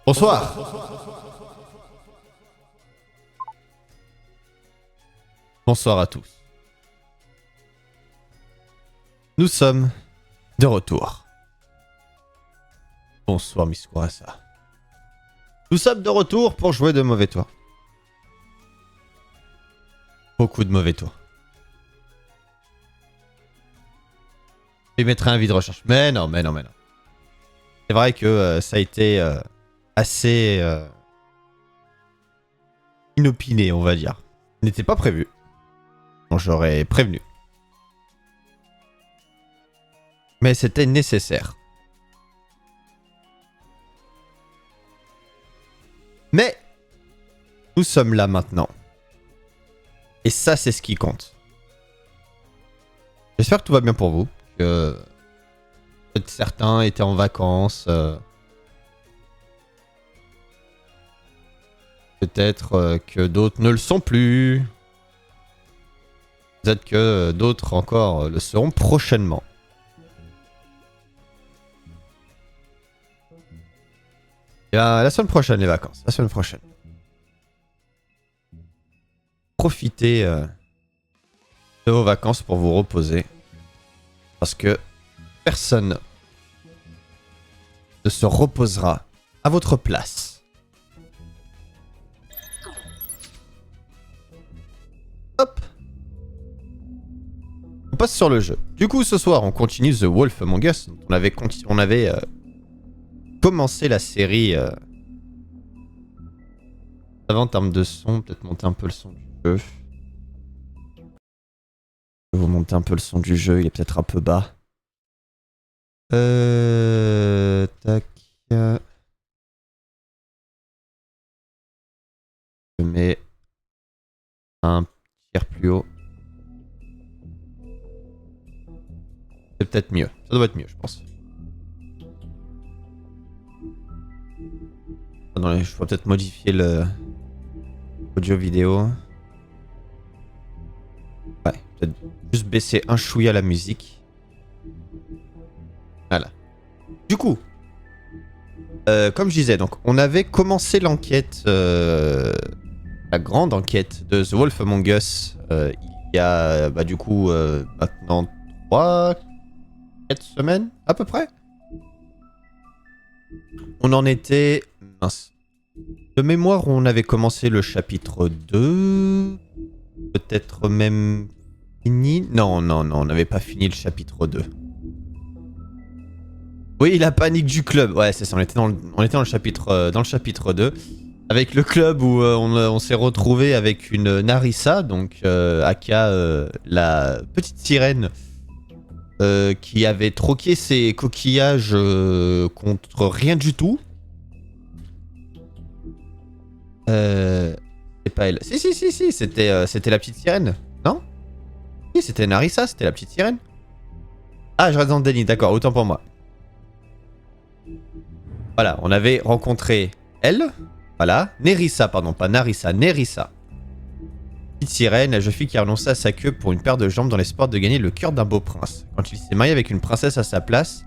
Bonsoir. Bonsoir à tous. Nous sommes de retour. Bonsoir Miss Kurasa. Nous sommes de retour pour jouer de mauvais tours. Beaucoup de mauvais tours. Je mettrai un vide de recherche. Mais non. C'est vrai que ça a été assez inopiné, on va dire. N'était pas prévu. Bon, j'aurais prévenu. Mais c'était nécessaire. Mais nous sommes là maintenant. Et ça, c'est ce qui compte. J'espère que tout va bien pour vous. Que peut-être certains étaient en vacances. Peut-être que d'autres ne le sont plus. Peut-être que d'autres encore le seront prochainement. Et la semaine prochaine, les vacances. La semaine prochaine. Profitez de vos vacances pour vous reposer. Parce que personne ne se reposera à votre place. Hop. On passe sur le jeu. Du coup, ce soir, on continue The Wolf Among Us. On avait commencé la série avant en termes de son. Peut-être monter un peu le son du jeu. Je vais vous monter un peu le son du jeu. Il est peut-être un peu bas. Tac. Je mets un tiers plus haut. C'est peut-être mieux. Ça doit être mieux, je pense. Attendez, je pourrais peut-être modifier le audio vidéo. Ouais, peut-être juste baisser un chouïa la musique. Voilà. Du coup, comme je disais, donc on avait commencé l'enquête, la grande enquête de The Wolf Among Us il y a du coup maintenant 3-4 semaines à peu près. On en était... Mince. De mémoire, on avait commencé le chapitre 2. Peut-être même fini. Non, on n'avait pas fini le chapitre 2. Oui, la panique du club. Ouais, c'est ça, on était dans le chapitre 2. Avec le club où on s'est retrouvé avec une Narissa, donc aka la petite sirène qui avait troqué ses coquillages contre rien du tout. C'est pas elle. Si, c'était la petite sirène, non? Si, c'était Narissa, c'était la petite sirène. Ah, je reste dans le déni, d'accord, autant pour moi. Voilà, on avait rencontré elle. Voilà, Nerissa, pardon, pas Narissa, Nerissa. Petite sirène, la jeune fille qui a renoncé à sa queue pour une paire de jambes dans l'espoir de gagner le cœur d'un beau prince. Quand il s'est marié avec une princesse à sa place,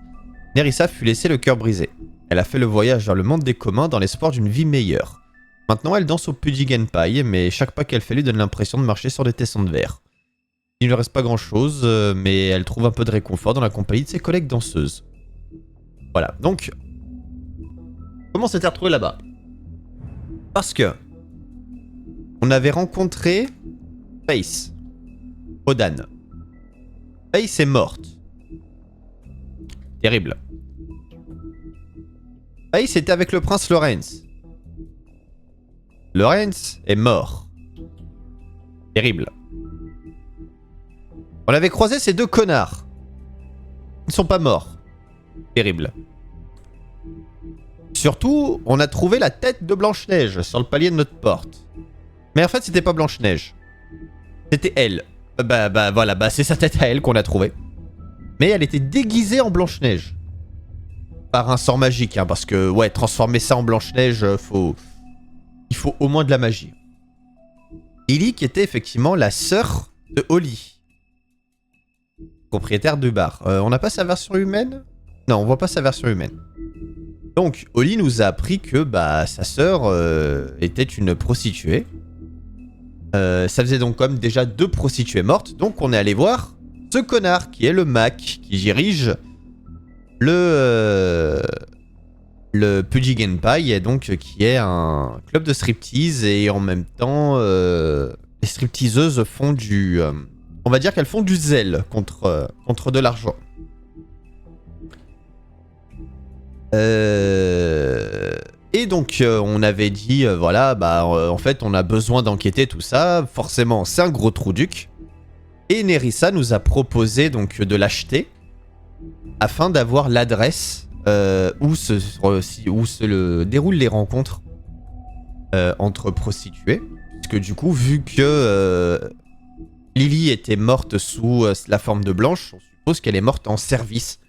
Nerissa fut laissée le cœur brisé. Elle a fait le voyage vers le monde des communs dans l'espoir d'une vie meilleure. Maintenant, elle danse au pudding and pie, mais chaque pas qu'elle fait lui donne l'impression de marcher sur des tessons de verre. Il ne lui reste pas grand chose, mais elle trouve un peu de réconfort dans la compagnie de ses collègues danseuses. Voilà, donc... Comment s'était retrouvé là-bas? Parce que... On avait rencontré... Faith. Odan. Faith est morte. Terrible. Faith était avec le prince Lawrence. Lawrence est mort. Terrible. On avait croisé ces deux connards. Ils ne sont pas morts. Terrible. Surtout, on a trouvé la tête de Blanche-Neige sur le palier de notre porte. Mais en fait, c'était pas Blanche-Neige. C'était elle. Voilà, c'est sa tête à elle qu'on a trouvée. Mais elle était déguisée en Blanche-Neige. Par un sort magique, hein, parce que, ouais, transformer ça en Blanche-Neige, il faut au moins de la magie. Ellie, qui était effectivement la sœur de Holly, propriétaire du bar. On n'a pas sa version humaine? Non, on voit pas sa version humaine. Donc, Oli nous a appris que bah, sa sœur était une prostituée. Ça faisait donc comme déjà 2 prostituées mortes. Donc, on est allé voir ce connard qui est le Mac, qui dirige le Pudgy Genpai, et donc qui est un club de striptease. Et en même temps, les stripteaseuses font du... on va dire qu'elles font du zèle contre de l'argent. Et donc on avait dit voilà bah en fait on a besoin d'enquêter tout ça, forcément c'est un gros trou-duc. Et Nerissa nous a proposé donc de l'acheter afin d'avoir l'adresse où se déroulent les rencontres entre prostituées. Parce que du coup vu que Lily était morte sous la forme de Blanche, on suppose qu'elle est morte en service.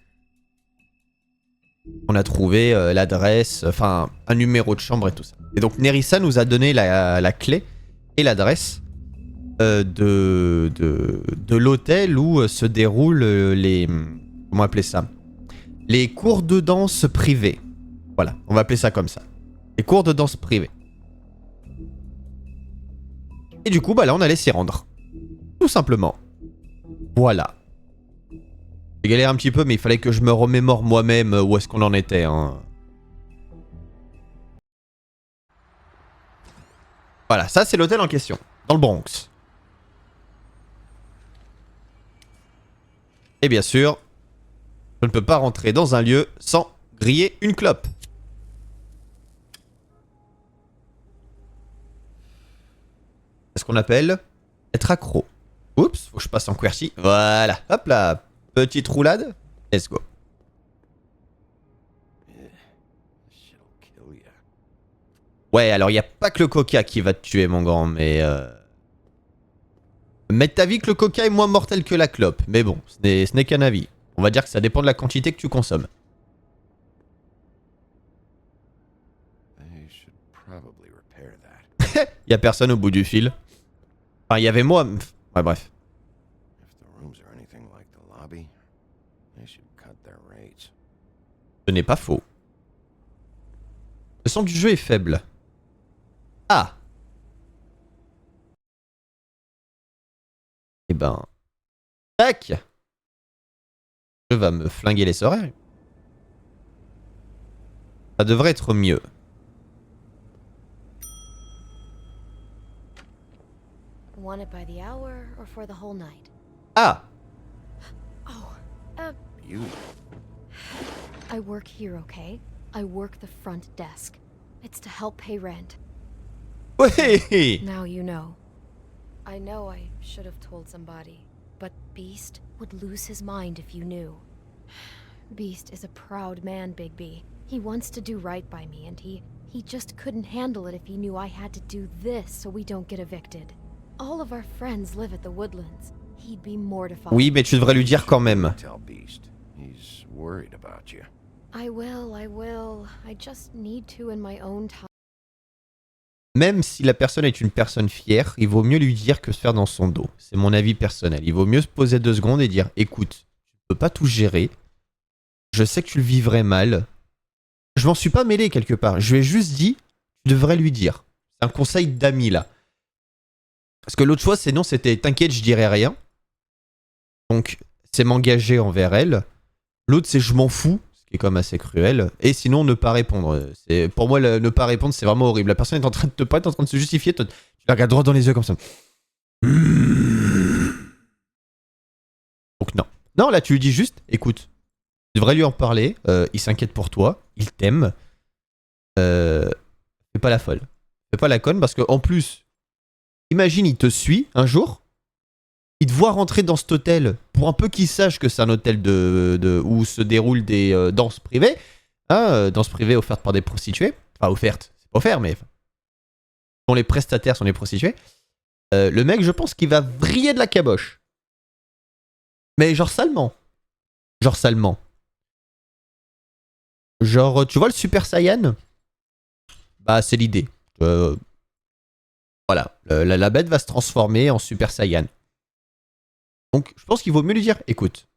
On a trouvé l'adresse, enfin un numéro de chambre et tout ça. Et donc Nerissa nous a donné la clé et l'adresse de l'hôtel où se déroulent les... Comment appeler ça? Les cours de danse privés. Voilà, on va appeler ça comme ça. Les cours de danse privés. Et du coup, bah là on allait s'y rendre. Tout simplement. Voilà. J'ai galéré un petit peu, mais il fallait que je me remémore moi-même où est-ce qu'on en était. Hein. Voilà, ça c'est l'hôtel en question, dans le Bronx. Et bien sûr, je ne peux pas rentrer dans un lieu sans griller une clope. C'est ce qu'on appelle être accro. Oups, faut que je passe en QWERTY. Voilà, hop là. Petite roulade, let's go. Ouais, alors il n'y a pas que le coca qui va te tuer, mon grand, mais... Mais ta vie que le coca est moins mortel que la clope. Mais bon, ce n'est qu'un avis. On va dire que ça dépend de la quantité que tu consommes. Il y a personne au bout du fil. Enfin, il y avait moi. Ouais, bref. Ce n'est pas faux. Le son du jeu est faible. Ah. Eh ben... Tac. Je vais me flinguer les oreilles. Ça devrait être mieux. Want it by the hour or for the whole night? Ah. Oh, you. I work here, okay? I work the front desk. It's to help pay rent. Ouais. Now you know. I know I should have told somebody, but Beast would lose his mind if you knew. Beast is a proud man, Bigby. He wants to do right by me, and he just couldn't handle it if he knew I had to do this so we don't get evicted. All of our friends live at the Woodlands. He'd be mortified. Oui, mais tu devrais lui dire quand même. I will. I just need to in my own time. Même si la personne est une personne fière, il vaut mieux lui dire que se faire dans son dos. C'est mon avis personnel. Il vaut mieux se poser 2 secondes et dire « Écoute, tu peux pas tout gérer. Je sais que tu le vivrais mal. Je m'en suis pas mêlé quelque part. Je lui ai juste dit, tu devrais lui dire. » C'est un conseil d'ami là. Parce que l'autre choix, sinon, c'était « T'inquiète, je dirai rien. » Donc, c'est m'engager envers elle. L'autre, c'est « Je m'en fous. » Ce qui est quand même assez cruel. Et sinon, ne pas répondre. Pour moi, ne pas répondre, c'est vraiment horrible. La personne est en train de te parler, est en train de se justifier. Tu la regardes droit dans les yeux comme ça. Donc non. Non, là, tu lui dis juste, écoute, tu devrais lui en parler. Il s'inquiète pour toi. Il t'aime. Fais pas la folle. Fais pas la conne parce que en plus, imagine, il te suit un jour. Il te voit rentrer dans cet hôtel pour un peu qu'il sache que c'est un hôtel où se déroulent des danses privées. Hein, danses privées offertes par des prostituées. Enfin, offertes. C'est pas offert, mais... dont les prestataires sont les prostituées. Le mec, je pense qu'il va vriller de la caboche. Mais genre salement. Genre salement. Genre, tu vois le Super Saiyan? Bah, c'est l'idée. Voilà. La bête va se transformer en Super Saiyan. Donc, je pense qu'il vaut mieux lui dire, écoute,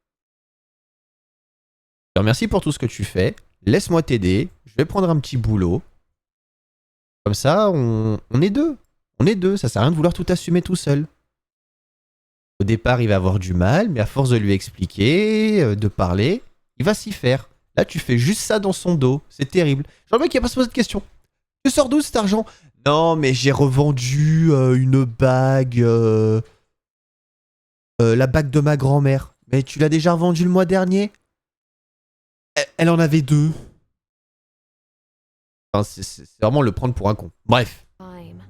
je te remercie pour tout ce que tu fais. laisse-moi t'aider, je vais prendre un petit boulot. Comme ça, on est deux. On est deux, ça sert à rien de vouloir tout assumer tout seul. Au départ, il va avoir du mal, mais à force de lui expliquer, de parler, il va s'y faire. Là, tu fais juste ça dans son dos, c'est terrible. Genre le mec, il va pas se poser de questions. Tu sors d'où cet argent? Non, mais j'ai revendu une bague, la bague de ma grand-mère. Mais tu l'as déjà revendue le mois dernier? Elle en avait deux. Enfin, c'est vraiment le prendre pour un con. Bref. Time.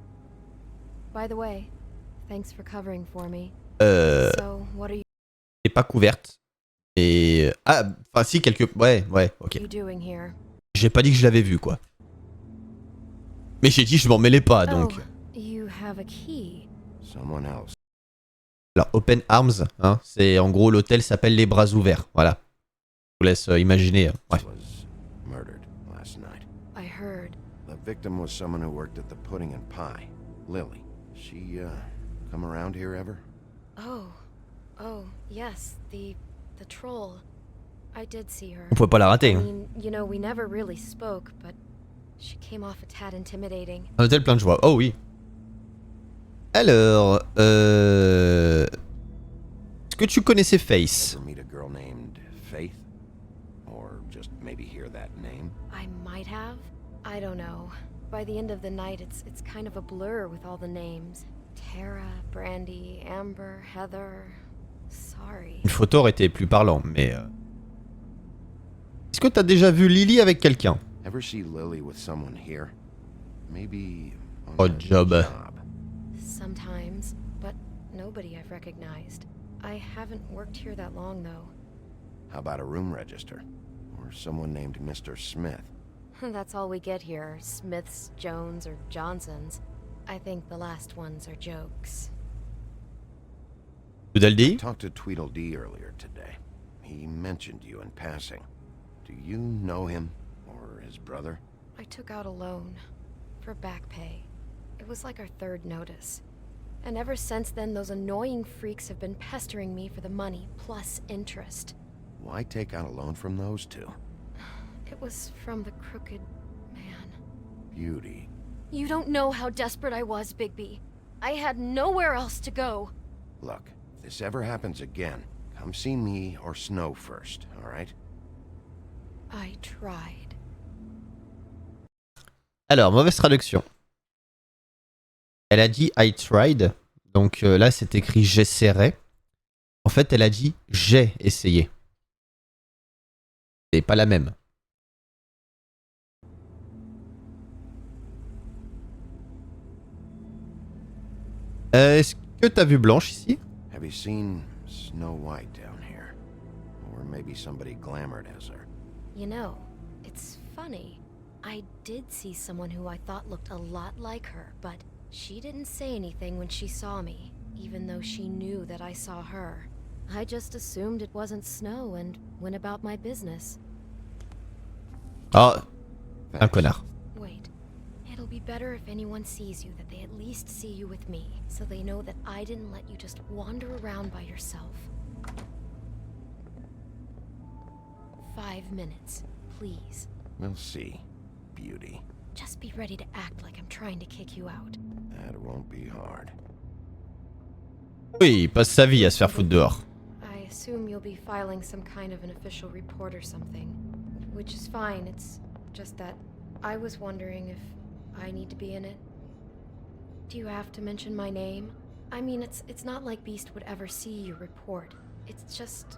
By the way, thanks for covering for me. So, what are Elle est pas couverte. Et... Ah, enfin si, quelques... Ouais, ok. you doing here? J'ai pas dit que je l'avais vu, quoi. Mais j'ai dit que je m'en mêlais pas, donc... Oh, you have a key. Someone else. Alors, Open Arms, hein, c'est en gros l'hôtel s'appelle les bras ouverts, voilà. Je vous laisse imaginer. Bref. Was murdered last night. I heard. The victim was someone who worked at the Pudding and Pie. Lily. She, come around here ever? Oh, yes, the troll. I did see her. On pouvait pas la rater. I Hein. mean, you know, we never really spoke, but she came off a tad intimidating. Un hôtel plein de joie. Oh oui. Alors, est-ce que tu connaissais Face? Ever meet a girl named Faith? Or just maybe hear that name? I might have. I don't know. By the end of the night, it's kind of a blur with all the names. Tara, Brandy, Amber, Heather. Sorry. Une photo aurait été plus parlant, mais... Est-ce que t'as déjà vu Lily avec quelqu'un? Ever see Lily with someone here? Maybe on Oh, a job. Sometimes, but nobody I've recognized. I haven't worked here that long, though. How about a room register? Or someone named Mr. Smith? That's all we get here. Smiths, Jones, or Johnsons. I think the last ones are jokes. Tweedledee? Talked to Tweedledee earlier today. He mentioned you in passing. Do you know him? Or his brother? I took out a loan for back pay. It was like our third notice. And ever since then, those annoying freaks have been pestering me for the money, plus interest. Why take out a loan from those two? It was from the crooked man. Beauty. You don't know how desperate I was, Bigby. I had nowhere else to go. Look, if this ever happens again, come see me or Snow first, alright? I tried. Alors, mauvaise traduction. Elle a dit I tried. Donc là, c'est écrit j'essaierai. En fait, elle a dit j'ai essayé. C'est pas la même. Est-ce que t'as vu Blanche ici? Have you seen Snow White down here? Or maybe somebody glamored as her? You know, it's funny. I did see someone who I thought looked a lot like her, but she didn't say anything when she saw me, even though she knew that I saw her. I just assumed it wasn't Snow and went about my business. Oh, un Thanks. connard. Wait. It'll be better if anyone sees you that they at least see you with me, so they know that I didn't let you just wander around by yourself. 5 minutes, please. We'll see, Beauty. Just be ready to act like I'm trying to kick you out. That won't be hard. Oui, il passe sa vie à se faire foutre dehors. I assume you'll be filing some kind of an official report or something. Which is fine, it's just that I was wondering if I need to be in it. Do you have to mention my name? I mean, it's not like Beast would ever see your report. It's just,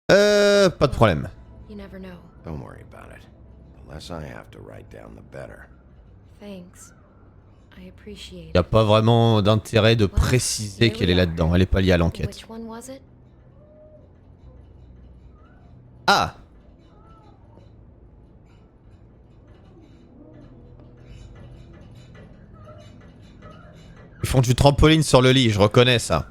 Pas de problème. you never know. Don't worry about it. The less I have to write down, the better. Thanks. I appreciate Y a it. pas vraiment d'intérêt de préciser qu'elle est là-dedans. Elle est pas liée à l'enquête. Which one was it? Ah! Ils font du trampoline sur le lit, je reconnais ça.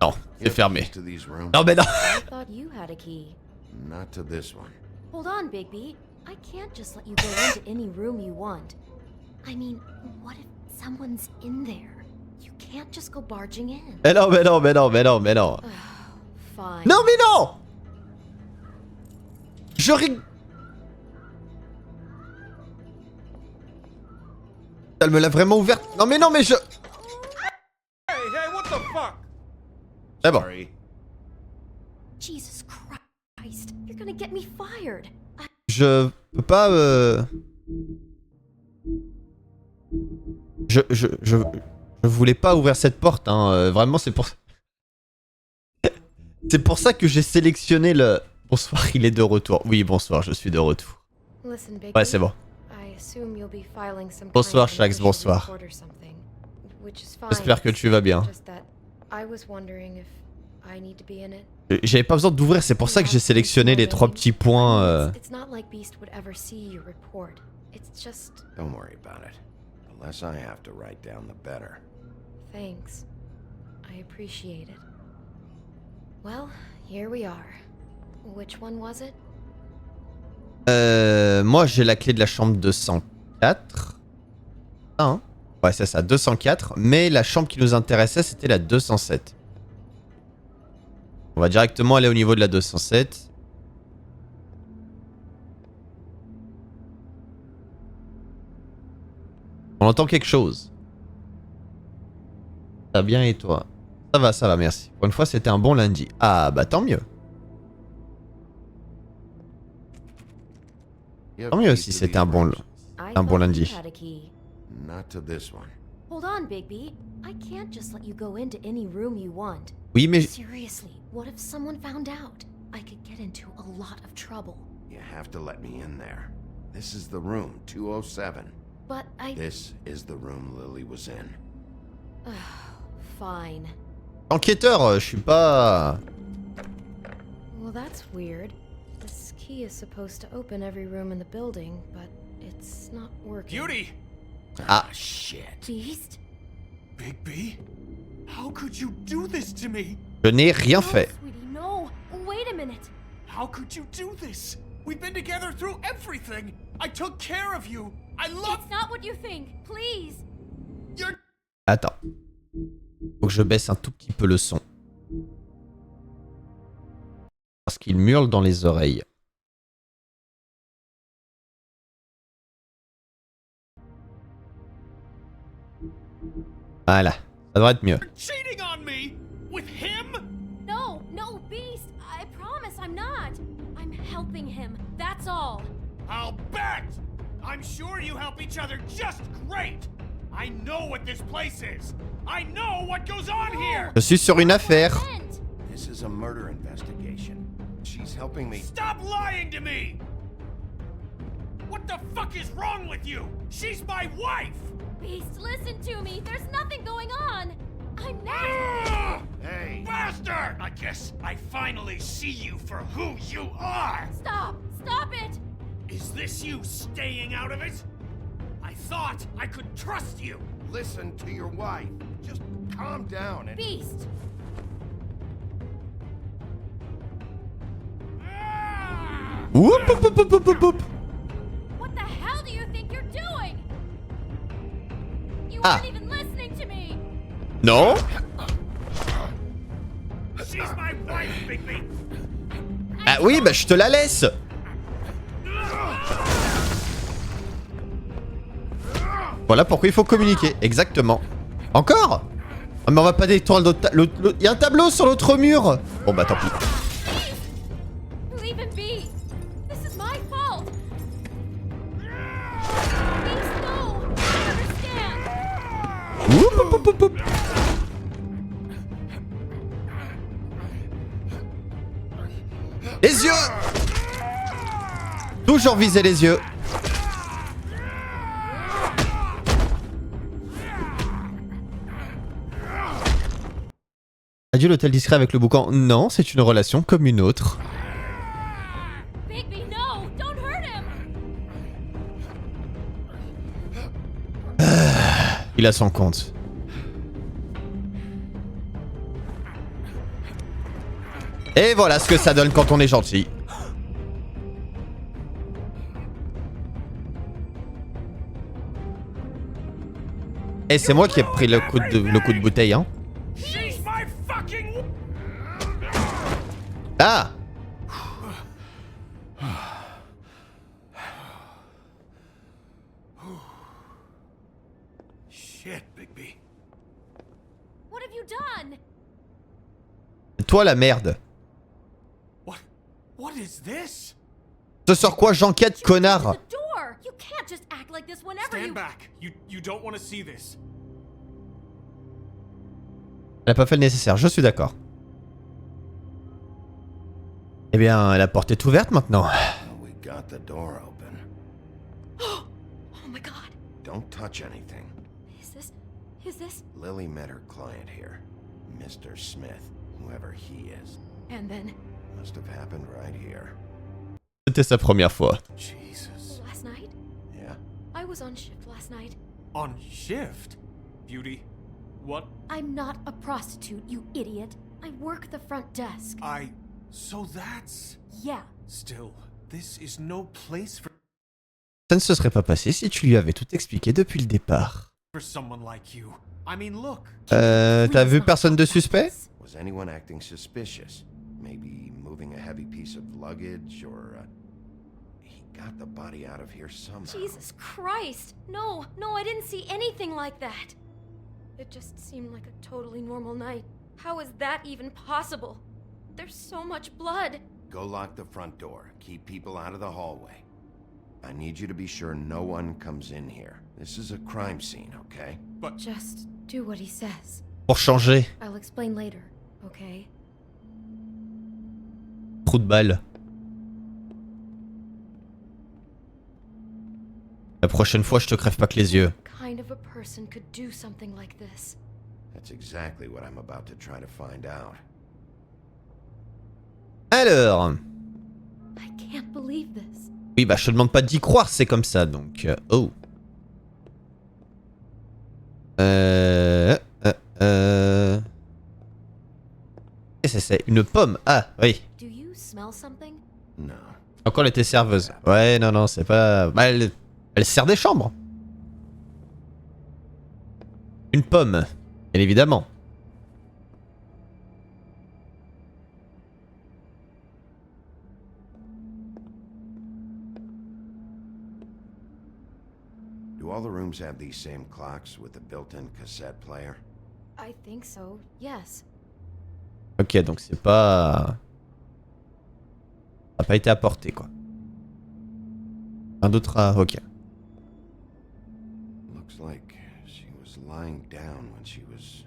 Non, c'est You have fermé. keys to these rooms? Non mais non! I thought you had a key. Not to this one. Hold on, Bigby. I can't just let you go into any room you want. I mean, what if someone's in there? You can't just go barging in. Mais non, mais non, mais non, mais non, mais non. Fine. Non, mais non. Je rig... Elle me l'a vraiment ouverte. Non, mais non, mais je... Hey, what the fuck? C'est bon. Sorry. Jesus Christ. You're gonna get me fired. Je peux pas... Je voulais pas ouvrir cette porte, hein. Vraiment, c'est pour... C'est pour ça que j'ai sélectionné le... Bonsoir, il est de retour. Oui, bonsoir, je suis de retour. Listen, Bigby. Ouais, c'est bon. I assume you'll be filing some Bonsoir, kind of Shax, official bonsoir. report or something, which is fine. J'espère que tu vas bien. Just that I was wondering if I need to be in it. J'avais pas besoin d'ouvrir, c'est pour ça que j'ai sélectionné les 3 petits points. It's not like Beast would ever see your report. It's just Don't worry about it. The less I have to write down, the better. thanks. I appreciate it. Well, here we are. Which one was it? Moi j'ai la clé de la chambre 204. Hein? Ouais, c'est ça, 204. Mais la chambre qui nous intéressait, c'était la 207. On va directement aller au niveau de la 207. On entend quelque chose. Ça va bien et toi? Ça va, merci. Pour une fois, c'était un bon lundi. Ah, bah tant mieux. You Tant have mieux keys si to c'était these un bon... rooms? I Un bon thought lundi. you had a key. Not to this one. Hold on, Bigby. I can't just let you go into any room you want. Oui, mais... Seriously, what if someone found out? I could get into a lot of trouble. You have to let me in there. This is the room, 207. But I... This is the room Lily was in. Fine. Enquêteur, je suis pas... Well, that's weird. This key is supposed to open every room in the building, but it's not working. Beauty! Ah. Shit. Beast? Bigby? How could you do this to me? Je n'ai rien No, fait. sweetie, no. Wait a minute. How could you do this? We've been together through everything. I took care of you. I love It's not what you think. Please. your... Attends. Faut que je baisse un tout petit peu le son. Parce qu'il murle dans les oreilles. Voilà. Ça devrait être mieux. cheating on me with him? No, no, Beast. I promise I'm not. I'm helping him. That's all. I'll bet! I'm sure you help each other just great! I know what this place is! I know what goes on here! Je suis sur une affaire. Vent. This is a murder investigation. She's helping me. Stop lying to me! What the fuck is wrong with you? She's my wife! Beast, listen to me. There's nothing going on. I'm not. Ah! Hey! Bastard! I guess I finally see you for who you are! Stop. Stop it. Is this you staying out of it? I thought I could trust you! Listen to your wife. Just calm down and. Beast. Ah! Oup, oup, oup, oup, oup, oup. What the hell do you think you're doing? You Ah. weren't even listening to me. Non. She's my wife, Bigby! Ah oui, bah je te la laisse. Voilà pourquoi il faut communiquer. Exactement. Encore? Ah mais on va pas détruire l'autre... Il y a un tableau sur l'autre mur. Bon bah tant pis. Leave him be. This is my fault. Beast, no. I understand. Oup, oup, oup, oup, oup. Les yeux. Toujours viser les yeux. Adieu l'hôtel discret avec le boucan. Non, c'est une relation comme une autre. Bigby, no. Don't hurt him. Il a son compte. Et voilà ce que ça donne quand on est gentil. Et c'est moi qui ai pris le coup de bouteille, hein. She's my fucking. Ah! Shit, Bigby. What have you done? Toi la merde. What is this? Ce sur quoi j'enquête, connard? The door! You can't just act like this whenever Stand you... back. You don't want to see this. Elle a pas fait le nécessaire, je suis d'accord. Eh bien, la porte est ouverte maintenant. Well, we got the door open. Oh my god. Don't touch anything. Is this... Lily met her client here, Mr. Smith, whoever he is. And then... Must have happened right here. C'était sa première fois. Jesus. Last night? Yeah? I was on shift last night. On shift? Beauty. What? I'm not a prostitute, you idiot. I work the front desk. So that's... Yeah. Still, this is no place Ça ne se serait pas passé si tu lui avais tout expliqué depuis le départ. for someone like you. I mean, look. T'as vu personne de suspect? Was anyone acting suspicious? Maybe moving a heavy piece of luggage, or he got the body out of here somehow. Jesus Christ! No, I didn't see anything like that. It just seemed like a totally normal night. How is that even possible? There's so much blood. Go lock the front door. Keep people out of the hallway. I need you to be sure no one comes in here. This is a crime scene, okay? Just do what he says. Pour changer. I'll explain later, okay? Trou de balle. La prochaine fois, je te crève pas que les yeux. What kind of a person could do something like this? That's exactly what I'm about to try to find out. Alors. I can't believe this. Oui, bah je te demande pas d'y croire, c'est comme ça, donc... oh. Qu'est-ce que c'est? Une pomme? Ah, oui. Do you smell something? No. Encore elle était serveuse. Ouais, non, c'est pas... Bah, elle sert des chambres. Une pomme, bien évidemment. Do all the rooms have these same clocks with the built-in cassette player? I think so, yes. Ok, donc c'est pas... Ça n'a pas été apporté, quoi. Un d'autre a... Ok. Looks like she was lying down when she was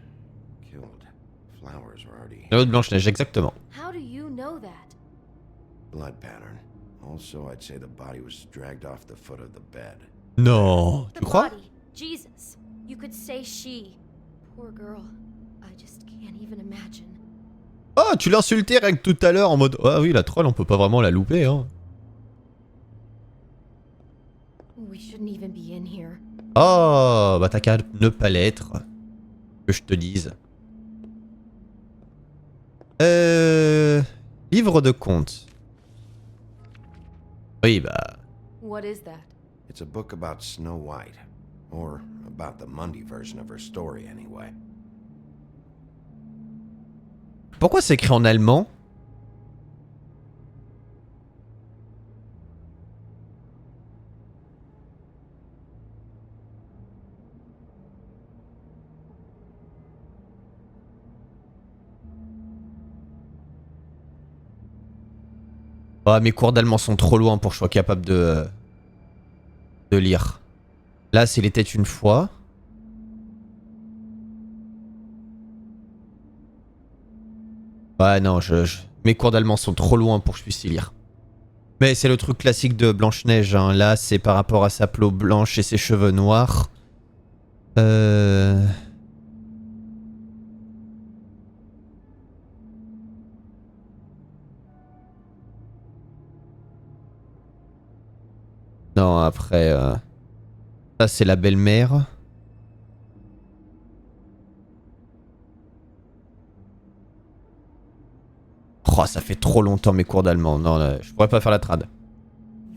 killed. Flowers were already... La haute Blanche-Neige, exactement. How do you know that? Blood pattern. Also, I'd say the body was dragged off the foot of the bed. Non, The tu crois? body. Jesus. You could say she. Poor girl. I just can't even imagine. Oh, tu l'as insulté rien que tout à l'heure en mode... Ah oui, la troll, on peut pas vraiment la louper, hein. We shouldn't even be in here. Oh, bah t'as qu'à ne pas l'être. Que je te dise. Livre de compte. Oui, bah... What is that? It's a book about Snow White. Or about the Mundy version of her story, anyway. Pourquoi c'est écrit en allemand? Ah, mes cours d'allemand sont trop loin pour que je sois capable de lire. Là, c'est les têtes une fois. Ouais, non, mes cours d'allemand sont trop loin pour que je puisse y lire. Mais c'est le truc classique de Blanche-Neige, hein. Là, c'est par rapport à sa peau blanche et ses cheveux noirs. Non, après... Ça, c'est la belle-mère. Oh, ça fait trop longtemps mes cours d'allemand. Non, là, je pourrais pas faire la trad.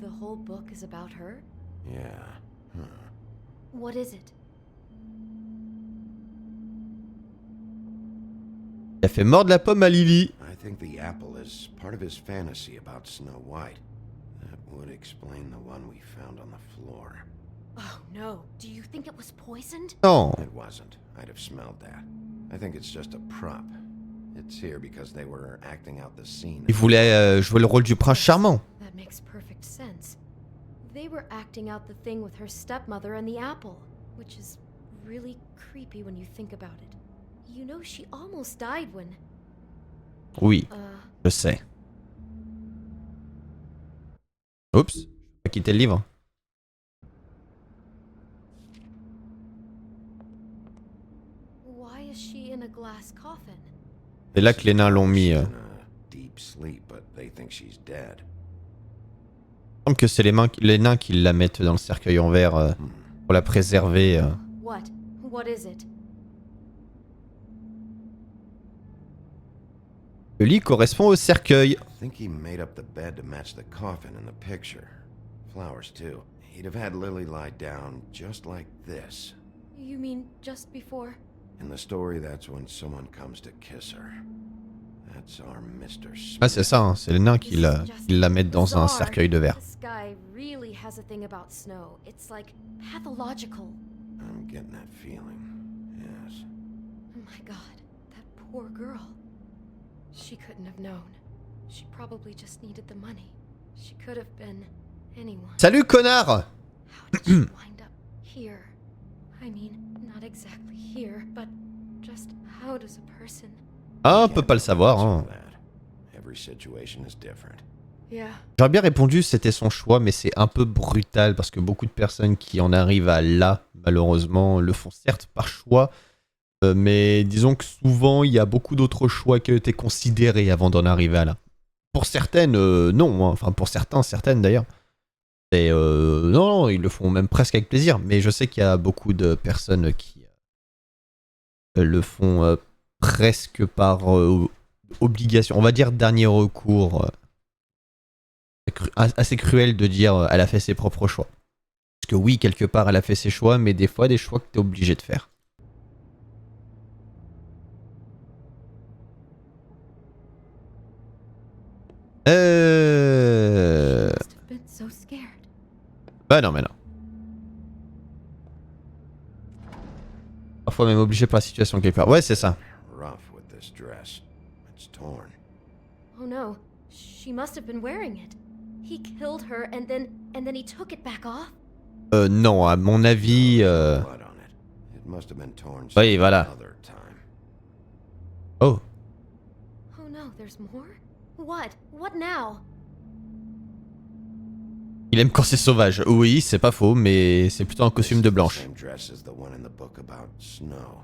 The whole book is about her? Yeah. What is it? Il a fait mordre la pomme à Lily. I think the apple is part of his fantasy about Snow White. That would explain the one we found on the floor. Oh no. Do you think it was poisoned? Non. It wasn't. I'd have smelled that. I think it's just a prop. It's here because they were acting out the scene. Il voulait jouer le rôle du prince charmant. That makes perfect sense. They were acting out the thing with her stepmother and the apple, which is really creepy when you think about it. You know, she almost died when... Oui, je sais. Oups, j'ai pas quitté le livre. Why is she in a glass coffin? C'est là que les nains l'ont mis. She's in a deep sleep, but they think she's dead. Il semble que c'est les nains qui la mettent dans le cercueil en verre pour la préserver. What? What is it? Le lit correspond au cercueil. I think he made up the bed to match the coffin in the picture. Flowers, too. He'd have had Lily lie down just like this. You mean just before? In the story, that's when someone comes to kiss her. That's our Mr. Smith. Ah c'est ça, hein, c'est les nains qui la mettent dans un cercueil de verre. This guy really has a thing about Snow. It's like pathological. I'm getting that feeling. Yes. Oh my god, that poor girl. She couldn't have known. She probably just needed the money. She could have been anyone. Salut connard! How did she wind up here? I mean, not exactly here, but just how does a person... Ah, on peut pas le savoir. Hein. Every situation is different. Yeah. J'aurais bien répondu c'était son choix, mais c'est un peu brutal parce que beaucoup de personnes qui en arrivent à là, malheureusement, le font certes par choix, mais disons que souvent il y a beaucoup d'autres choix qui ont été considérés avant d'en arriver à là. Pour certaines, non, hein. Enfin pour certains, certaines d'ailleurs. Et non, ils le font même presque avec plaisir, mais je sais qu'il y a beaucoup de personnes qui le font presque par obligation. On va dire dernier recours. Assez cruel de dire elle a fait ses propres choix. Parce que oui, quelque part elle a fait ses choix, mais des fois des choix que t'es obligé de faire. Must have been so scared. Bah non mais non. Parfois même obligé par la situation quelque part. Ouais c'est ça. Rough with this dress. It's torn. Oh no, she must have been wearing it. He killed her and then he took it back off? Non, à mon avis... Blood on it. It must have been torn Oui, voilà. other time. Oh. Oh no, there's more? What? What now? Il aime quand c'est sauvage. Oui, c'est pas faux, mais c'est plutôt un costume de blanche. Same dress as the one in the book about snow.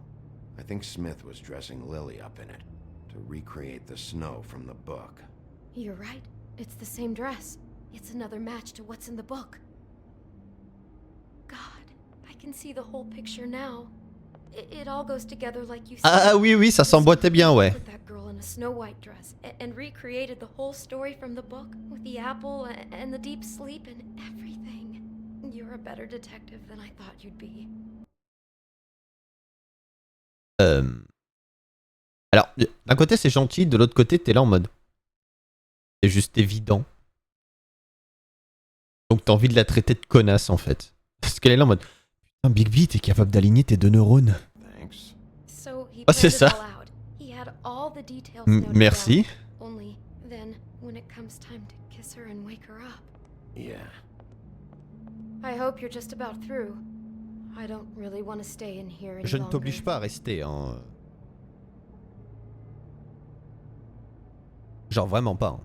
I think Smith was dressing Lily up in it to recreate the snow from the book. You're right. It's the same dress. It's another match to what's in the book. God, I can see the whole picture now. It all goes together like you said. Ah oui, oui, ça s'emboîtait bien, ouais. Put that girl in a Snow White dress and recreated the whole story from the book with the apple and the deep sleep and everything. You're a better detective than I thought you'd be. Alors, d'un côté c'est gentil, de l'autre côté t'es là en mode... C'est juste évident. Donc t'as envie de la traiter de connasse en fait. Parce qu'elle est là en mode... Putain, Bigby, t'es capable d'aligner tes 2 neurones. Thanks. So he Ah, c'est planned it ça. all out. He had all the details noted Merci. down. Only then, when it comes time to kiss her and wake her up, Yeah. I hope you're just about through. I don't really want to stay in here any Je ne longer. t'oblige pas à rester, hein. Genre vraiment pas. Hein.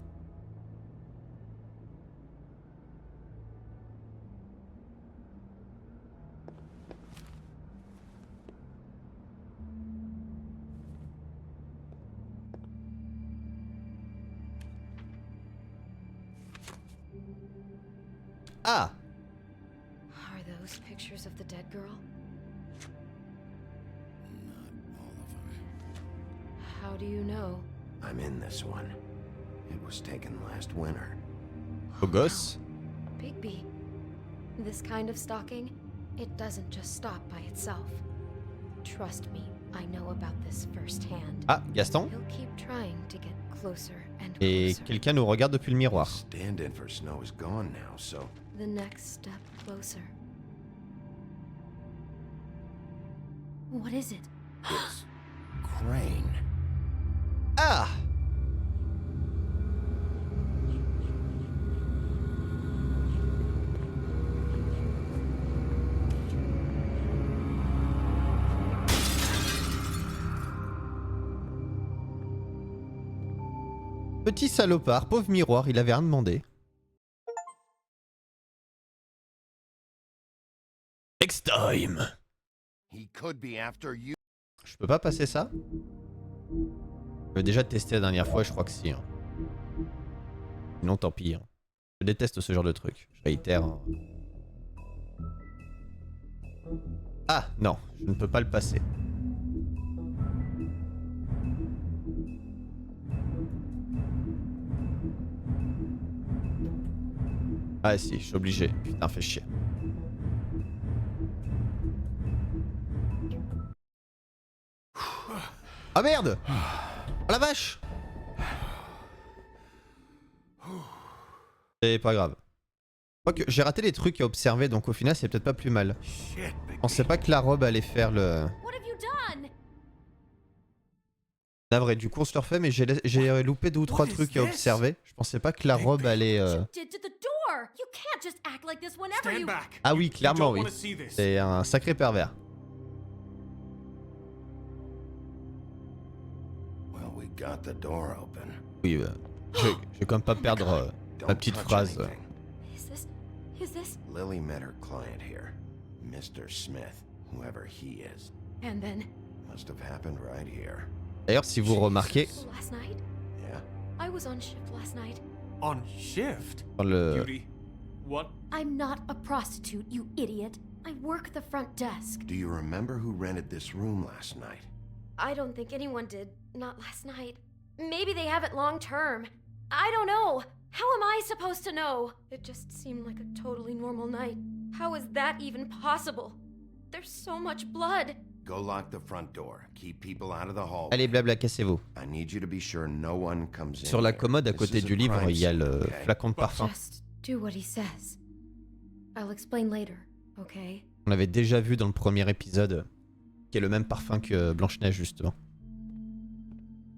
Ah! Are those pictures of the dead girl? Not all of them. How do you know? I'm in this one. It was taken last winter. Beau gosse. Bigby. This kind of stalking, it doesn't just stop by itself. Trust me, I know about this firsthand. Ah, Gaston. He'll keep trying to get closer and Et closer. quelqu'un nous regarde depuis le miroir. Stand-in for Snow is gone now, so The next step closer. What is it? it's Crane. Ah! Petit salopard, pauvre miroir, il avait rien demandé. Next time. He could be after you. Je peux pas passer ça? J'avais déjà testé la dernière fois, je crois que si. Hein. Sinon tant pis. Hein. Je déteste ce genre de truc. Je réitère. Hein. Ah non, je ne peux pas le passer. Ah si, je suis obligé. Putain, fais chier. Ah merde! Oh la vache! C'est pas grave. Je crois que j'ai raté les trucs à observer, donc au final c'est peut-être pas plus mal. Shit, Je Big pensais pas que la robe allait faire le... What have you done? Navré, du coup on se le refait, mais j'ai loupé 2 ou 3 What is trucs à this? observer. Je pensais pas que la robe allait... Did to the door. You can't just act like this whenever Stand you. back. Ah oui, You clairement don't oui. wanna see this. C'est un sacré pervers. Well, we got the door open. Oui, je vais quand même pas perdre ma Don't petite touch phrase. anything. Is this? Lily met her client here, Mr. Smith, whoever he is. And then Must have happened right here. D'ailleurs, si vous remarquez, last night, Yeah? I was on shift last night. On shift. dans le... Beauty. What? I'm not a prostitute, you idiot. I work the front desk. Do you remember who rented this room last night? I don't think anyone did. Not last night. Maybe they have it long term. I don't know. How am I supposed to know? It just seemed like a totally normal night. How is that even possible? There's so much blood. Go lock the front door. Keep people out of the hall. Allez, blabla, cassez-vous. I need you to be sure no one comes in Sur la here. commode à This côté is a du livre, crime il y a scene, le okay? flacon de parfum. Just do what he says. I'll explain later, okay? On l'avait déjà vu dans le premier épisode, qui est le même parfum que Blanche-Neige justement.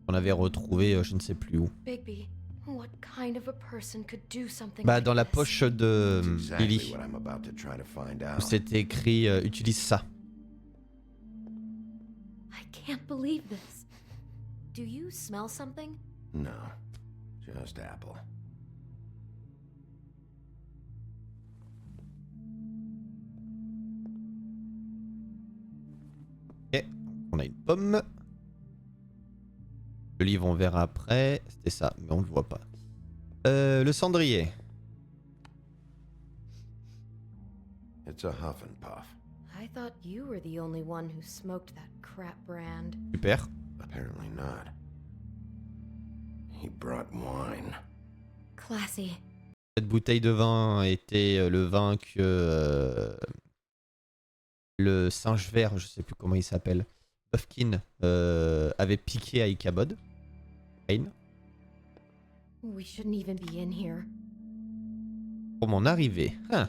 On avait retrouvé je ne sais plus où. Bigby, what kind of a person could do something Bah like dans la this? poche de That's exactly Lily, what I'm about to try to find où out. c'était écrit utilise ça. I can't believe this. Do you smell something? No, just apple. Ok, on a une pomme. Le livre on verra après, c'était ça, mais on le voit pas. Le cendrier. It's a huff and puff. I thought you were the only one who smoked that crap brand. Super. Apparently not. He brought wine. Classy. Cette bouteille de vin était le vin que le singe vert, je sais plus comment il s'appelle, Puffkin, avait piqué à Ichabod. Kane. We shouldn't even be in here. Pour mon arrivée. Hein.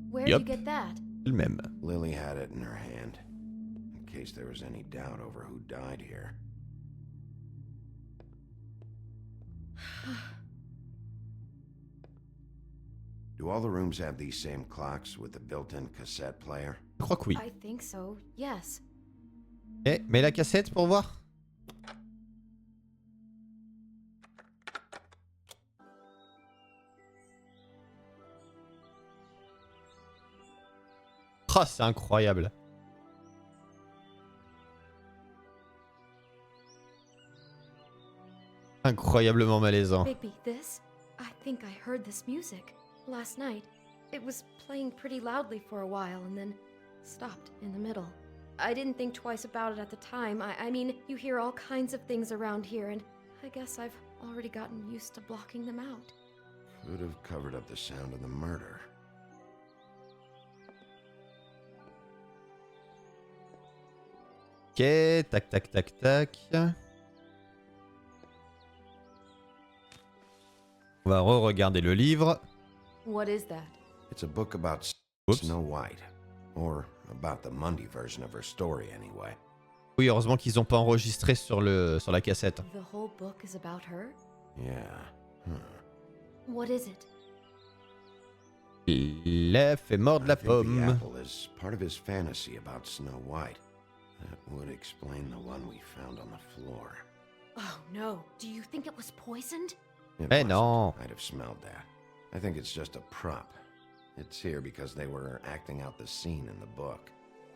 Where'd Yup. you get that? Le même. Lily had it in her hand, in case there was any doubt over who died here. Do all the rooms have these same clocks with the built-in cassette player? Je crois que oui. I think so, yes. Eh, mets la cassette pour voir. Oh, c'est incroyable. Incroyablement malaisant. Bigby, this? I think I heard this music last night. It was playing pretty loudly for a while and then stopped in the middle. I didn't think twice about it at the time. I mean, you hear all kinds of things around here, and I guess I've already gotten used to blocking them out. Could have covered up the sound of the murder. Ok, tac, tac, tac, tac. On va re-regarder le livre. What is that? It's a book about Oops. Snow White. Or about the Mundy version of her story, anyway. Oui, heureusement qu'ils n'ont pas enregistré sur la cassette. The whole book is about her? Yeah. What is it? L'œuf est mort de la I think the pomme. apple is part of his fantasy about Snow White. That would explain the one we found on the floor. Oh no, do you think it was poisoned? It Eh wasn't. non. I'd have smelled that. I think it's just a prop. It's here because they were acting out the scene in the book.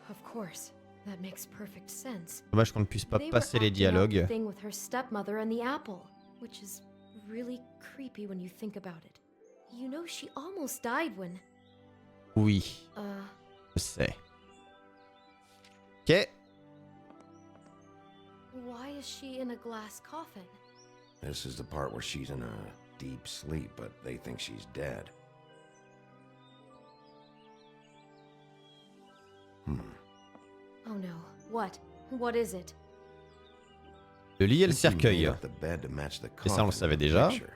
Of course, that makes perfect sense. Dommage qu'on ne puisse pas They were passer les acting out the dialogues. thing with her stepmother and the apple, which is really creepy when you think about it. You know, she almost died when, Oui, je sais. Ok. why is she in a glass coffin? This is the part where she's in a deep sleep, but they think she's dead. Oh no, what? What is it? Le lit et le Think he cercueil. made up the bed to match the Et ça, on le coffin savait in the déjà. picture.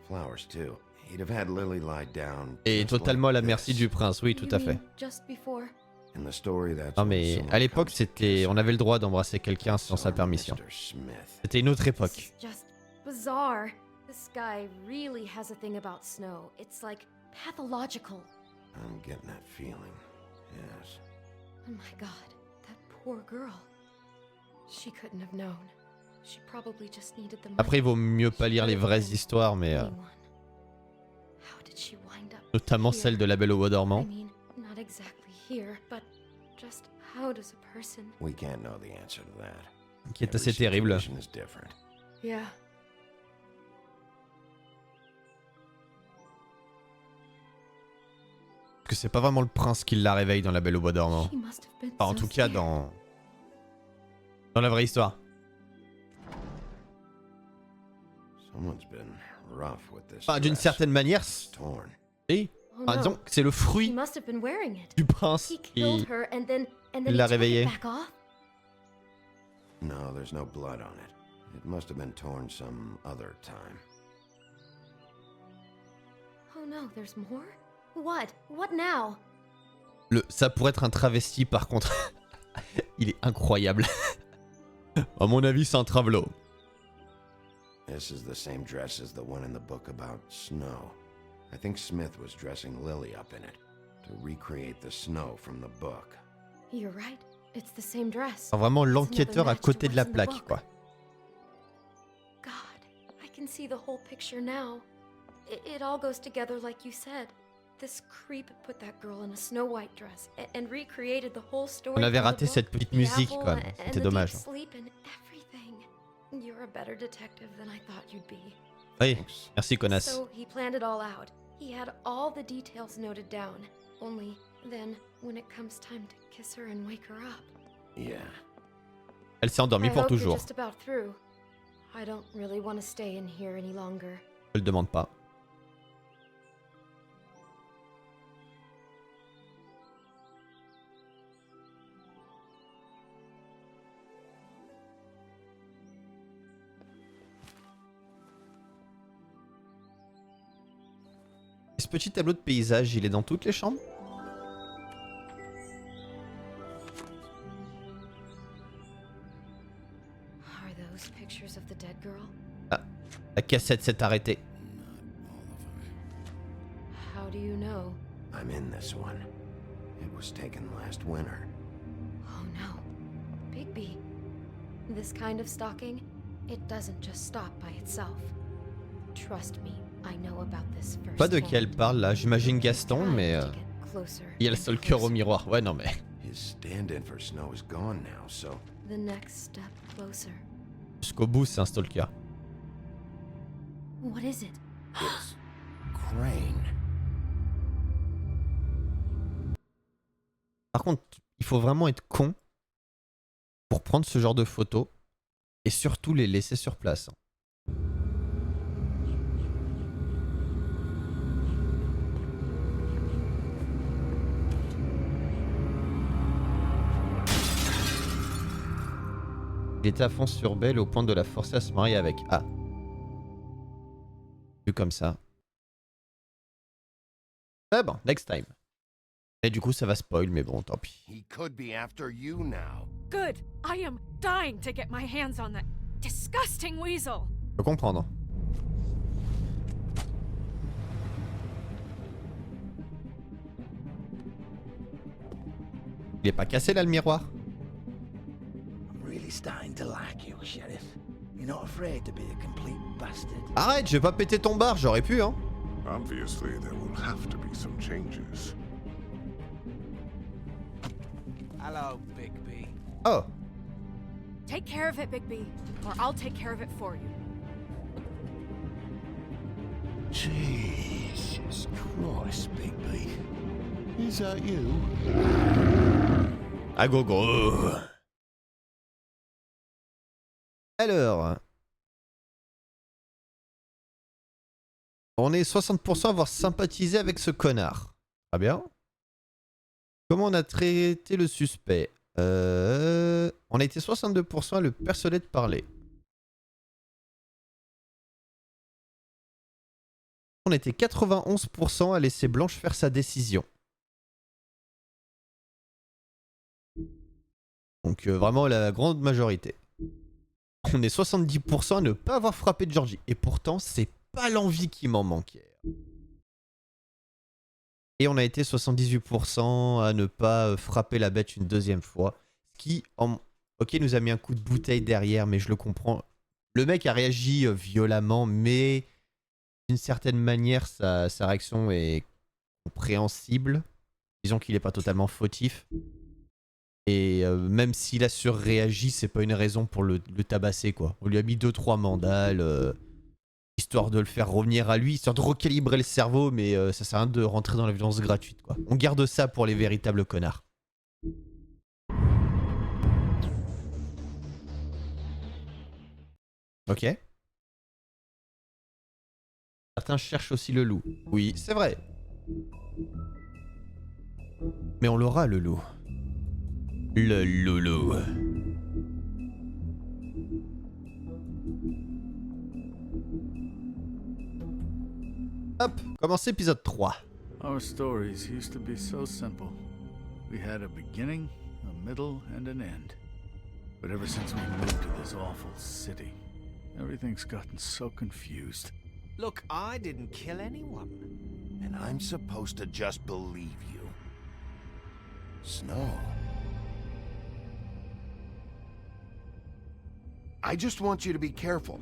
Flowers too. He'd have had Lily lie down. Et just totalement à like la merci this. du prince, oui, tout You à fait. mean just before? In the story, that's Non when mais someone à l'époque, comes to c'était, kiss on her. avait le droit d'embrasser quelqu'un sans sa So, permission. Mr. Smith. C'était une autre This époque. is just bizarre. This guy really has a thing about snow. It's like pathological. I'm getting that feeling. Yes. Oh my god, that poor girl. She couldn't have known. She probably just needed the money. Après, il vaut mieux pas lire les vraies histoires, mais Anyone. How did she wind up notamment here? celle de La Belle au Bois I dormant. mean, not exactly here, but just how does a person... We can't know the answer to that. Qui est Every assez terrible. situation is different. Yeah. Parce que c'est pas vraiment le prince qui la réveille dans La Belle au Bois dormant. She must have been Enfin, en so tout cas, scared. dans la vraie histoire. Someone's been rough with this. Enfin, d'une dress. certaine manière, It's torn. si. Oh Enfin, no. disons que c'est le He fruit must have been wearing it. du prince He killed qui... her and then il he l'a took réveillée. it back off. No, there's no blood on it. It must have been torn some other time. Oh no, there's more? What? What now? Ça pourrait être un travesti, par contre. Il est incroyable. À mon avis, c'est un travelo. This is the same dress as the one in the book about snow. I think Smith was dressing Lily up in it to recreate the snow from the book. You're right. It's the same dress. Enfin, vraiment It's l'enquêteur another à match to côté de la what's in the plaque, book. quoi. God, I can see the whole picture now. It all goes together like you said. This creep put that girl in a Snow White dress and recreated the whole story. On avait from the raté book, cette petite the musique, apple quoi. and C'était the deep dommage. sleep and everything. You're a better detective than I thought you'd be. Oui, Thanks. merci, connasse. So he planned it all out. He had all the details noted down. Only then, when it comes time to kiss her and wake her up. Yeah. Elle s'est endormie I pour hope you're toujours. just about through. I don't really want to stay in here any longer. Je le demande pas. Et ce petit tableau de paysage, il est dans toutes les chambres? Are those pictures of the dead girl? La cassette s'est arrêtée. How do you know? I'm in this one. It was taken last winter. Oh no. Bigby. This kind of stalking, it doesn't just stop by itself. Trust me, I know about this first. Pas de qui elle parle là, j'imagine Gaston, mais il y a le seul cœur au miroir. Ouais, non mais. His stand-in for Snow is gone now, so The next step closer. Jusqu'au bout, c'est un stalker. What is it? it's Crane. Par contre, il faut vraiment être con pour prendre ce genre de photos et surtout les laisser sur place. Il était à fond sur Belle au point de la forcer à se marier avec A. Vu comme ça. Ah bon, next time. Et du coup ça va spoil, mais bon, tant pis. He could be after you now. Good. I am dying to get my hands on that disgusting weasel. Je peux comprendre. Il est pas cassé là le miroir? I'm really starting to like you, Sheriff. You're not afraid to be a complete bastard. Arrête, je vais pas péter ton bar, j'aurais pu hein. Obviously, there will have to be some changes. Hello, Bigby. Oh, Take care of it, Bigby, or I'll take care of it for you. Jesus Christ, Bigby. Is that you? à gogo. Alors, on est 60% à avoir sympathisé avec ce connard. Très bien. Comment on a traité le suspect? On a été 62% à le persuader de parler. On était 91% à laisser Blanche faire sa décision. Donc vraiment la grande majorité. On est 70% à ne pas avoir frappé Georgie. Et pourtant, c'est pas l'envie qui m'en manquait. Et on a été 78% à ne pas frapper la bête une deuxième fois. Ce qui, ok, nous a mis un coup de bouteille derrière, mais je le comprends. Le mec a réagi violemment, mais d'une certaine manière, sa réaction est compréhensible. Disons qu'il n'est pas totalement fautif. Et même s'il a surréagi, c'est pas une raison pour le tabasser, quoi. On lui a mis 2-3 mandales, histoire de le faire revenir à lui, histoire de recalibrer le cerveau, mais ça sert à rien de rentrer dans la violence gratuite, quoi. On garde ça pour les véritables connards. Ok. Certains cherchent aussi le loup. Oui, c'est vrai. Mais on l'aura, le loup. Le loulou. Hop, commencez épisode 3. Our stories used to be so simple. We had a beginning, a middle, and an end. But ever since we moved to this awful city, everything's gotten so confused. Look, I didn't kill anyone. And I'm supposed to just believe you. Snow. I just want you to be careful.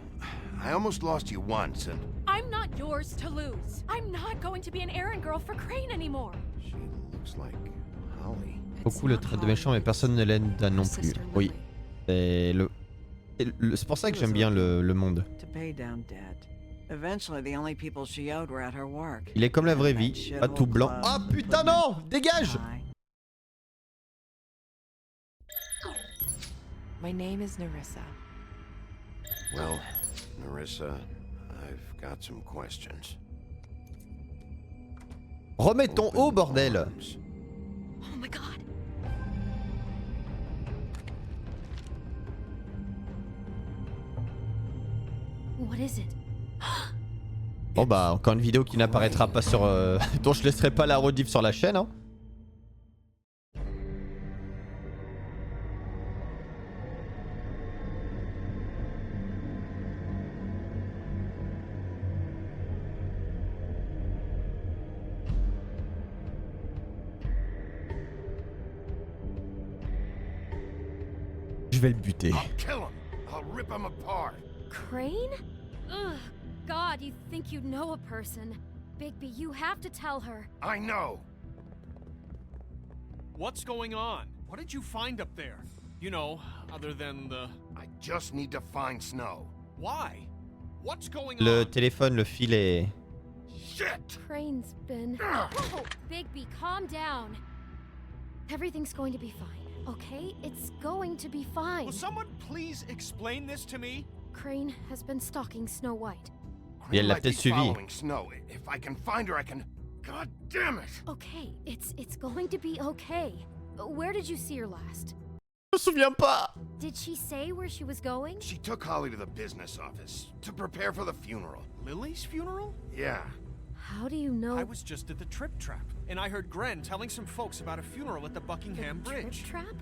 I almost lost you once, and... I'm not yours to lose. I'm not going to be an errand girl for Crane anymore. She looks like Holly. Beaucoup le trait de méchant, mais personne ne l'aime non plus. Oui. C'est c'est pour ça que j'aime bien le monde. Il est comme la vraie vie, pas tout blanc. Oh putain non! Dégage! My name is Nerissa. Well, Nerissa, I've got some questions. Remets ton haut, bordel! Oh my god. What is it? Bon bah, encore une vidéo qui n'apparaîtra pas sur... dont je laisserai pas la rediff sur la chaîne, hein. Je vais le buter. I'll kill him. I'll rip him apart. Crane? Ugh. God, you think you know a person. Bigby, you have to tell her. I know. What's going on? What did you find up there? You know, other than the... I just need to find Snow. Why? What's going Le on? téléphone, le fil est... Shit! Crane's been... Whoa! Bigby, calm down. Everything's going to be fine. okay? It's going to be fine. Will someone please explain this to me? Crane has been stalking Snow White. Et elle l'a Might be peut-être suivi. following Snow. If I can find her, I can... God damn it! Okay, it's going to be okay. Where did you see her last? Je me souviens pas. Did she say where she was going? She took Holly to the business office to prepare for the funeral. Lily's funeral? Yeah. How do you know? I was just at the Trip Trap, and I heard Gren telling some folks about a funeral at the Buckingham Bridge. Trip trap?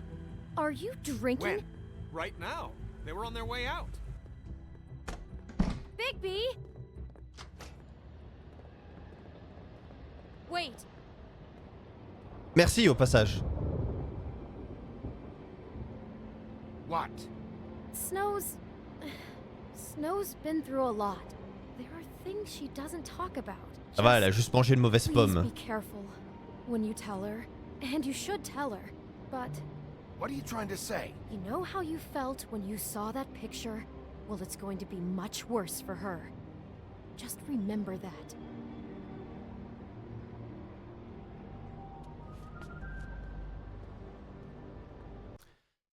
Are you drinking? When? Right now. They were on their way out. Bigby! Wait, Merci au passage. What? Snow's been through a lot. There are things she doesn't talk about. Ça va, elle a juste mangé une mauvaise Please pomme. be careful when you tell her, and you should tell her. But What are you trying to say? you know how you felt when you saw that picture? Well, it's going to be much worse for her. Just remember that.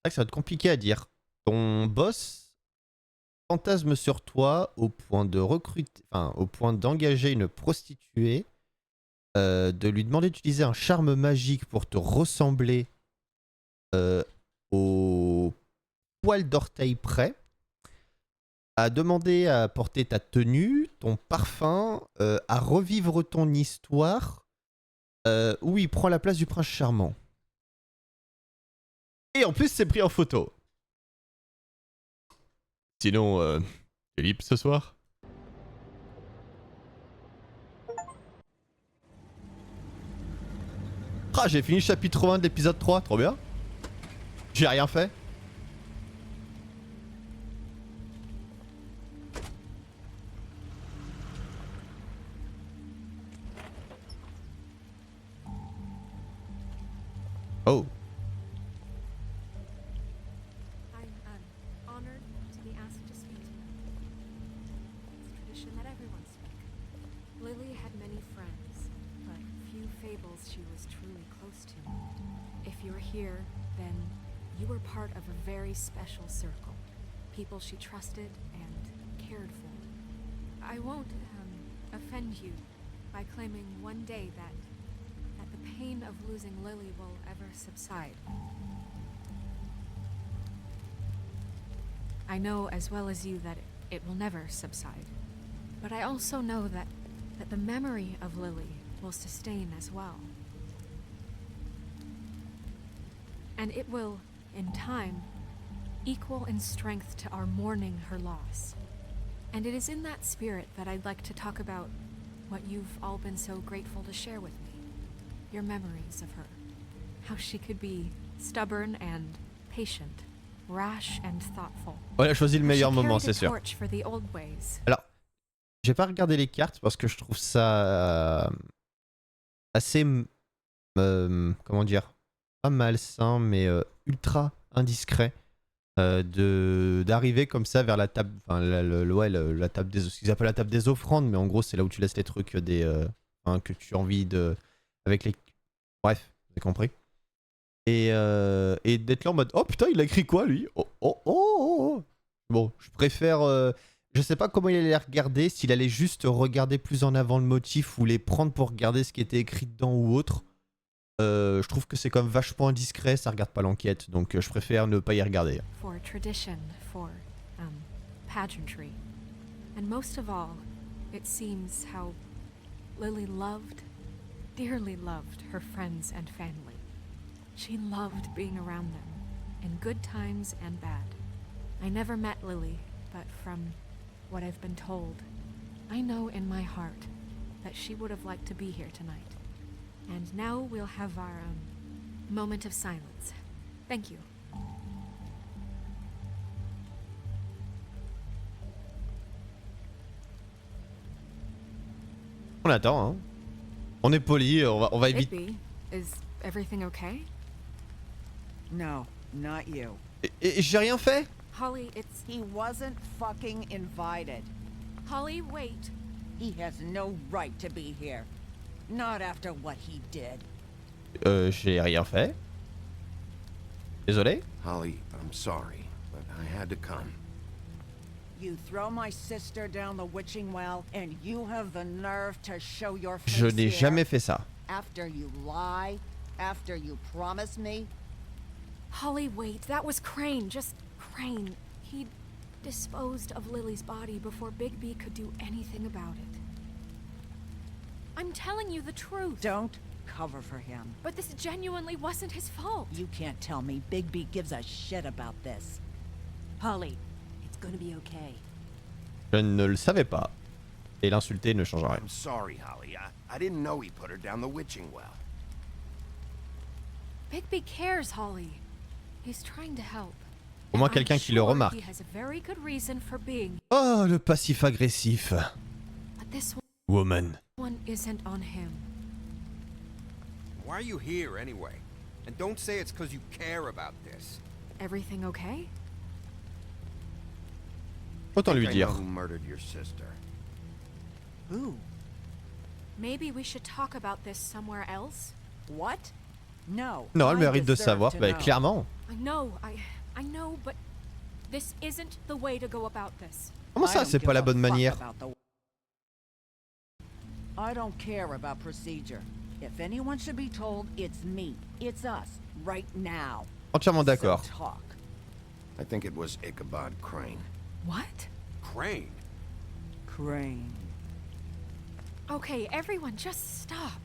C'est vrai que ça va être compliqué à dire. Ton boss fantasme sur toi au point de recruter, enfin, au point d'engager une prostituée, de lui demander d'utiliser un charme magique pour te ressembler au poil d'orteil près, à demander à porter ta tenue, ton parfum, à revivre ton histoire, où il prend la place du prince charmant. Et en plus, c'est pris en photo. Sinon, t'es libre ce soir? Ah, j'ai fini le chapitre 1 de l'épisode 3, trop bien. J'ai rien fait. Oh. I'm honored to be asked to speak to you. It's tradition that everyone speak. Lily had many friends, but few fables she was truly close to. If you're here, then you were part of a very special circle. People she trusted and cared for. I won't offend you by claiming one day that the pain of losing Lily will ever subside. I know as well as you that it will never subside. But I also know that the memory of Lily will sustain as well. And it will, in time, equal in strength to our mourning her loss. And it is in that spirit that I'd like to talk about what you've all been so grateful to share with me. Your memories of her. How she could be stubborn and patient, rash and thoughtful. On a choisi le meilleur She moment, carried c'est a sûr. torch for the old ways. Alors, j'ai pas regardé les cartes parce que je trouve ça assez, comment dire, pas malsain, mais ultra indiscret d'arriver comme ça vers la table, enfin la table des, ce qu'ils appellent la table des offrandes, mais en gros c'est là où tu laisses les trucs que tu as envie de, avec les, bref, vous avez compris. Et d'être là en mode, oh putain, il a écrit quoi lui? Oh. Bon, je préfère. Je sais pas comment il allait les regarder, s'il allait juste regarder plus en avant le motif ou les prendre pour regarder ce qui était écrit dedans ou autre. Je trouve que c'est comme vachement indiscret, ça regarde pas l'enquête, donc je préfère ne pas y regarder. For tradition, for pageantry. And most of all, it seems how Lily loved, dearly loved her friends and family. She loved being around them, in good times and bad. I never met Lily, but from what I've been told, I know in my heart that she would have liked to be here tonight. And now we'll have our moment of silence. Thank you. On attend, hein. On est poli, on va éviter. Bigby, is everything okay? No, not you. Et j'ai rien fait? Holly, it's... He wasn't fucking invited. Holly, wait. He has no right to be here. Not after what he did. J'ai rien fait. Désolé. Holly, I'm sorry, but I had to come. You throw my sister down the witching well, and you have the nerve to show your face Je n'ai here? jamais fait ça. After you lie? After you promise me? Holly, wait. That was Crane. Just Crane. He'd disposed of Lily's body before Bigby could do anything about it. I'm telling you the truth. Don't cover for him. But this genuinely wasn't his fault. You can't tell me Bigby gives a shit about this. Holly, it's gonna be okay. Je ne le savais pas. Et l'insulter ne change rien. I'm sorry, Holly. I didn't know he put her down the witching well. Bigby cares, Holly. He's trying to help. Au moins And quelqu'un I'm qui le sure remarque. He has a very good reason for being. Oh, le passif agressif. But this Woman. one isn't on him. Why are you here anyway? And don't say it's because you care about this. Everything okay? Autant lui I know dire. who murdered your sister. Who? Maybe we should talk about this somewhere else. What? No. Non, elle I mérite de deserve savoir. to Bah, know. clairement. I know, but this isn't the way to go about this. Comment I ça, don't c'est give pas la a bonne fuck manière? about the- I don't care about procedure. If anyone should be told, it's me. It's us. Right now. Entièrement d'accord. So talk. I think it was Ichabod Crane. What? Crane. Crane. Okay, everyone, just stop.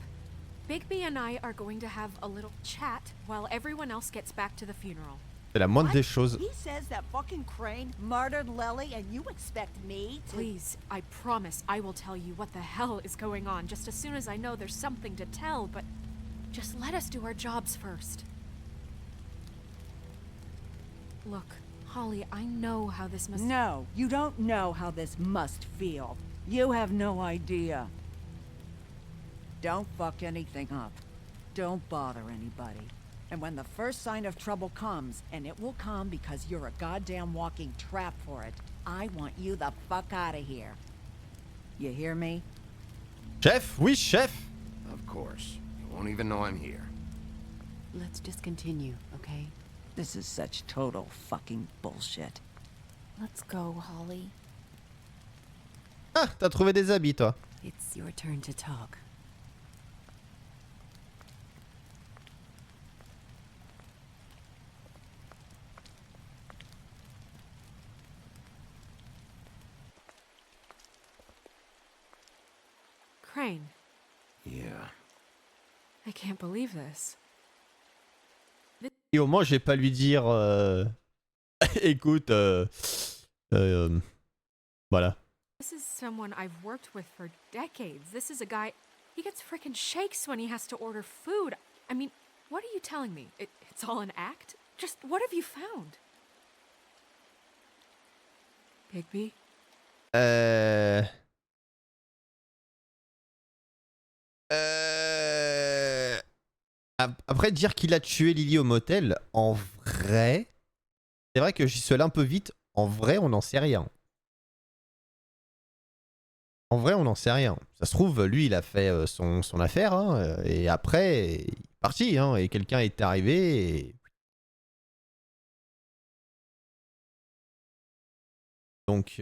Bigby and I are going to have a little chat while everyone else gets back to the funeral. C'est la moindre What? des choses. He says that fucking Crane murdered Lily and you expect me to... Please, I promise I will tell you what the hell is going on just as soon as I know there's something to tell, but just let us do our jobs first. Look, Holly, I know how this must... No, you don't know how this must feel. You have no idea. Don't fuck anything up. Don't bother anybody. And when the first sign of trouble comes, and it will come because you're a goddamn walking trap for it, I want you the fuck out of here. You hear me? Chef, oui, chef. Of course. You won't even know I'm here. Let's just continue, okay? This is such total fucking bullshit. Let's go, Holly. Ah, t'as trouvé des habits, toi. It's your turn to talk. Crane, Yeah. I can't believe this. Et au moins, je vais pas lui dire. Écoute, voilà. This is someone I've worked with for decades. This is a guy... He gets frickin' shakes when he has to order food. I mean, what are you telling me? It's all an act? Just what have you found? Bigby? Après, dire qu'il a tué Lily au motel, en vrai... C'est vrai que j'y suis allé un peu vite. En vrai, on n'en sait rien. En vrai, on n'en sait rien. Ça se trouve, lui, il a fait son affaire, hein, et après, il est parti, hein, et quelqu'un est arrivé, et... Donc,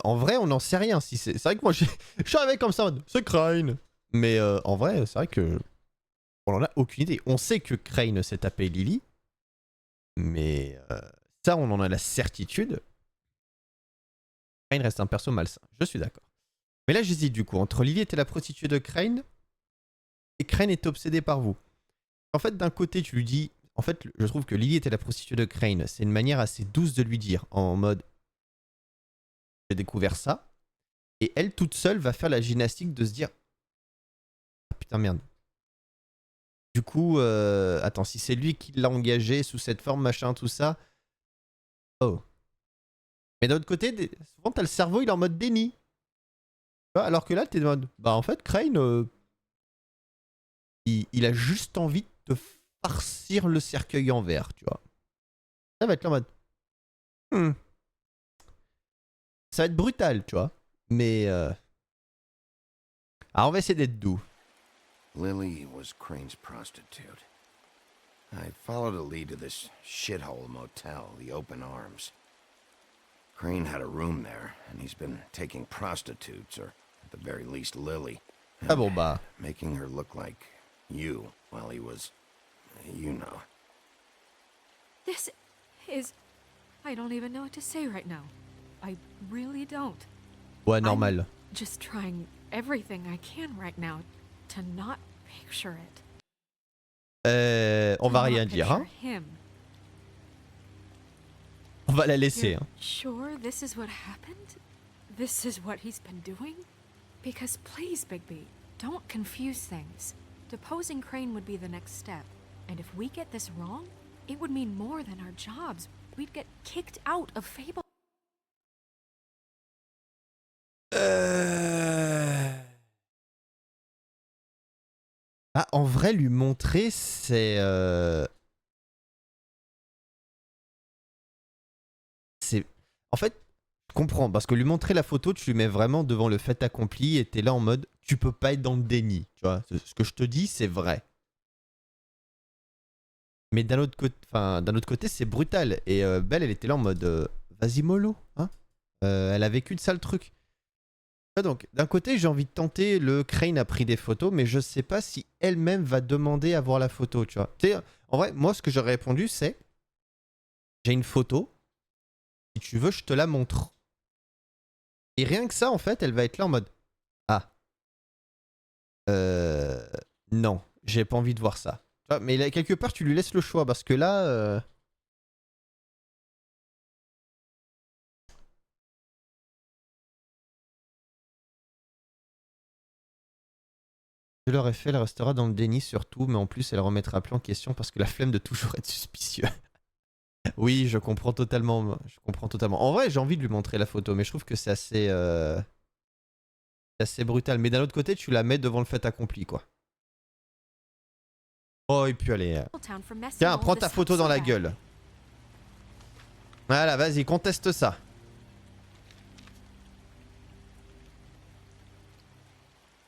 en vrai, on n'en sait rien. Si c'est vrai que moi, je suis arrivé comme ça, c'est Crane. Mais en vrai, c'est vrai que... On n'en a aucune idée. On sait que Crane s'est tapé Lily, mais ça, on en a la certitude. Crane reste un perso malsain, je suis d'accord. Mais là, j'hésite du coup, entre Lily était la prostituée de Crane, et Crane est obsédé par vous. En fait, d'un côté, tu lui dis... En fait, je trouve que Lily était la prostituée de Crane. C'est une manière assez douce de lui dire, en mode... J'ai découvert ça. Et elle, toute seule, va faire la gymnastique de se dire... Ah, putain, merde. Du coup, attends, si c'est lui qui l'a engagé sous cette forme, machin, tout ça... Oh. Mais d'un autre côté, souvent, t'as le cerveau, il est en mode déni. Alors que là, t'es en mode... Bah, en fait, Crane... Il a juste envie de te farcir le cercueil en verre, tu vois. Ça va être là en mode... Ça va être brutal, tu vois. Mais... Alors, on va essayer d'être doux. Lily was Crane's prostitute. I followed a lead to this shithole motel, the Open Arms. Crane had a room there, and he's been taking prostitutes, or at the very least Lily. Ah bon bah. Making her look like you while he was, you know. This is... I don't even know what to say right now. I really don't. Ouais, normal. I'm just trying everything I can right now to not picture it. On va rien dire, hein. Him. On va la laisser, You're hein. sure this is what happened? This is what he's been doing? Because please, Bigby, don't confuse things. Deposing Crane would be the next step. And if we get this wrong, it would mean more than our jobs. We'd get kicked out of Fable. Ah, en vrai, lui montrer, c'est... En fait, je comprends, parce que lui montrer la photo, tu lui mets vraiment devant le fait accompli et t'es là en mode, tu peux pas être dans le déni, tu vois. Ce que je te dis, c'est vrai. Mais d'un autre côté, c'est brutal. Et Belle, elle était là en mode, vas-y mollo, hein. Elle a vécu de ça le truc. Donc, d'un côté, j'ai envie de tenter le Crane a pris des photos, mais je sais pas si elle-même va demander à voir la photo, tu vois. Tu sais, en vrai, moi, ce que j'aurais répondu, c'est j'ai une photo, si tu veux, je te la montre. Et rien que ça, en fait, elle va être là en mode ah. Non, j'ai pas envie de voir ça. Tu vois, mais là, quelque part, tu lui laisses le choix, parce que là... Je l'aurais fait, elle restera dans le déni surtout, mais en plus elle remettra plus en question parce que la flemme de toujours être suspicieux. Oui, je comprends totalement. Je comprends totalement. En vrai, j'ai envie de lui montrer la photo, mais je trouve que c'est assez brutal. Mais d'un autre côté, tu la mets devant le fait accompli, quoi. Oh, et puis allez. Tiens, prends ta photo dans la gueule. Voilà, vas-y, conteste ça.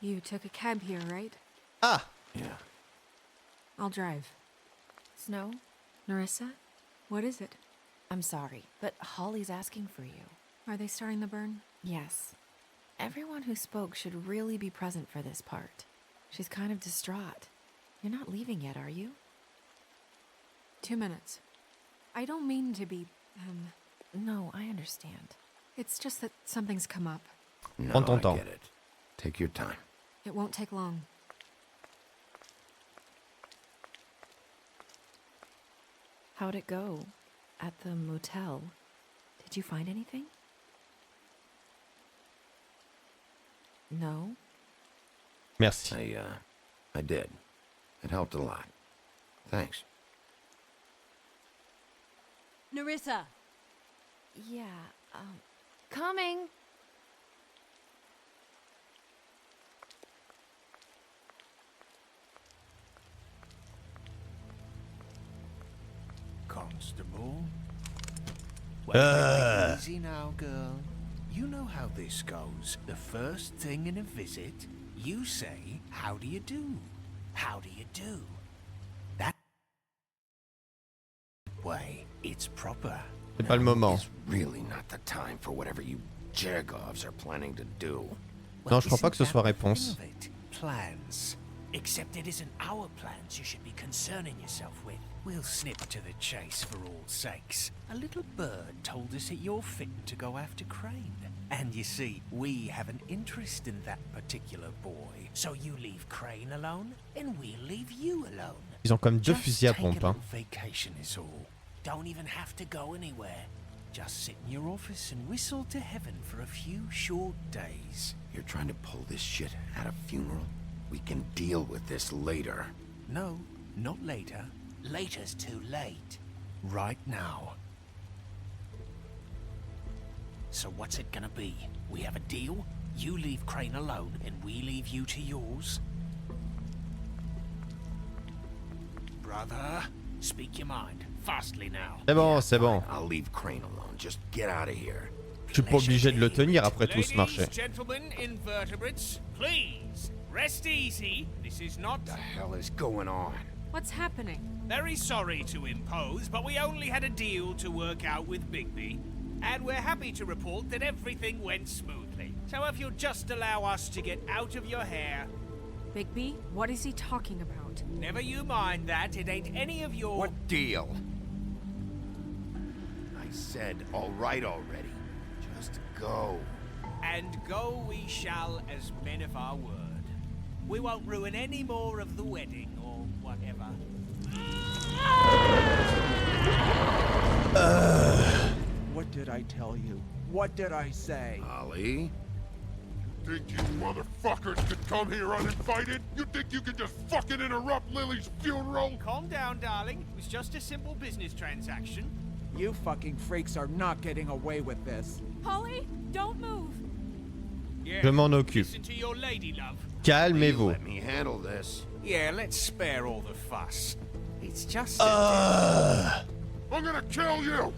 You took a cab here, right? Ah! Yeah. I'll drive. Snow? Nerissa? What is it? I'm sorry, but Holly's asking for you. Are they starting the burn? Yes. Everyone who spoke should really be present for this part. She's kind of distraught. You're not leaving yet, are you? 2 minutes. I don't mean to be, No, I understand. It's just that something's come up. No, Prends ton I temps. get it. Take your time. It won't take long. How'd it go? At the motel? Did you find anything? No? Merci. I did. It helped a lot. Thanks. Nerissa! Yeah, coming! Constable? Well, easy now, girl. You know how this goes. The first thing in a visit, you say, how do you do? How do you do? That way, it's proper. C'est pas le moment. It's really not the time for whatever you Jergovs are planning to do. Non, je crois pas que ce soit réponse. Plans. Except it isn't our plans you should be concerning yourself with. We'll snip to the chase for all sakes. A little bird told us that you're fitting to go after Crane. And you see, we have an interest in that particular boy. So you leave Crane alone, and we'll leave you alone. Ils ont comme deux Just fusils à take pompe, a hein. little vacation is all. Don't even have to go anywhere. Just sit in your office and whistle to heaven for a few short days. You're trying to pull this shit at a funeral? We can deal with this later. No, not later. Later's too late. Right now. So what's it gonna be? We have a deal? You leave Crane alone, and we leave you to yours? Brother, speak your mind. Fastly now. C'est bon, c'est bon. I'll leave Crane alone. Just get out of here. Je suis pas obligé de le tenir après tout ce marché. Ladies, gentlemen, invertebrates, please, rest easy. This is not... What the hell is going on? What's happening? Very sorry to impose, but we only had a deal to work out with Bigby. And we're happy to report that everything went smoothly. So if you'll just allow us to get out of your hair... Bigby? What is he talking about? Never you mind that, it ain't any of your... What deal? I said all right already. Just go. And go we shall as men of our word. We won't ruin any more of the wedding or whatever. What did I tell you? What did I say? Ollie? Think you motherfuckers could come here uninvited? You think you can just fucking interrupt Lily's funeral? Calm down, darling. It was just a simple business transaction. You fucking freaks are not getting away with this. Polly, don't move. Yeah, Je m'en occupe. listen to your lady, love. Calmez-vous. Let me handle this. Yeah, let's spare all the fuss. It's just... I'm gonna kill you!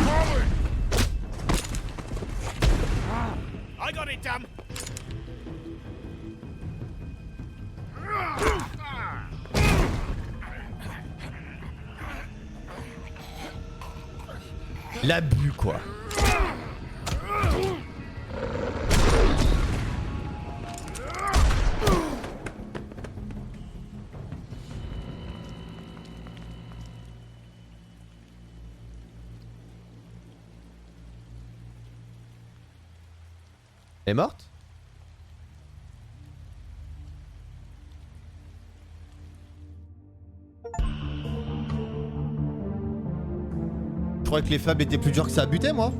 Molly! I got it done. L'abus, quoi. Elle est morte? Je croyais que les femmes étaient plus dures que ça à buter, moi.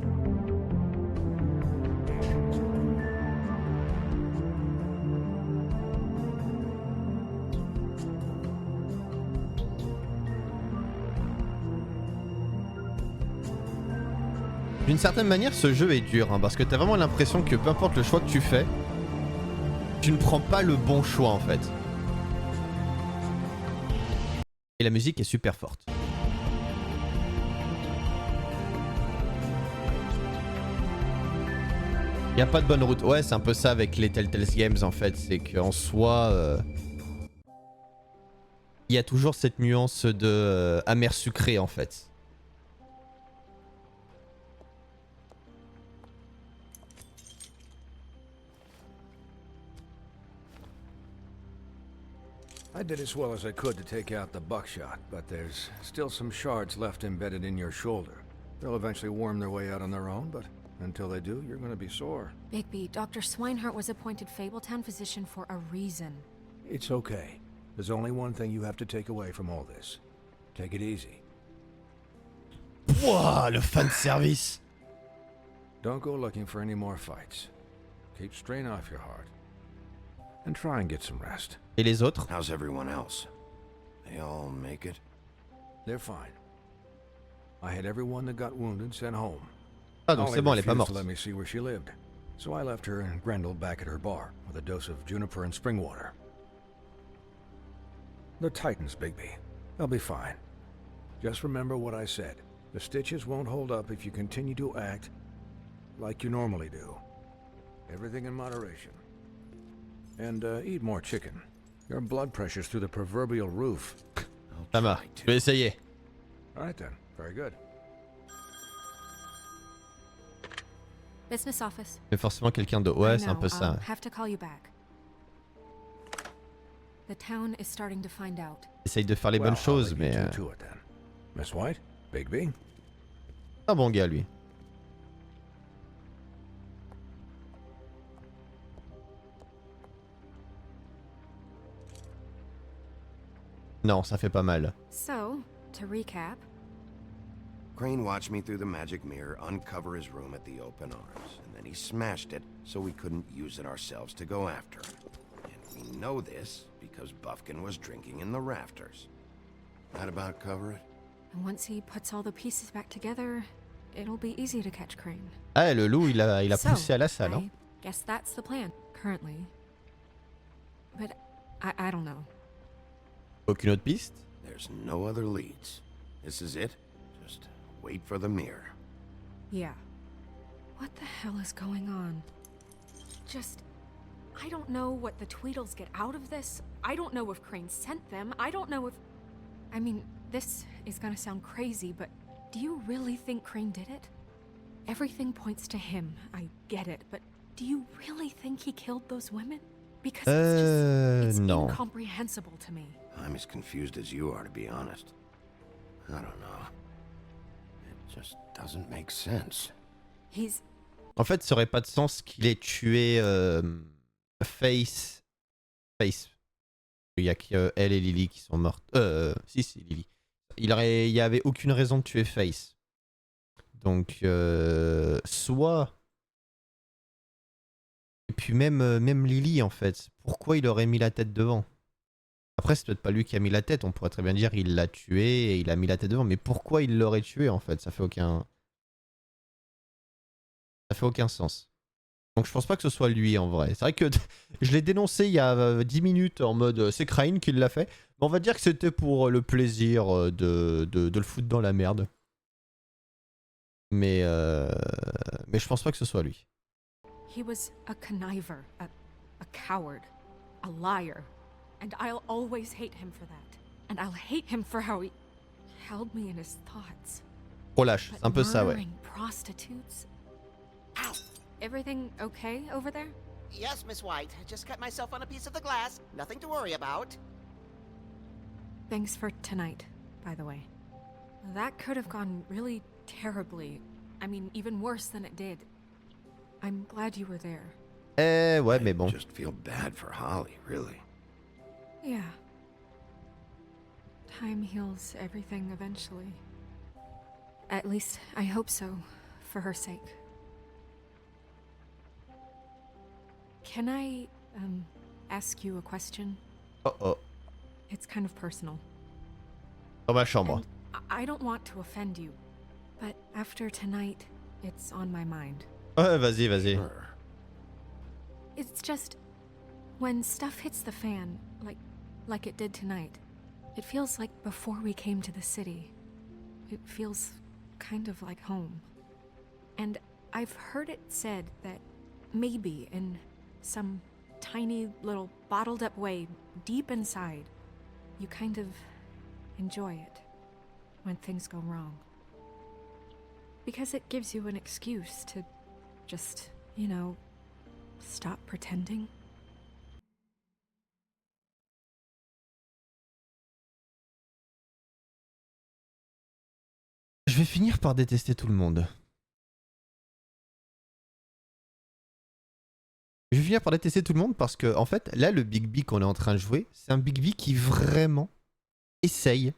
D'une certaine manière, ce jeu est dur, hein, parce que t'as vraiment l'impression que peu importe le choix que tu fais, tu ne prends pas le bon choix en fait. Et la musique est super forte. Y a pas de bonne route. Ouais, c'est un peu ça avec les Telltale Games en fait, c'est qu'en soi, y a toujours cette nuance de amer sucré en fait. I did as well as I could to take out the buckshot, but there's still some shards left embedded in your shoulder. They'll eventually worm their way out on their own, but until they do, you're gonna be sore. Bigby, Dr. Swinehart was appointed Fabletown physician for a reason. It's okay. There's only one thing you have to take away from all this. Take it easy. Wouah, le fan service. Don't go looking for any more fights. Keep strain off your heart. And try and get some rest. Et les autres? How's everyone else? They all make it? They're fine. I had everyone that got wounded sent home. Ah, donc c'est bon, elle est pas refused morte. to let me see where she lived. So I left her and Grendel back at her bar with a dose of juniper and spring water. They're Titans, Bigby. They'll be fine. Just remember what I said. The stitches won't hold up if you continue to act like you normally do. Everything in moderation. And eat more chicken. Your blood pressure's through the proverbial roof. Ça va, je vais essayer. All right then. Very good. Business office. Mais forcément quelqu'un de... Ouais, I c'est un know, peu ça. I'll have to call you back. The town is starting to find out. Essaye de faire les bonnes choses, mais... To it then. Miss White, Bigby. Un bon gars, lui. Non, ça fait pas mal. So, to recap... Crane watched me through the magic mirror uncover his room at the open arms, and then he smashed it so we couldn't use it ourselves to go after him. And we know this because Buffkin was drinking in the rafters. That about cover it? And once he puts all the pieces back together, it'll be easy to catch Crane. Ah, le loup, il a So, poussé à la salle. Hein. I guess that's the plan, currently. But I don't know. Aucune autre piste? There's no other leads. This is it. Just wait for the mirror. Yeah. What the hell is going on? just... I don't know what the Tweedles get out of this. I don't know if Crane sent them. I don't know if... I mean, this is gonna sound crazy, but do you really think Crane did it? Everything points to him. I get it, but do you really think he killed those women? Because it's no. incomprehensible to me. I'm as confused as you are, to be honest. I don't know. It just doesn't make sense. He's... En fait, ça aurait pas de sens qu'il ait tué Face. Il y a que elle et Lily qui sont mortes. Si, Lily. Il y avait aucune raison de tuer Face. Donc, soit... Et puis même Lily, en fait. Pourquoi il aurait mis la tête devant? Après, c'est peut-être pas lui qui a mis la tête. On pourrait très bien dire il l'a tué et il a mis la tête devant. Mais pourquoi il l'aurait tué, en fait? Ça fait aucun sens. Donc je pense pas que ce soit lui, en vrai. C'est vrai que je l'ai dénoncé il y a 10 minutes en mode c'est Crane qui l'a fait. Mais on va dire que c'était pour le plaisir de le foutre dans la merde. Mais je pense pas que ce soit lui. He was a conniver, a coward, a liar. And I'll always hate him for that. And I'll hate him for how he held me in his thoughts. Oh lâche, c'est un peu ça, ouais. Murdering prostitutes? Ow! Everything okay over there? Yes, Miss White. Just cut myself on a piece of the glass. Nothing to worry about. Thanks for tonight, by the way. That could have gone really terribly. I mean, even worse than it did. I'm glad you were there. Ouais, mais bon. I just feel bad for Holly, really. Yeah. Time heals everything eventually. At least, I hope so, for her sake. Can I, ask you a question? Oh. It's kind of personal. Dans ma chambre. And I don't want to offend you, but after tonight, it's on my mind. Ouais, vas-y. It's just, when stuff hits the fan, like it did tonight, it feels like before we came to the city. It feels kind of like home. And I've heard it said that maybe in some tiny little bottled up way deep inside, you kind of enjoy it when things go wrong. Because it gives you an excuse to just, you know, stop pretending. Je vais finir par détester tout le monde. Je vais finir par détester tout le monde parce que, en fait, là, le Big B qu'on est en train de jouer, c'est un Big B qui vraiment essaye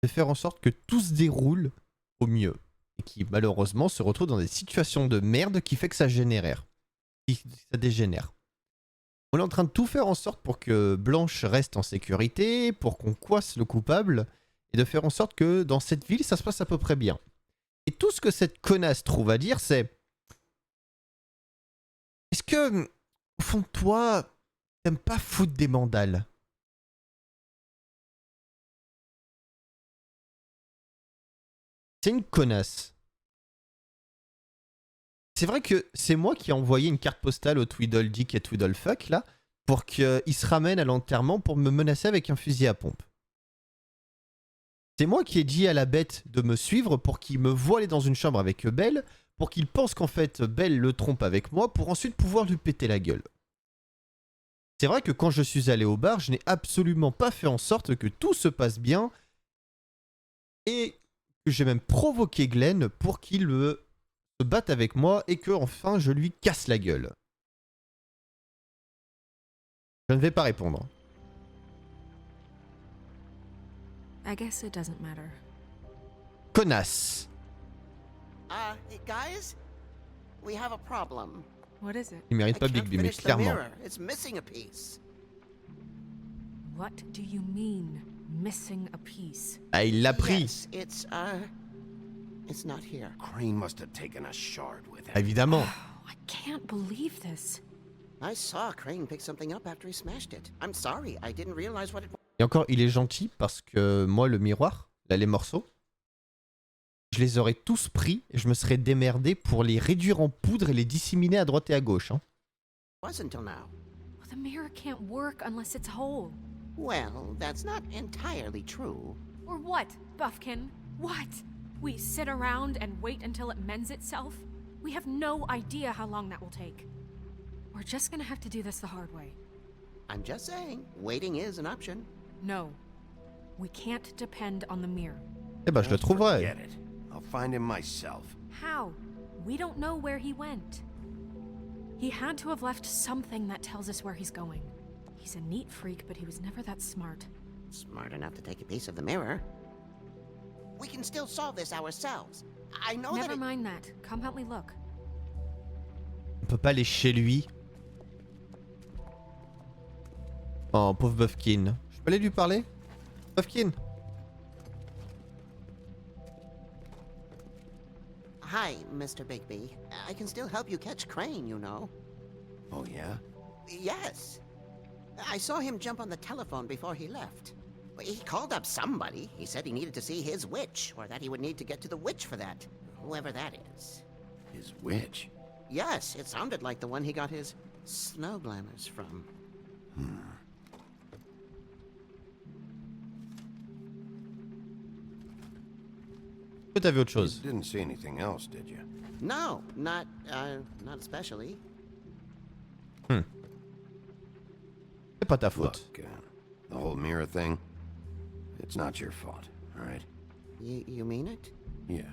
de faire en sorte que tout se déroule au mieux. Et qui, malheureusement, se retrouve dans des situations de merde qui fait que ça génère. Ça dégénère. On est en train de tout faire en sorte pour que Blanche reste en sécurité, pour qu'on coince le coupable, et de faire en sorte que dans cette ville, ça se passe à peu près bien. Et tout ce que cette connasse trouve à dire, c'est... Est-ce que, au fond de toi, t'aimes pas foutre des mandales? C'est une connasse. C'est vrai que c'est moi qui ai envoyé une carte postale au Tweedledick et Tweedlefuck, là, pour qu'ils se ramènent à l'enterrement pour me menacer avec un fusil à pompe. C'est moi qui ai dit à la bête de me suivre pour qu'il me voie aller dans une chambre avec Belle, pour qu'il pense qu'en fait Belle le trompe avec moi, pour ensuite pouvoir lui péter la gueule. C'est vrai que quand je suis allé au bar, je n'ai absolument pas fait en sorte que tout se passe bien, et que j'ai même provoqué Glenn pour qu'il se batte avec moi et que enfin je lui casse la gueule. Je ne vais pas répondre. I guess it doesn't matter. Connasse. Guys, we have a problem. What is it? Il mérite pas Big B, mais clairement. It's missing a piece. What do you mean, missing a piece? Ah, il l'a pris. Yes, it's not here. Crane must have taken a shard with him. Évidemment. I can't believe this. I saw Crane pick something up after he smashed it. I'm sorry, I didn't realize what it was. Et encore, il est gentil parce que moi, le miroir, là, les morceaux, je les aurais tous pris et je me serais démerdé pour les réduire en poudre et les disséminer à droite et à gauche. Hein. Was until now. Well, the mirror can't work unless it's whole. Well, that's not entirely true. Or what, Buffkin? What? We sit around and wait until it mends itself? We have no idea how long that will take. We're just gonna have to do this the hard way. I'm just saying, waiting is an option. No. We can't depend on the mirror. Eh ben, je le trouverai. Get it. I'll find him myself. How? We don't know where he went. He had to have left something that tells us where he's going. He's a neat freak, but he was never that smart. Smart enough to take a piece of the mirror. We can still solve this ourselves. I know Never that mind that. Come help me look. On peut pas aller chez lui. Oh, pauvre Buffkin. Je peux aller lui parler? Buffkin? Hi, Mr. Bigby. I can still help you catch Crane, you know. Oh, yeah? Yes. I saw him jump on the telephone before he left. He called up somebody. He said he needed to see his witch, or that he would need to get to the witch for that. Whoever that is. His witch? Yes, it sounded like the one he got his snow glamours from. Peut-être t'as vu autre chose. You didn't see anything else, did you? No, not especially. C'est pas ta faute. Look, the whole mirror thing, it's not your fault, all right? You mean it? Yeah.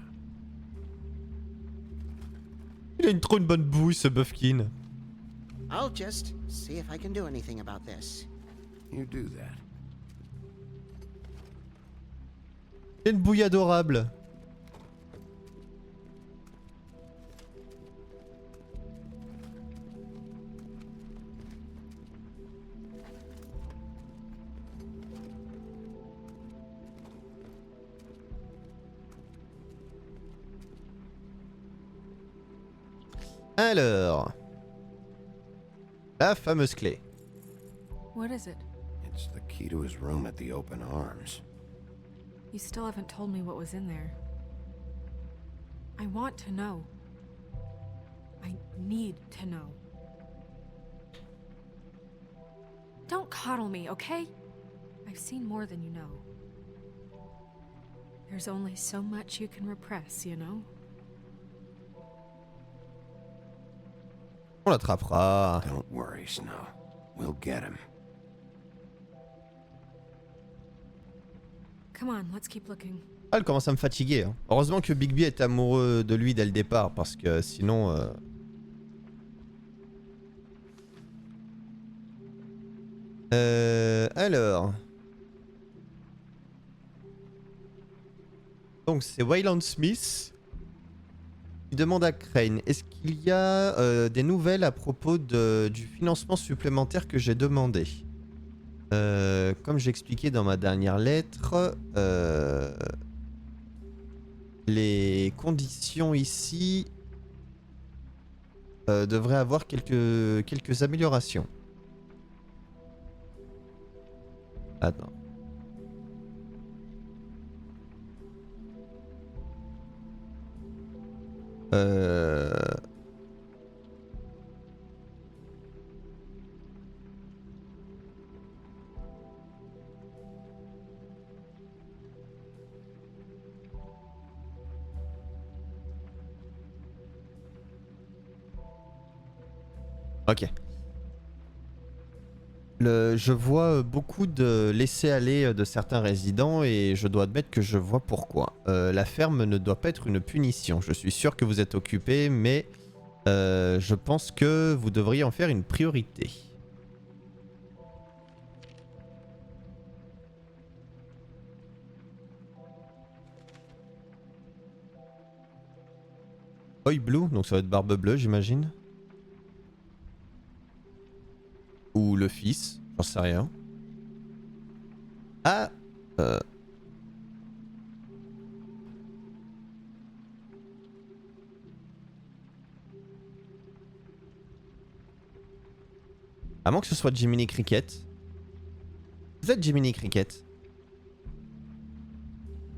Il a trop une bonne bouille, ce Buffkin. I'll just see if I can do anything about this. You do that. Il a une bouille adorable. Alors, la fameuse clé. What is it? It's the key to his room at the Open Arms. You still haven't told me what was in there. I want to know. I need to know. Don't coddle me, okay? I've seen more than you know. There's only so much you can repress, you know? On l'attrapera. Don't worry, Snow. We'll get him. Come on, let's keep looking. Ah, elle commence à me fatiguer. Hein. Heureusement que Bigby est amoureux de lui dès le départ, parce que sinon... alors... Donc c'est Wayland Smith qui demande à Crane, est-ce qu'il y a des nouvelles à propos du financement supplémentaire que j'ai demandé? Comme j'expliquais dans ma dernière lettre, les conditions ici devraient avoir quelques améliorations. Attends. Ok. Je vois beaucoup de laisser-aller de certains résidents et je dois admettre que je vois pourquoi. La ferme ne doit pas être une punition. Je suis sûr que vous êtes occupé, mais je pense que vous devriez en faire une priorité. Oi Blue, donc ça va être Barbe Bleue, j'imagine. Ou le fils, j'en sais rien. Ah à moins que ce soit Jiminy Cricket. Vous êtes Jiminy Cricket.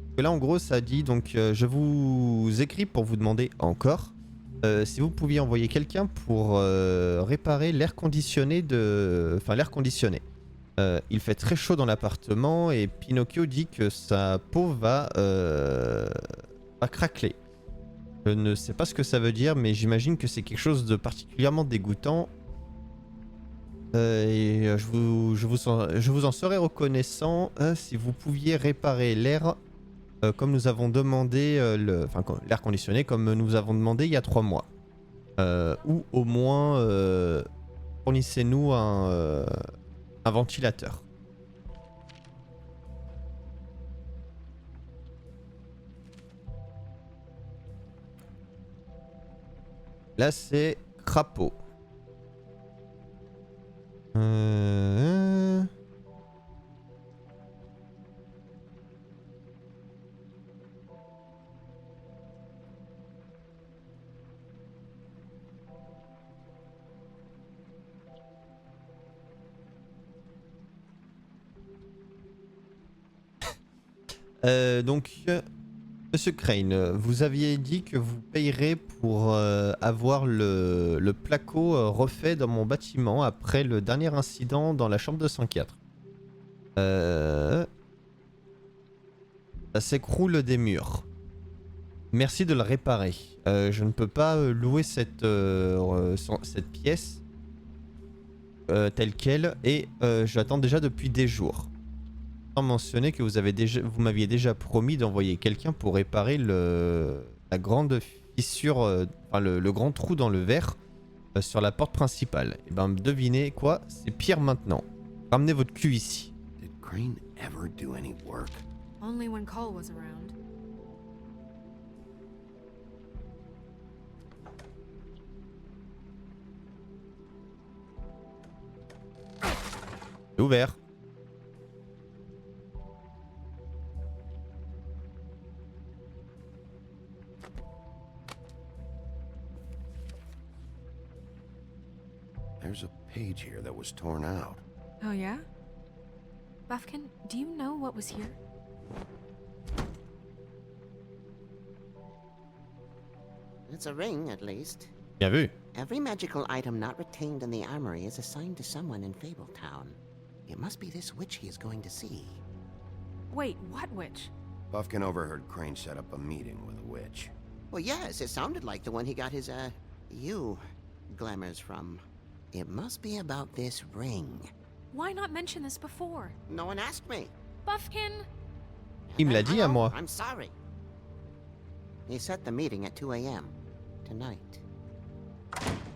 Parce que là en gros ça dit donc je vous écris pour vous demander encore si vous pouviez envoyer quelqu'un pour réparer l'air conditionné Enfin, l'air conditionné. Il fait très chaud dans l'appartement et Pinocchio dit que sa peau va craqueler. Je ne sais pas ce que ça veut dire, mais j'imagine que c'est quelque chose de particulièrement dégoûtant. Et je vous en serais reconnaissant si vous pouviez réparer l'air comme nous avons demandé, l'air conditionné comme nous avons demandé il y a 3 mois. Ou au moins fournissez-nous un ventilateur. Là c'est crapaud. Donc, Monsieur Crane, vous aviez dit que vous payerez pour avoir le placo refait dans mon bâtiment après le dernier incident dans la chambre 204. Ça s'écroule des murs. Merci de le réparer. Je ne peux pas louer cette pièce telle qu'elle et j'attends déjà depuis des jours. Sans mentionner que vous m'aviez déjà promis d'envoyer quelqu'un pour réparer la grande fissure, le grand trou dans le verre sur la porte principale. Et ben devinez quoi, c'est pire maintenant. Ramenez votre cul ici. Did Crane ever do any work? Only when Cole was around. C'est ouvert. There's a page here that was torn out. Oh yeah? Buffkin, do you know what was here? It's a ring, at least. Bien vu. Every magical item not retained in the armory is assigned to someone in Fabletown. It must be this witch he is going to see. Wait, what witch? Buffkin overheard Crane set up a meeting with a witch. Well, yes, it sounded like the one he got his, glamours from. It must be about this ring. Why not mention this before? No one asked me. Buffkin! Il me l'a dit à moi. I'm sorry. He set the meeting at 2 a.m. tonight.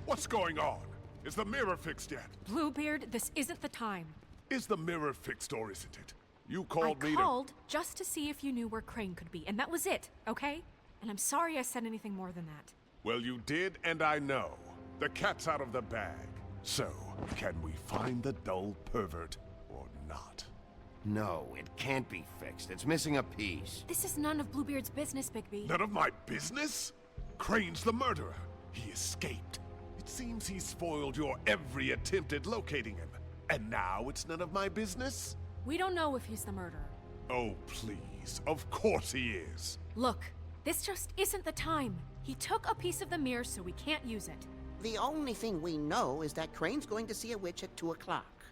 What's going on? Is the mirror fixed yet? Bluebeard, this isn't the time. Is the mirror fixed or isn't it? You called me I called just to see if you knew where Crane could be, and that was it, okay? And I'm sorry I said anything more than that. Well, you did, and I know. The cat's out of the bag. So, can we find the dull pervert or not? No, it can't be fixed. It's missing a piece. This is none of Bluebeard's business, Bigby. None of my business? Crane's the murderer. He escaped. It seems he spoiled your every attempt at locating him. And now it's none of my business? We don't know if he's the murderer. Oh, please. Of course he is. Look, this just isn't the time. He took a piece of the mirror, so we can't use it. The only thing we know is that Crane's going to see a witch at 2 o'clock.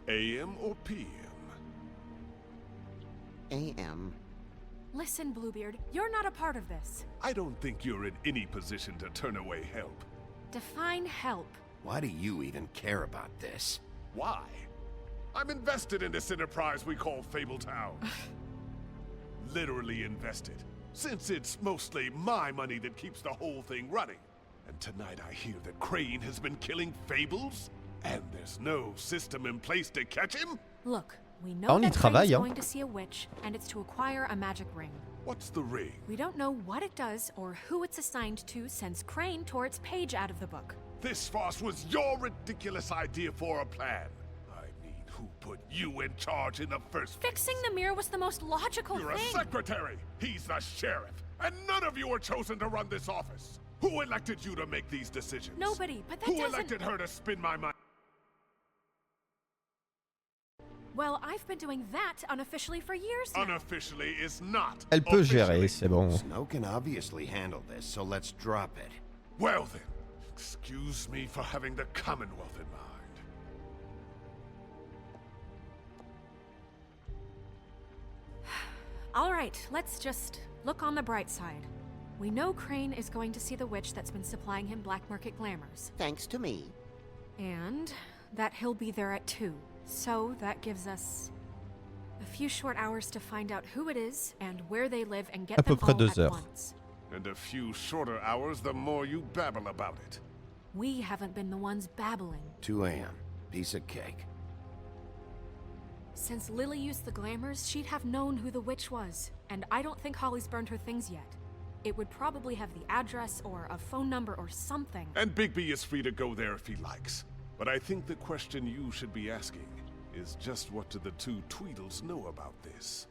AM or PM? AM. Listen, Bluebeard, you're not a part of this. I don't think you're in any position to turn away help. Define help. Why do you even care about this? Why? I'm invested in this enterprise we call Fabletown. Literally invested, since it's mostly my money that keeps the whole thing running. And tonight I hear that Crane has been killing fables, and there's no system in place to catch him? Look, we know that Crane's going to see a witch, and it's to acquire a magic ring. What's the ring? We don't know what it does or who it's assigned to since Crane tore its page out of the book. This farce was your ridiculous idea for a plan. I mean, who put you in charge in the first place? Fixing the mirror was the most logical You're thing. a secretary. He's the sheriff. And none of you were chosen to run this office. Who elected you to make these decisions? Nobody, but that Who doesn't... elected her to spin my mind? Well, I've been doing that unofficially for years now. Unofficially is not. Elle peut officially. gérer, c'est bon. Snow can obviously handle this, so let's drop it. Well then, excuse me for having the Commonwealth in mind. All right, let's just look on the bright side. We know Crane is going to see the witch that's been supplying him black market glamours. Thanks to me. And that he'll be there at 2. So that gives us a few short hours to find out who it is and where they live and get À peu them près all 2 at heures. once. And a few shorter hours, the more you babble about it. We haven't been the ones babbling. 2 a.m. Piece of cake. Since Lily used the glamours, she'd have known who the witch was. And I don't think Holly's burned her things yet. It would probably have the address or a phone number or something. And Bigby is free to go there if he likes. But I think the question you should be asking is just what do the 2 Tweedles know about this?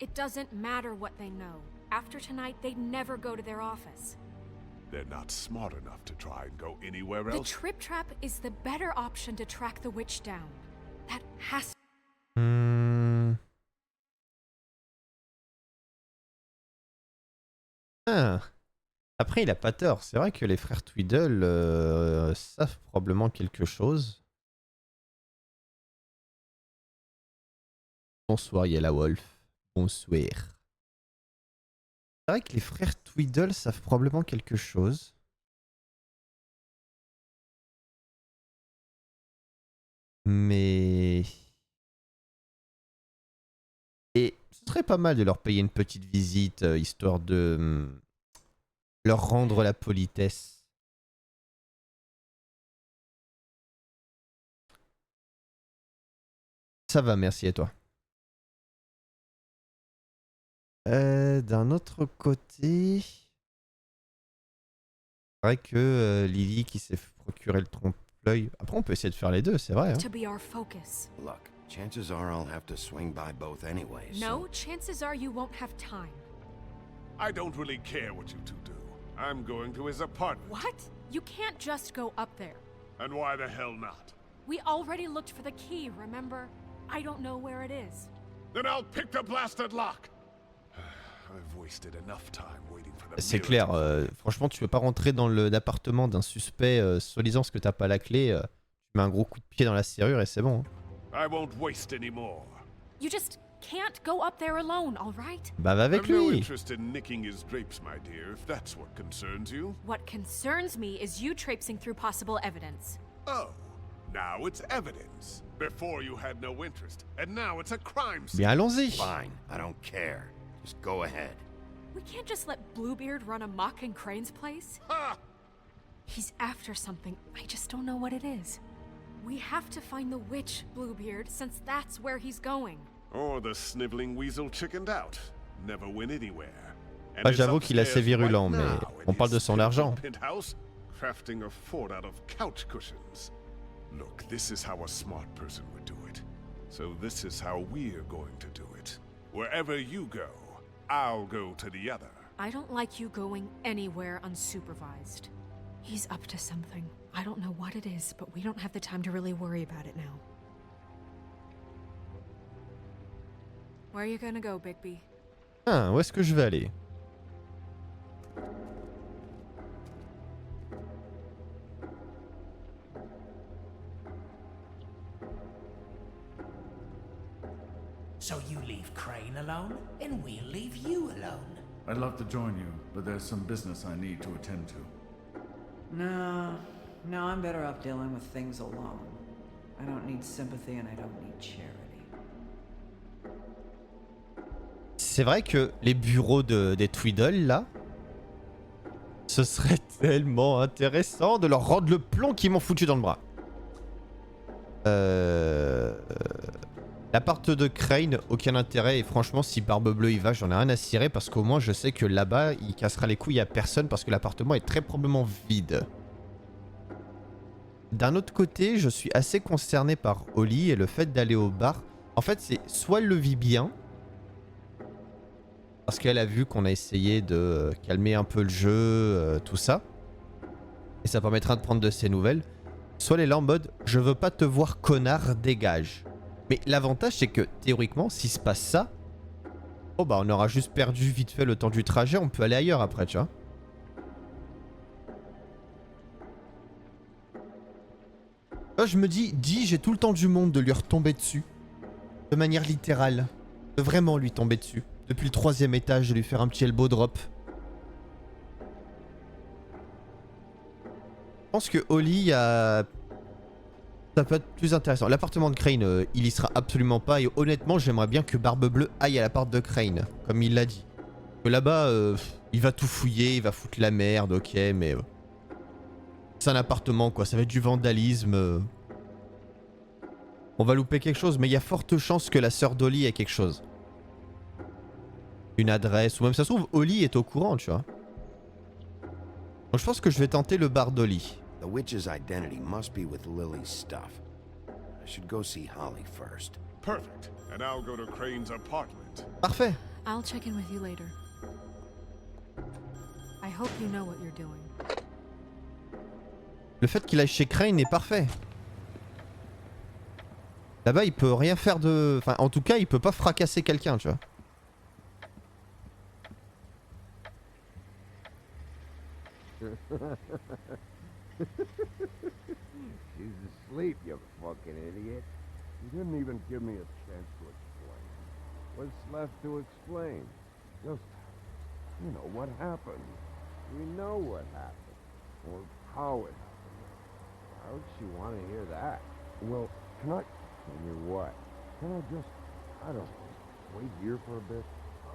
It doesn't matter what they know. After tonight, they'd never go to their office. They're not smart enough to try and go anywhere The else. Trip Trap is the better option to track the witch down. That has Ah. Après, il a pas tort. C'est vrai que les frères Tweedle savent probablement quelque chose. Bonsoir, Yellow Wolf. Bonsoir. C'est vrai que les frères Tweedle savent probablement quelque chose. Mais... Et ce serait pas mal de leur payer une petite visite, histoire de leur rendre la politesse. Ça va, merci à toi. D'un autre côté... C'est vrai que Lily qui s'est procuré le trompe-l'œil... Après on peut essayer de faire les deux, c'est vrai. Hein. to be our focus. Look, chances are I'll have to swing by both anyways. No, chances are you won't have time. I don't really care what you 2 do. I'm going to his apartment. What? You can't just go up there. And why the hell not? We already looked for the key, remember? I don't know where it is. Then I'll pick the blasted lock. I've wasted enough time waiting for the C'est mirror clair, to- franchement tu peux pas rentrer dans l'appartement d'un suspect soi-disant parce que t'as pas la clé, tu mets un gros coup de pied dans la serrure et c'est bon. Hein. I won't waste any more. You just can't go up there alone, all right? Bah va avec I've no lui. interest in nicking his drapes, my dear, if that's what concerns you. What concerns me is you traipsing through possible evidence. Oh, now it's evidence. Before you had no interest, and now it's a crime scene. Bien allons-y. Fine, I don't care. Just go ahead. We can't just let Bluebeard run amok in Crane's place. Ha! He's after something. I just don't know what it is. We have to find the witch, Bluebeard, since that's where he's going. Or the sniveling weasel chickened out. Never went anywhere. And Bah, is j'avoue qu'il est assez upstairs virulent, right mais now in on parle de his son pitiful argent. penthouse, crafting a fort out of couch cushions. Look, this is how a smart person would do it. So this is how we're going to do it. Wherever you go, I'll go to the other. I don't like you going anywhere unsupervised. He's up to something. I don't know what it is, but we don't have the time to really worry about it now. Where are you gonna go, Bigby? Ah, où est-ce que je vais aller? So you leave Crane alone, and we'll leave you alone. I'd love to join you, but there's some business I need to attend to. No, I'm better off dealing with things alone. I don't need sympathy and I don't need charity. C'est vrai que les bureaux des Tweedle là, ce serait tellement intéressant de leur rendre le plomb qu'ils m'ont foutu dans le bras. L'appart de Crane, aucun intérêt, et franchement si Barbe-Bleue y va, j'en ai rien à cirer parce qu'au moins je sais que là-bas il cassera les couilles à personne parce que l'appartement est très probablement vide. D'un autre côté, je suis assez concerné par Holly et le fait d'aller au bar. En fait, c'est soit elle le vit bien, parce qu'elle a vu qu'on a essayé de calmer un peu le jeu, tout ça, et ça permettra de prendre de ses nouvelles, soit elle est là en mode « je veux pas te voir connard, dégage ». Mais l'avantage, c'est que théoriquement, s'il se passe ça, oh bah on aura juste perdu vite fait le temps du trajet, on peut aller ailleurs après, tu vois. Là, je me dis, j'ai tout le temps du monde de lui retomber dessus. De manière littérale. De vraiment lui tomber dessus. Depuis le 3e étage, de lui faire un petit elbow drop. Je pense que Holly a... Ça peut être plus intéressant. L'appartement de Crane, il y sera absolument pas. Et honnêtement, j'aimerais bien que Barbe Bleue aille à l'appart de Crane. Comme il l'a dit. Que là-bas, il va tout fouiller, il va foutre la merde, ok, mais... c'est un appartement, quoi. Ça va être du vandalisme. On va louper quelque chose, mais il y a forte chance que la sœur d'Holly ait quelque chose. Une adresse, ou même ça se trouve, Holly est au courant, tu vois. Donc je pense que je vais tenter le bar d'Holly. The witch's identity must be with Lily's stuff. I should go see Holly first. Perfect. And I'll go to Crane's apartment. Parfait. I'll check in with you later. I hope you know what you're doing. Le fait qu'il aille chez Crane est parfait. Là-bas, il peut rien faire de... Enfin, en tout cas, il peut pas fracasser quelqu'un, tu vois. She's asleep, you fucking idiot. You didn't even give me a chance to explain. What's left to explain? Just, you know, what happened. We know what happened. Or how it happened. How would she want to hear that? Well, can I... Hear what? Can I just, I don't know, wait here for a bit?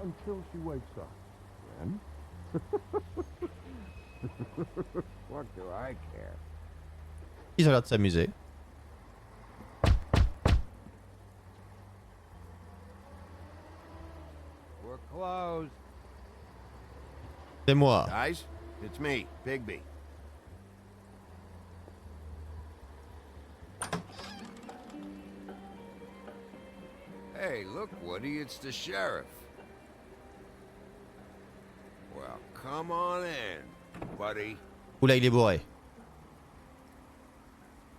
Until she wakes up. Then? What do I care? Ils ont l'air de s'amuser. We're closed. C'est moi. Guys, it's me, Bigby. Hey, look, Woody, it's the sheriff. Well, come on in, buddy. Oula, il est bourré.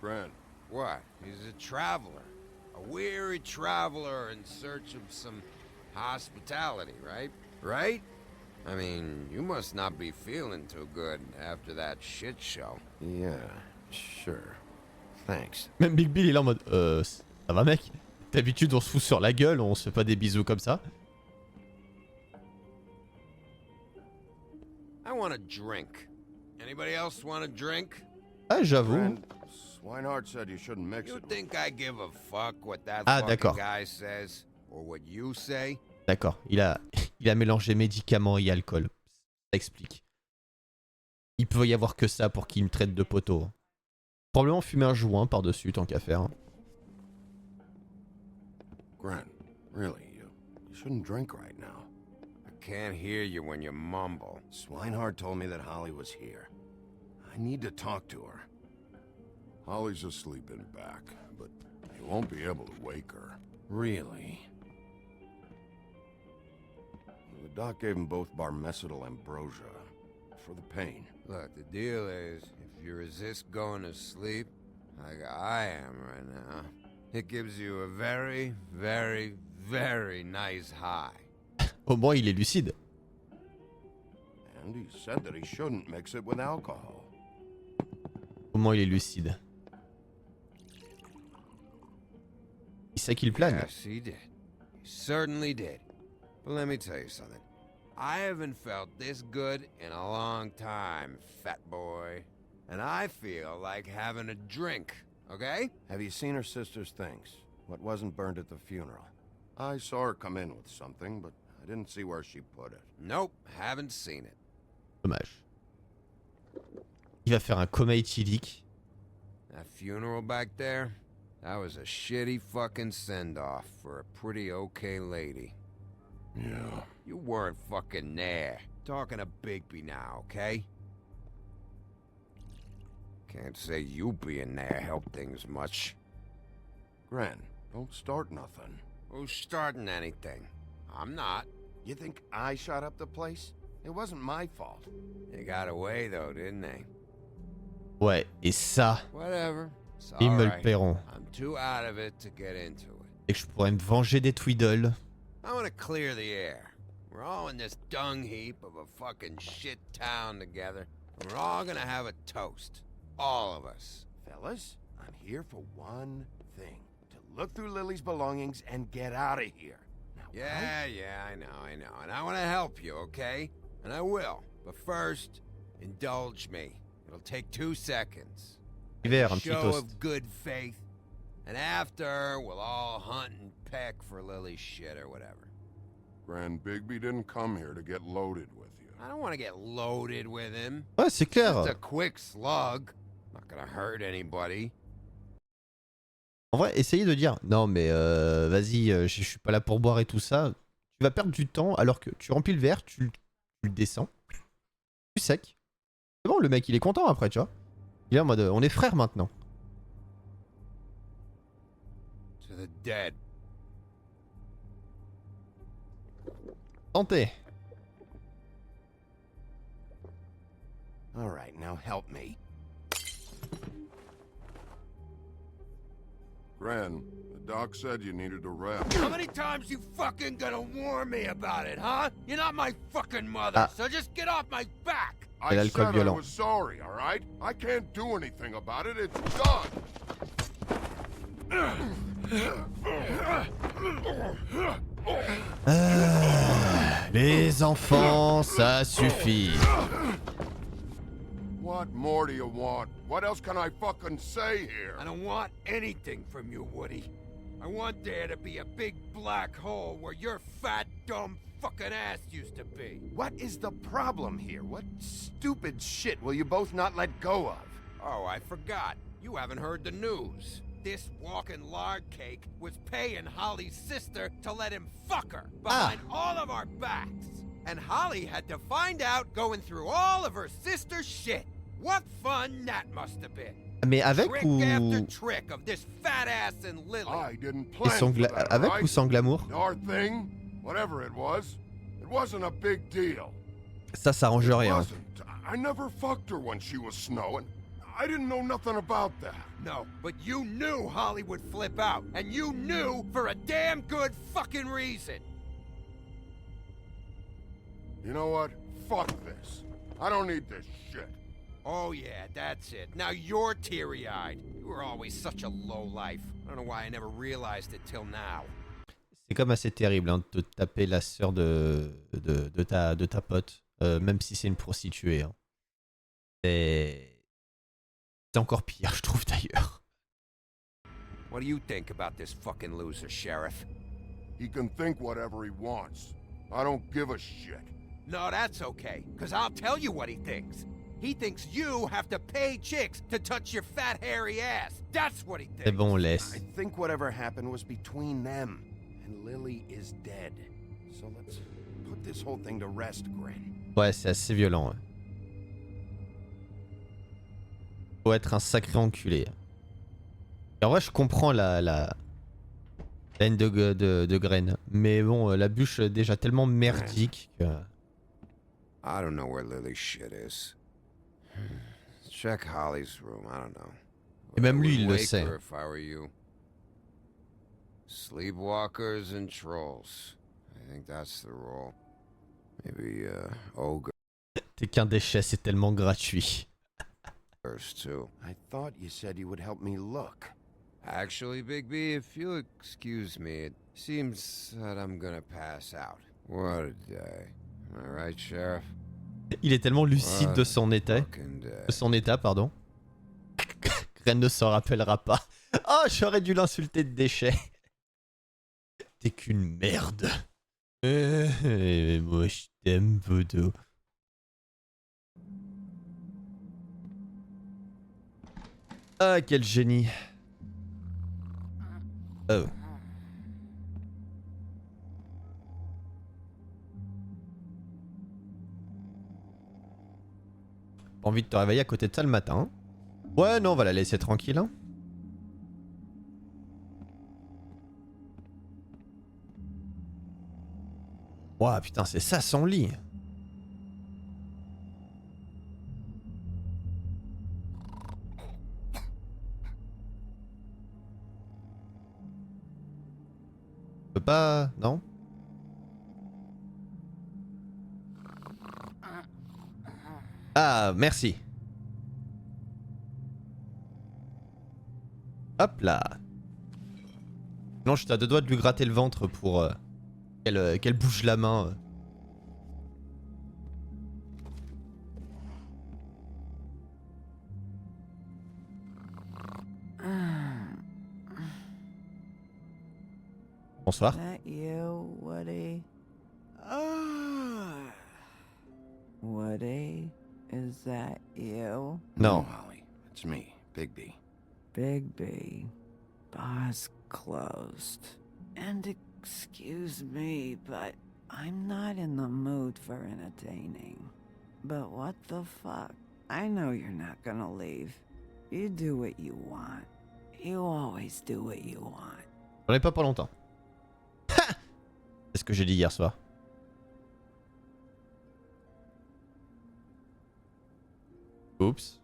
Brent. What? He's a traveler. A weary traveler in search of some hospitality, right? Right? I mean, you must not be feeling too good after that shit show. Yeah, sure. Thanks. Même Big Bill il est là en mode ça va mec? D'habitude on se fout sur la gueule, on se fait pas des bisous comme ça. I want a drink. Anybody else want a drink? Ah j'avoue. Swinehart said you shouldn't mix it. You think I give a fuck what that d'accord. guy says or what you say? D'accord, il a mélangé médicaments et alcool. Ça explique. Il peut y avoir que ça pour qu'il me traite de poteau. Probablement fumer un joint par-dessus tant qu'à faire. Grant, really, you shouldn't drink right now. I can't hear you when you mumble. Swinehart told me that Holly was here. I need to talk to her. Holly's asleep in back, but you won't be able to wake her. Really? The doc gave them both Barmecidal ambrosia for the pain. Look, the deal is, if you resist going to sleep, like I am right now, it gives you a very, very, very nice high. Au moins il est lucide. And he said that he shouldn't mix it with alcohol. Au moins il est lucide. Il sait qu'il plane. Yes, he did. He certainly did. But let me tell you something. I haven't felt this good in a long time, fat boy. And I feel like having a drink, okay? Have you seen her sister's things? What wasn't burned at the funeral? I saw her come in with something, but I didn't see where she put it. Nope, haven't seen it. Dommage. Il va faire un coma éthylique. That funeral back there? That was a shitty fucking send-off for a pretty okay lady. Yeah. You weren't fucking there. Talking to Bigby now, okay? Can't say you being there helped things much. Gren, don't start nothing. Who's starting anything? I'm not. You think I shot up the place? It wasn't my fault. They got away though, didn't they? Ouais, et ça, Whatever. It's ils me all le right. paieront. I'm too out of it to get into it. Et que je pourrais me venger des Tweedle. I want to clear the air. We're all in this dung heap of a fucking shit town together. We're all gonna have a toast. All of us. Fellas, I'm here for one thing. To look through Lily's belongings and get out of here. Now, Yeah, I know. And I want to help you, okay? And I will. But first, indulge me. It'll take 2 seconds. Hiver, un petit Show toast. of good faith. And after, we'll all hunt and peck for Lily's shit or whatever. Grand Bigby didn't come here to get loaded with you. I don't want to get loaded with him. Ouais, c'est clair. It's a quick slug. Not gonna hurt anybody. En vrai, essayez de dire non, mais vas-y, je suis pas là pour boire et tout ça. Tu vas perdre du temps alors que tu remplis le verre, tu le descends, tu sec. C'est bon, le mec il est content après, tu vois. Il est en mode on est frères maintenant. To the dead. Santé. All right, now help me. Gran, the doc said you needed to rest. How many times you fucking gonna warn me about it, huh? You're not my fucking mother, so just get off my back! I l'alcool said I violent. was sorry, all right? I can't do anything about it. It's done. Les enfants, ça suffit. What more do you want? What else can I fucking say here? I don't want anything from you, Woody. I want there to be a big black hole where your fat, dumb fucking ass used to be. What is the problem here? What stupid shit will you both not let go of? Oh, I forgot. You haven't heard the news. This walking lard cake was paying Holly's sister to let him fuck her behind all of our backs. And Holly had to find out going through all of her sister's shit. What fun that must have been. Mais avec Trick ou after trick of this fat ass and Lily. I didn't et plan sans for that, avec right? ou sans glamour? Our thing, whatever it wasn't a big deal. Ça s'arrange It rien. wasn't. I never fucked her when she was snowing. I didn't know nothing about that. No, but you knew Holly would flip out, and you knew for a damn good fucking reason. You know what? Fuck this. I don't need this shit. Oh yeah, that's it. Now you're teary-eyed. You were always such a lowlife. I don't know why I never realized it till now. C'est comme assez terrible hein, de taper la sœur de ta pote, même si c'est une prostituée. Hein. C'est encore pire, je trouve d'ailleurs. What do you think about this fucking loser, Sheriff? He can think whatever he wants. I don't give a shit. No, that's okay, because I'll tell you what he thinks. He thinks you have to pay chicks to touch your fat, hairy ass. That's what he thinks. C'est bon, on laisse. I think whatever happened was between them. And Lily is dead. So let's put this whole thing to rest, Gren. Ouais, c'est assez violent. Ouais. Faut être un sacré enculé. Et en vrai, je comprends la haine de Gren. Mais bon, la bûche est déjà tellement merdique que... I don't know where Lily's shit is. Check Holly's room, I don't know. Et même lui, I il would le wake sait. her if I were you. Sleepwalkers and trolls. I think that's the role. Maybe, ogres T'es qu'un déchet, c'est tellement gratuit. too. I thought you said you would help me look. Actually, Bigby, if you'll excuse me, it seems that I'm gonna pass out. What a day. Am I right, Sheriff? Il est tellement lucide de son état. Fucking day. De son état, pardon. Gren ne s'en rappellera pas. Oh, j'aurais dû l'insulter de déchet. T'es qu'une merde. Moi, je t'aime, Vodo. Ah, quel génie. Oh. Pas envie de te réveiller à côté de ça le matin. Ouais, non, on va la laisser tranquille. Hein. Ouah, putain, c'est ça son lit. pas... Non? Ah, merci. Hop là. Non, j'étais à deux doigts de lui gratter le ventre pour qu'elle bouge la main. Bonsoir. Is that you, Woody? Woody, is that you? No. Holly. It's me, Bigby. Bigby. Bar's closed. And excuse me, but I'm not in the mood for entertaining. But what the fuck? I know you're not gonna leave. You do what you want. You always do what you want. J'en ai pas pour longtemps. C'est ce que j'ai dit hier soir. Oups.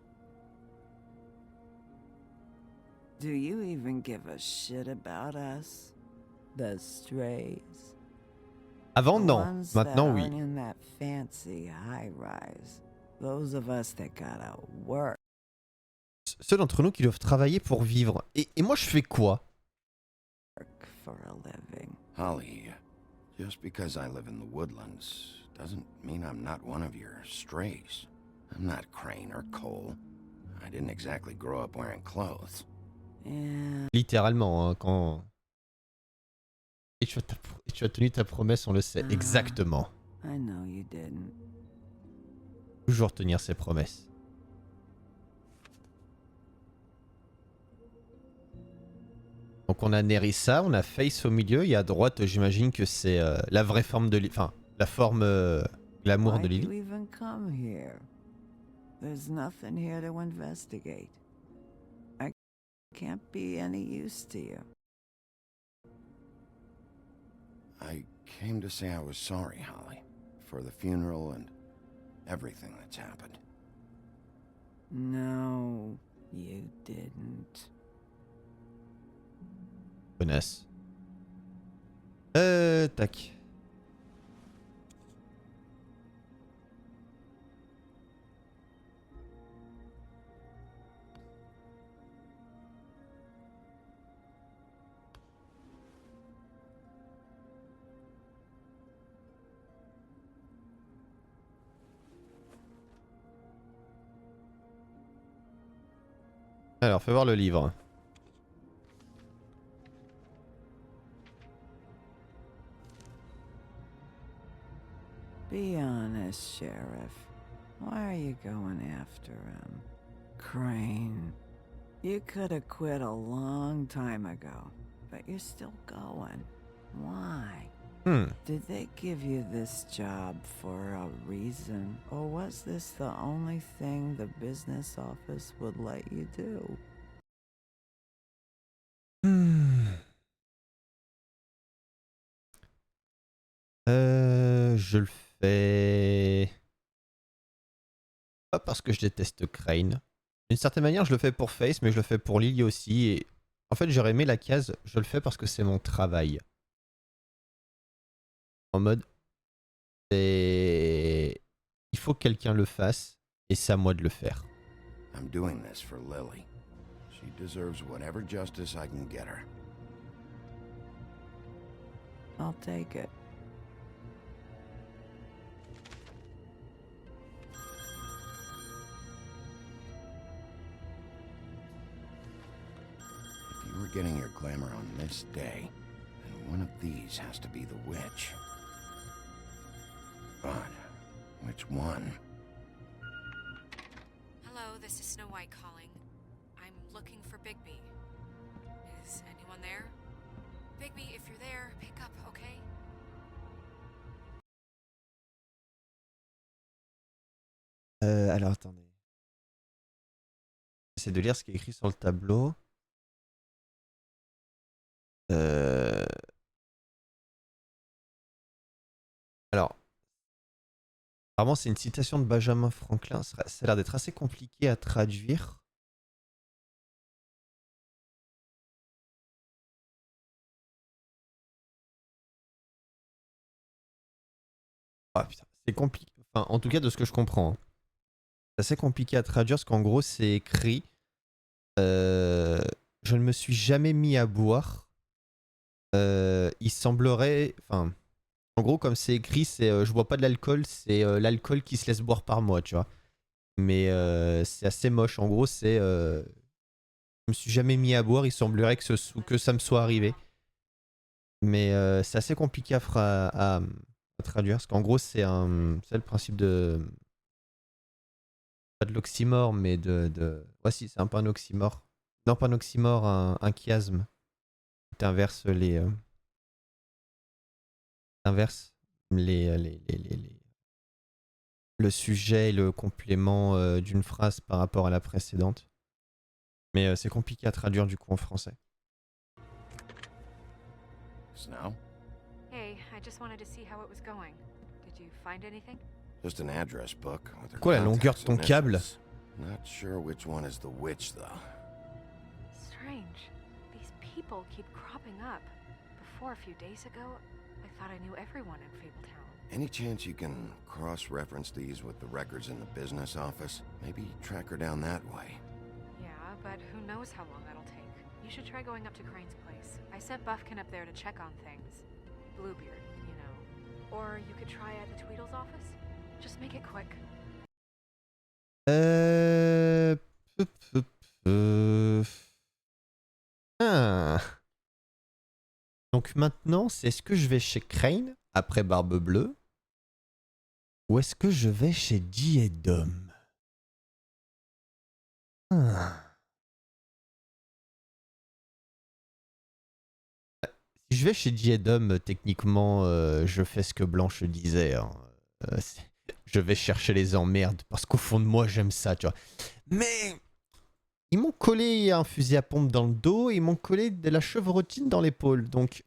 Do you even give a shit about us? The strays? Avant, The non. ones Maintenant, that oui. aren't in that fancy high-rise. Those of us that gotta work. Ceux d'entre nous qui doivent travailler pour vivre. Et moi, je fais quoi? For a living. Holly, just because I live in the woodlands doesn't mean I'm not one of your strays. I'm not Crane or Cole. I didn't exactly grow up wearing clothes. Yeah. Littéralement, hein, quand... Et tu as tenu ta promesse, on le sait. Exactement. I know you didn't. Toujours tenir ses promesses. Donc on a Nerissa, on a Face au milieu, et à droite j'imagine que c'est la vraie forme de Lily, enfin la forme glamour de Why'd you Lily. even come here? There's nothing here to investigate. I can't be any use to you. I came to say I was sorry, Holly, for the funeral and everything that's happened. No, you didn't. Connasse. Tac. Alors, fais voir le livre. Be honest, Sheriff. Why are you going after him? Crane. You could have quit a long time ago, but you're still going. Why? Did they give you this job for a reason, or was this the only thing the business office would let you do? Je le fais... Pas parce que je déteste Crane. D'une certaine manière, je le fais pour Face, mais je le fais pour Lily aussi. Et en fait, j'aurais aimé la case, je le fais parce que c'est mon travail. En mode, c'est... Il faut que quelqu'un le fasse, et c'est à moi de le faire. I'm doing this for Lily. She deserves whatever justice I can get her. I'll take it. If you were getting your glamour on this day, then one of these has to be the witch. But which one? Hello, this is Snow White calling. I'm looking for Bigby. Is anyone there? Bigby, if you're there, pick up, okay? Alors attendez. J'essaie de lire ce qui est écrit sur le tableau. Alors, apparemment c'est une citation de Benjamin Franklin. Ça a l'air d'être assez compliqué à traduire. Ah putain, c'est compliqué. Enfin, en tout cas, de ce que je comprends. Hein. C'est assez compliqué à traduire parce qu'en gros, c'est écrit. Je ne me suis jamais mis à boire. Il semblerait. Enfin, en gros, comme c'est écrit, c'est je bois pas de l'alcool, c'est l'alcool qui se laisse boire par moi, tu vois. Mais c'est assez moche. En gros, c'est. Je me suis jamais mis à boire, il semblerait que ça me soit arrivé. Mais c'est assez compliqué à traduire parce qu'en gros, c'est le principe de. Pas de l'oxymore, mais de. Ouais, si, c'est un peu un oxymore. Non, pas un oxymore, un chiasme. T'inverses les. T'inverses le sujet et le complément d'une phrase par rapport à la précédente. Mais c'est compliqué à traduire du coup en français. Snow? Hey, I just wanted to see how it was going. Did you find anything? Just an address book with her Quoi la longueur de contacts ton and câble? initials. Not sure which one is the witch though. Strange. These people keep cropping up. Before a few days ago, I thought I knew everyone in Fabletown. Any chance you can cross-reference these with the records in the business office? Maybe track her down that way. Yeah, but who knows how long that'll take. You should try going up to Crane's place. I sent Buffkin up there to check on things. Bluebeard, you know. Or you could try at the Tweedle's office. Just make it quick. Ah. Donc maintenant, c'est est-ce que je vais chez Crane après Barbe Bleue ou est-ce que je vais chez Diedom? Si je vais chez Diedom, techniquement, je fais ce que Blanche disait. Hein. Je vais chercher les emmerdes parce qu'au fond de moi, j'aime ça, tu vois. Mais ils m'ont collé un fusil à pompe dans le dos et ils m'ont collé de la chevrotine dans l'épaule. Donc,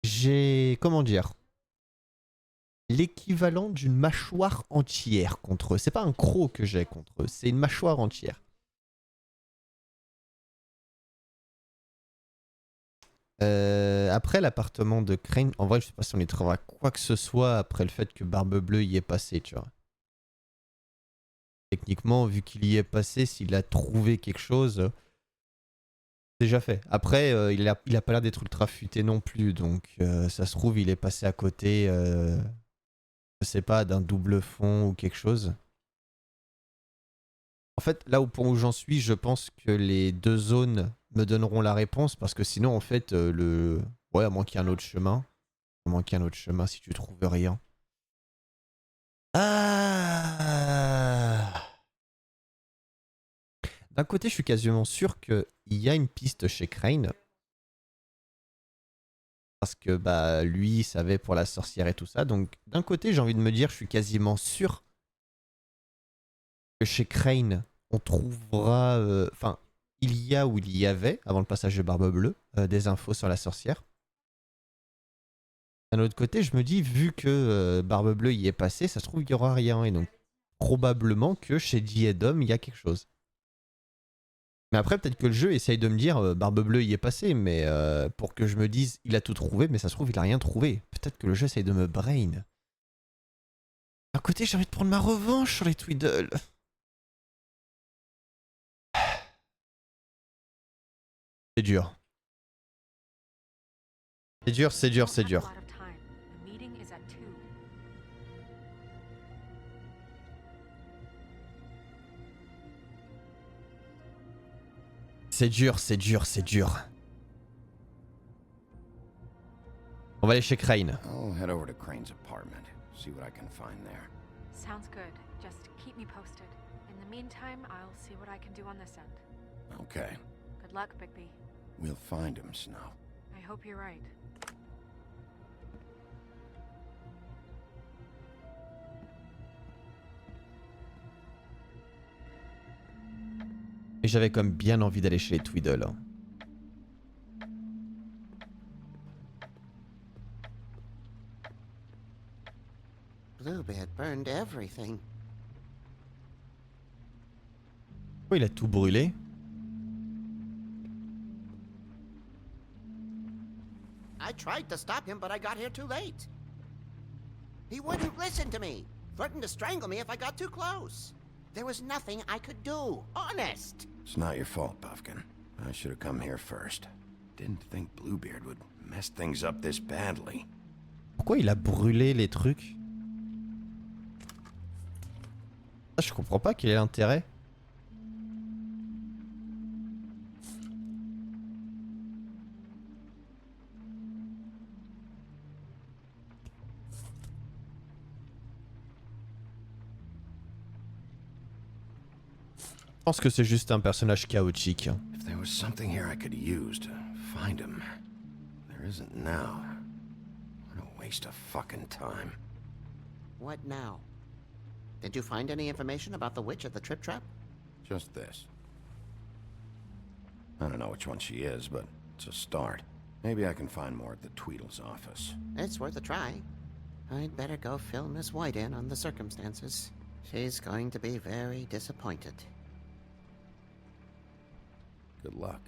j'ai... Comment dire? L'équivalent d'une mâchoire entière contre eux. C'est pas un croc que j'ai contre eux, c'est une mâchoire entière. Après l'appartement de Crane, en vrai je sais pas si on y trouvera quoi que ce soit après le fait que Barbe Bleue y est passé, tu vois. Techniquement, vu qu'il y est passé, s'il a trouvé quelque chose, c'est déjà fait. Après, il a pas l'air d'être ultra futé non plus, donc ça se trouve il est passé à côté, je sais pas, d'un double fond ou quelque chose. En fait, là au point où j'en suis, je pense que les deux zones me donneront la réponse parce que sinon, en fait, ouais, à moins qu'il y ait un autre chemin. À moins qu'il y ait un autre chemin si tu trouves rien. Ah. D'un côté, je suis quasiment sûr qu'il y a une piste chez Crane. Parce que bah lui, il savait pour la sorcière et tout ça. Donc d'un côté, j'ai envie de me dire, je suis quasiment sûr que chez Crane, on trouvera... Enfin, il y a ou il y avait, avant le passage de Barbe Bleue, des infos sur la sorcière. D'un autre côté, je me dis, vu que Barbe Bleue y est passé, ça se trouve, il n'y aura rien. Et donc, probablement que chez Diedom, il y a quelque chose. Mais après, peut-être que le jeu essaye de me dire, Barbe Bleue y est passé, mais pour que je me dise, il a tout trouvé, mais ça se trouve, il a rien trouvé. Peut-être que le jeu essaye de me brain. D'un côté, j'ai envie de prendre ma revanche sur les Tweedle. C'est dur. C'est dur, c'est dur, c'est dur. C'est dur, c'est dur, c'est dur. On va aller chez Crane. I'll head over to Crane's apartment, see what I can find there. Sounds good. Just keep me posted. In the meantime, I'll see what I can do on this end. Okay. Good luck, Bigby. We'll find him, Snow. I hope you're right. Et j'avais comme bien envie d'aller chez les Tweedle. Bluebeard burned everything. Oh, il a tout brûlé. I tried to stop him, but I got here too late. He wouldn't listen to me. Threatened to strangle me if I got too close. There was nothing I could do. Honest. It's not your fault, Puffkin. I should have come here first. Didn't think Bluebeard would mess things up this badly. Pourquoi il a brûlé les trucs? Ah, je comprends pas quel est l'intérêt. Je pense que c'est juste un personnage chaotique. If there was something here I could use to find him, there isn't now. What a waste of fucking time. What now? Did you find any information about the witch at the Trip Trap? Just this. I don't know which one she is, but it's a start. Maybe I can find more at the Tweedle's office. It's worth a try. I'd better go fill Miss White in on the circumstances. She's going to be very disappointed. Good luck.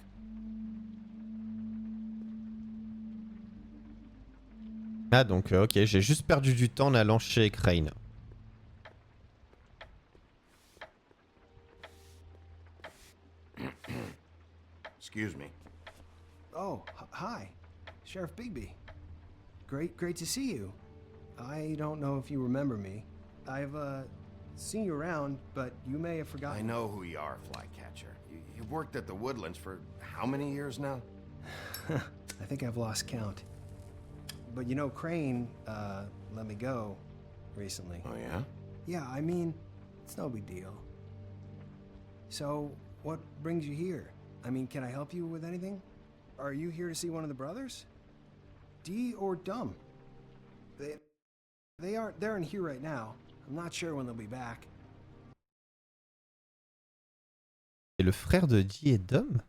Ah donc ok, j'ai juste perdu du temps en allant chez Crane. Excuse me. Oh, hi. Sheriff Bigby. Great to see you. I don't know if you remember me. I've, seen you around, but you may have forgotten. I know who you are, Flycatcher. You've worked at the Woodlands for how many years now? I think I've lost count. But you know, Crane, let me go recently. Oh, yeah? Yeah, I mean, it's no big deal. So, what brings you here? I mean, can I help you with anything? Are you here to see one of the brothers? Dee or Dumb? They're in here right now. I'm not sure when they'll be back. C'est le frère de Dee et Dom?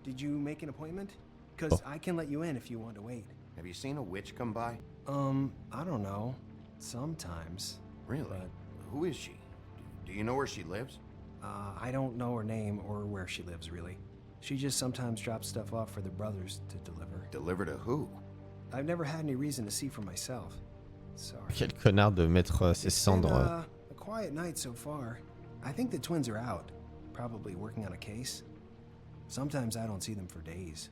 Did you make an appointment? Because I can let you in if you want to wait. Have you seen a witch come by? I don't know. Sometimes. Really? But, who is she? Do you know where she lives? I don't know her name or where she lives, really. She just sometimes drops stuff off for the brothers to deliver. Deliver to who? I've never had any reason to see for myself. Sorry. Quel connard de mettre ses cendres. A quiet night so far. I think the twins are out, probably working on a case. Sometimes I don't see them for days.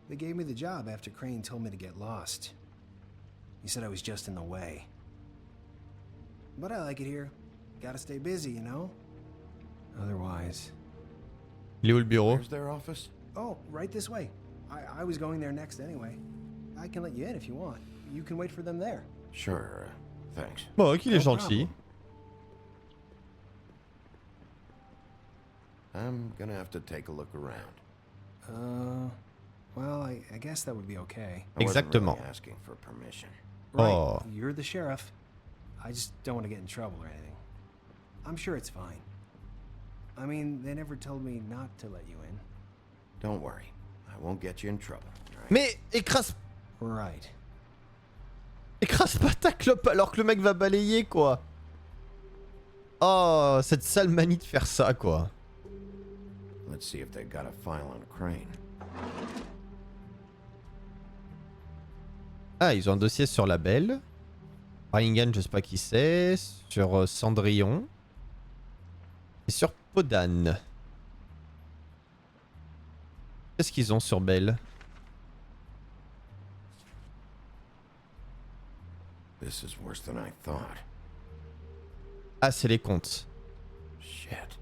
They gave me the job after Crane told me to get lost. He said I was just in the way. But I like it here. Gotta stay busy, you know? Otherwise... Il est où le bureau? Where's their office? Oh, right this way. I was going there next anyway. I can let you in if you want. You can wait for them there. Sure, thanks. Bon, qu'il est gentil. I'm gonna have to take a look around. Well, I guess that would be okay. Exactement. Really asking for permission. Right, Oh. You're the sheriff. I just don't want to get in trouble or anything. I'm sure it's fine. I mean, they never told me not to let you in. Don't worry. I won't get you in trouble. Right? Mais écrase... Right. Écrase pas ta clope alors que le mec va balayer, quoi. Oh, cette sale manie de faire ça, quoi. Let's see if they got a file on Crane. Ah, ils ont un dossier sur la Belle. Ringan, je sais pas qui c'est. Sur Cendrillon. Et sur Podane. Qu'est-ce qu'ils ont sur Belle? This is worse than I thought. Ah, c'est les comptes. Shit.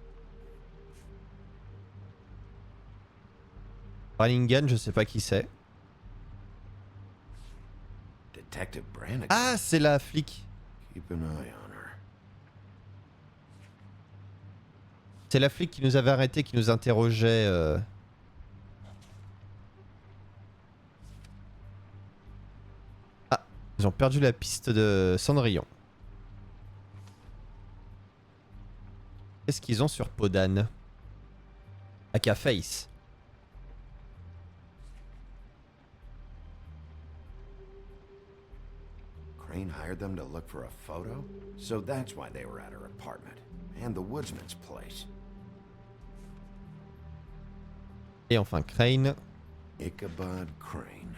Ringan, je sais pas qui c'est. Detective Brannigan. Ah, c'est la flic. Keep an eye on her. C'est la flic qui nous avait arrêté, qui nous interrogeait. Ah, ils ont perdu la piste de Cendrillon. Qu'est-ce qu'ils ont sur Podane? Aka Face. Crane hired them to look for a photo? So that's why they were at her apartment. And the woodsman's place. Et enfin Crane. Ichabod Crane.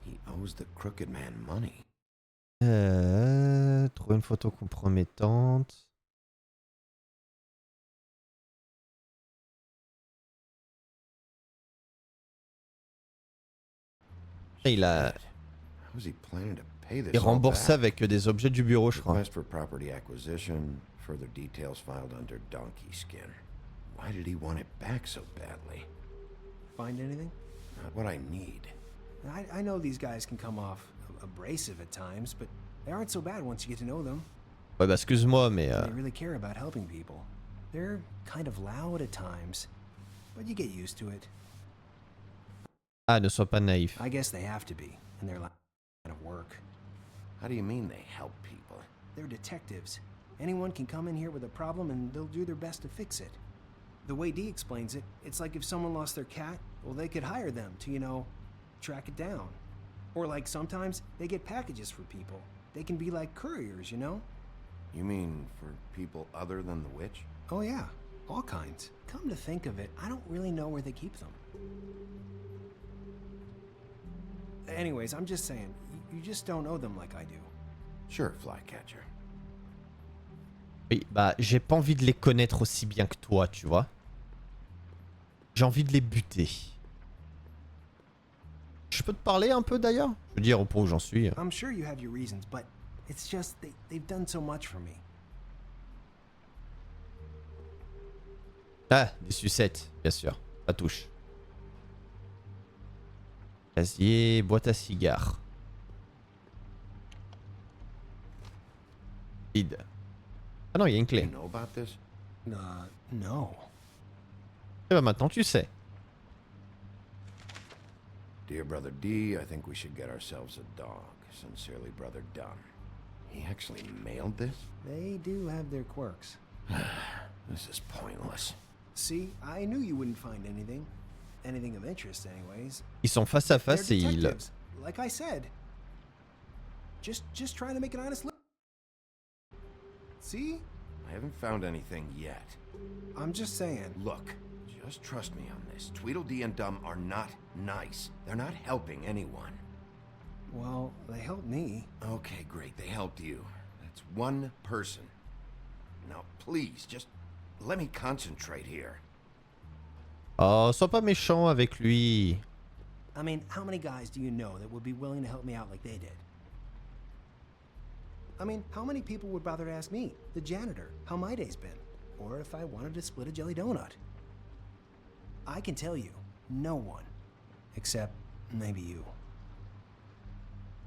He owes the crooked man money. Trouver une photo compromettante. Il a... How's he planning to pay this Il all rembourse back? avec des objets du bureau, je crois. Request for property acquisition. Further details filed under donkey skin. Why did he want it back so badly? Find anything? Not what I need. I know these guys can come off abrasive at times, but they aren't so bad once you get to know them. Ouais, bah excuse-moi, mais... They really care about helping people. They're kind of loud at times, but you get used to it. Ah, ne sois pas naïf. I guess they have to be in their line of work. How do you mean they help people? They're detectives. Anyone can come in here with a problem and they'll do their best to fix it. The way Dee explains it, it's like if someone lost their cat, well, they could hire them to, you know, track it down. Or like sometimes they get packages for people. They can be like couriers, you know? You mean for people other than the witch? Oh yeah, all kinds. Come to think of it, I don't really know where they keep them. Anyways, I'm just saying, you just don't know them like I do. Sure, Flycatcher. Oui, bah j'ai pas envie de les connaître aussi bien que toi, tu vois. J'ai envie de les buter. Je peux te parler un peu d'ailleurs? Je veux dire au point où j'en suis. I'm sure you have your reasons, but it's just they've done so much for me. Ah, des sucettes, bien sûr. Ça touche. Casier, boîte à cigares. Vide. Ah non, il y a une clé. You know about this? No. Et bah maintenant tu sais. Dear Brother D, I think we should get ourselves a dog. Sincerely, Brother Dunn. He actually mailed this? They do have their quirks. This is pointless. See, I knew you wouldn't find anything. Anything of interest, anyways. Ils sont face à face et They're ils... detectives, like I said. Just trying to make an honest living. See? I haven't found anything yet. I'm just saying. Look, just trust me on this. Tweedledee and Dum are not nice. They're not helping anyone. Well, they helped me. Okay, great. They helped you. That's one person. Now, please, just let me concentrate here. Oh, sois pas méchant avec lui. I mean, how many guys do you know that would be willing to help me out like they did? I mean, how many people would bother to ask me, the janitor, how my day's been? Or if I wanted to split a jelly donut? I can tell you, no one. Except maybe you.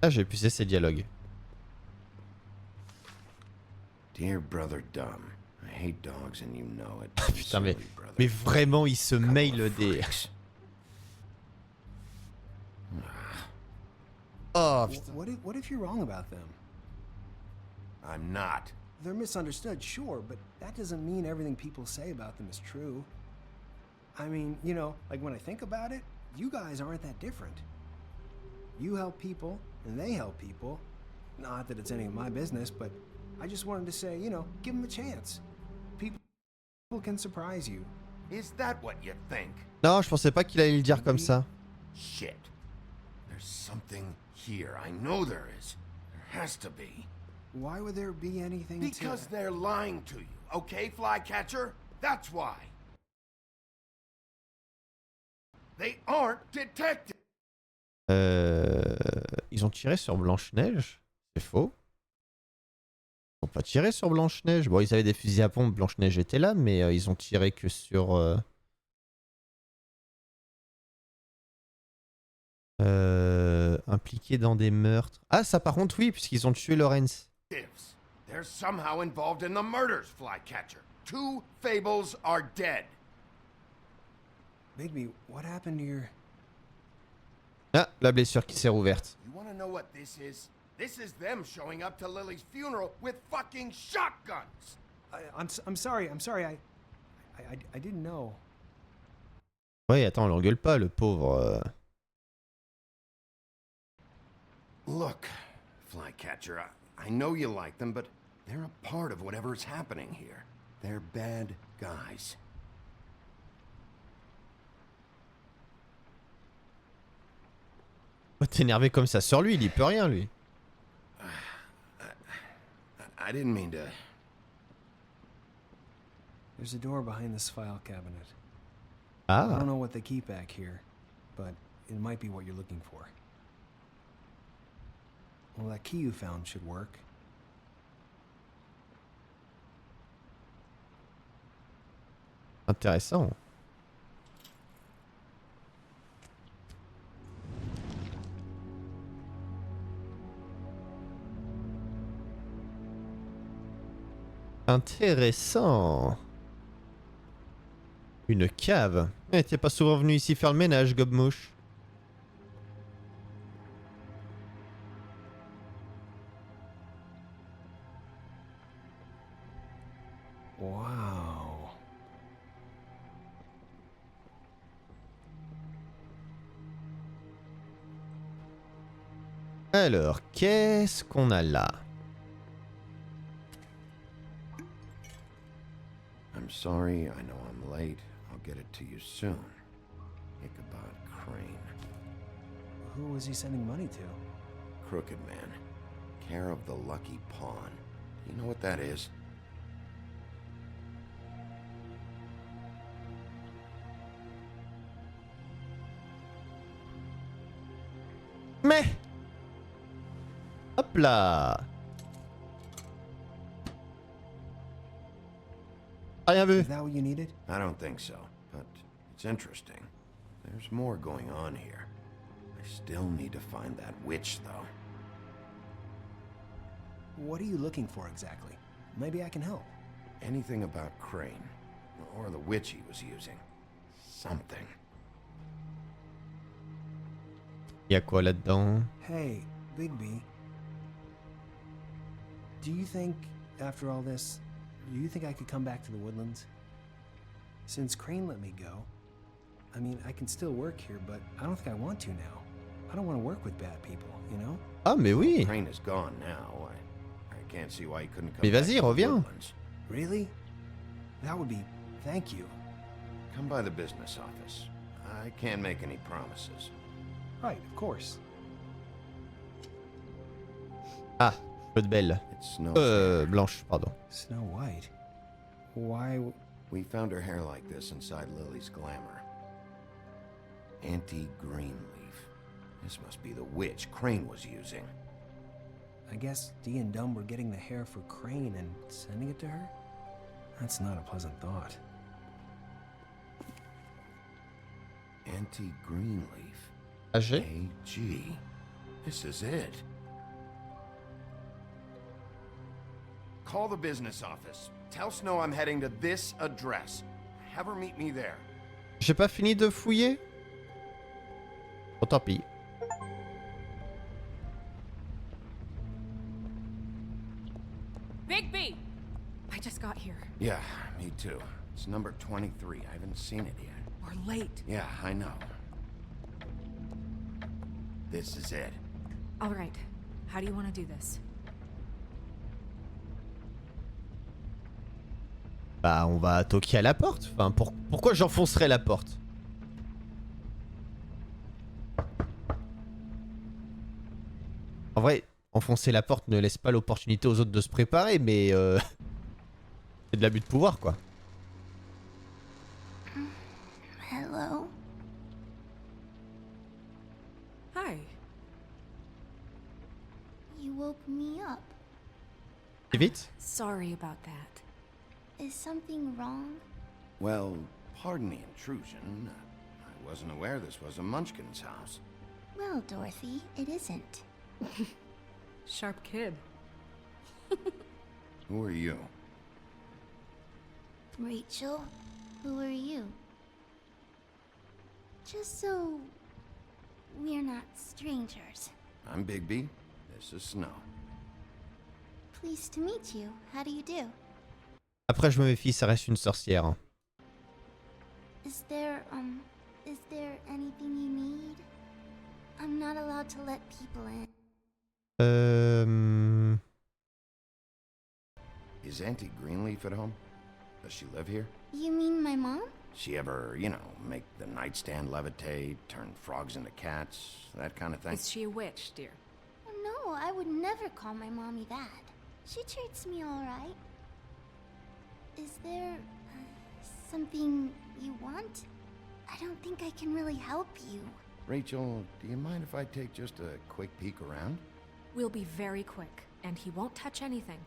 Ah, j'ai épuisé ces dialogues. Dear Brother Dum, I hate dogs and you know it. Putain, mais vraiment, il se mail des... Oh, putain. What if you're wrong about them? I'm not. They're misunderstood, sure, but that doesn't mean everything people say about them is true. I mean, you know, like when I think about it, you guys aren't that different. You help people, and they help people. Not that it's any of my business, but I just wanted to say, you know, give them a chance. People can surprise you. Is that what you think? Non, je pensais pas qu'il allait le dire comme ça. Shit. There's something here. I know there is. There has to be. Why would there be anything Because they're lying to you, okay, Flycatcher? That's why. They aren't detectives. Ils ont tiré sur Blanche-Neige? C'est faux. Ils n'ont pas tiré sur Blanche-Neige. Bon, ils avaient des fusils à pompe, Blanche-Neige était là, mais ils ont tiré que sur... impliqués dans des meurtres. Ah, ça par contre, oui, puisqu'ils ont tué Lawrence. They're somehow involved in the murders, Flycatcher. 2 Fables are dead. Bigby, what happened to your... Ah, la blessure qui s'est rouverte. You want to know what this is? This is them showing up to Lily's funeral with fucking shotguns. I'm sorry. I didn't know. Ouais, attends, l'engueule pas, le pauvre. Look, Flycatcher, I know you like them, but they're a part of whatever's happening here. They're bad guys. Oh, t'es énervé comme ça sur lui, il y peut rien lui. I didn't mean to... There's a door behind this file cabinet. Ah. I don't know what they keep back here, but it might be what you're looking for. Well, that key you found should work. Intéressant. Intéressant. Une cave. Eh, t'es pas souvent venu ici faire le ménage, Gobmouche. Wow. Alors, qu'est-ce qu'on a là? I'm sorry, I know I'm late. I'll get it to you soon. Ichabod Crane. Who was he sending money to? Crooked Man. Care of the Lucky Pawn. You know what that is? Mais hop là. Rien vu. Is that what you needed? I don't think so, but it's interesting. There's more going on here. I still need to find that witch, though. What are you looking for exactly? Maybe I can help. Anything about Crane, or the witch he was using. Something. Y'a quoi là-dedans? Hey, Bigby. Do you think, after all this, do you think I could come back to the Woodlands? Since Crane let me go, I mean, I can still work here, but I don't think I want to now. I don't want to work with bad people, you know? Ah, mais oui. Crane is gone now. I can't see why he couldn't come Mais back vas-y, to the reviens. Woodlands. Really? That would be... Thank you. Come by the business office. I can't make any promises. Right, of course. Ah, peu de belle. It's Snow Blanche, pardon. Snow White? Why... We found her hair like this inside Lily's glamour. Auntie Greenleaf. This must be the witch Crane was using. I guess Dee and Dumb were getting the hair for Crane and sending it to her? That's not a pleasant thought. Auntie Greenleaf. AG? AG. This is it. Call the business office. Tell Snow I'm heading to this address. Have her meet me there. J'ai pas fini de fouiller? Oh, tant pis. Bigby! I just got here. Yeah, me too. It's number 23. I haven't seen it yet. We're late. Yeah, I know. This is it. All right. How do you want to do this? Bah, on va toquer à la porte. Enfin, pourquoi j'enfoncerais la porte? En vrai, enfoncer la porte ne laisse pas l'opportunité aux autres de se préparer, mais c'est de l'abus de pouvoir, quoi. Hello? Hi. You woke me up. C'est vite? Sorry about that. Is something wrong? Well, pardon the intrusion. I wasn't aware this was a Munchkin's house. Well, Dorothy, it isn't. Sharp kid. Who are you? Rachel, who are you? Just so we're not strangers. I'm Bigby. This is Snow. Pleased to meet you. How do you do? Après, je me méfie, ça reste une sorcière. Hein. Is there anything you need? I'm not allowed to let people in. Is Auntie Greenleaf at home? Does she live here? You mean my mom? She ever, you know, make the nightstand levitate, turn frogs into cats, that kind of thing? Is she a witch, dear? No, I would never call my mommy that. She treats me all right. Is there something you want? I don't think I can really help you. Rachel, do you mind if I take just a quick peek around? We'll be very quick, and he won't touch anything.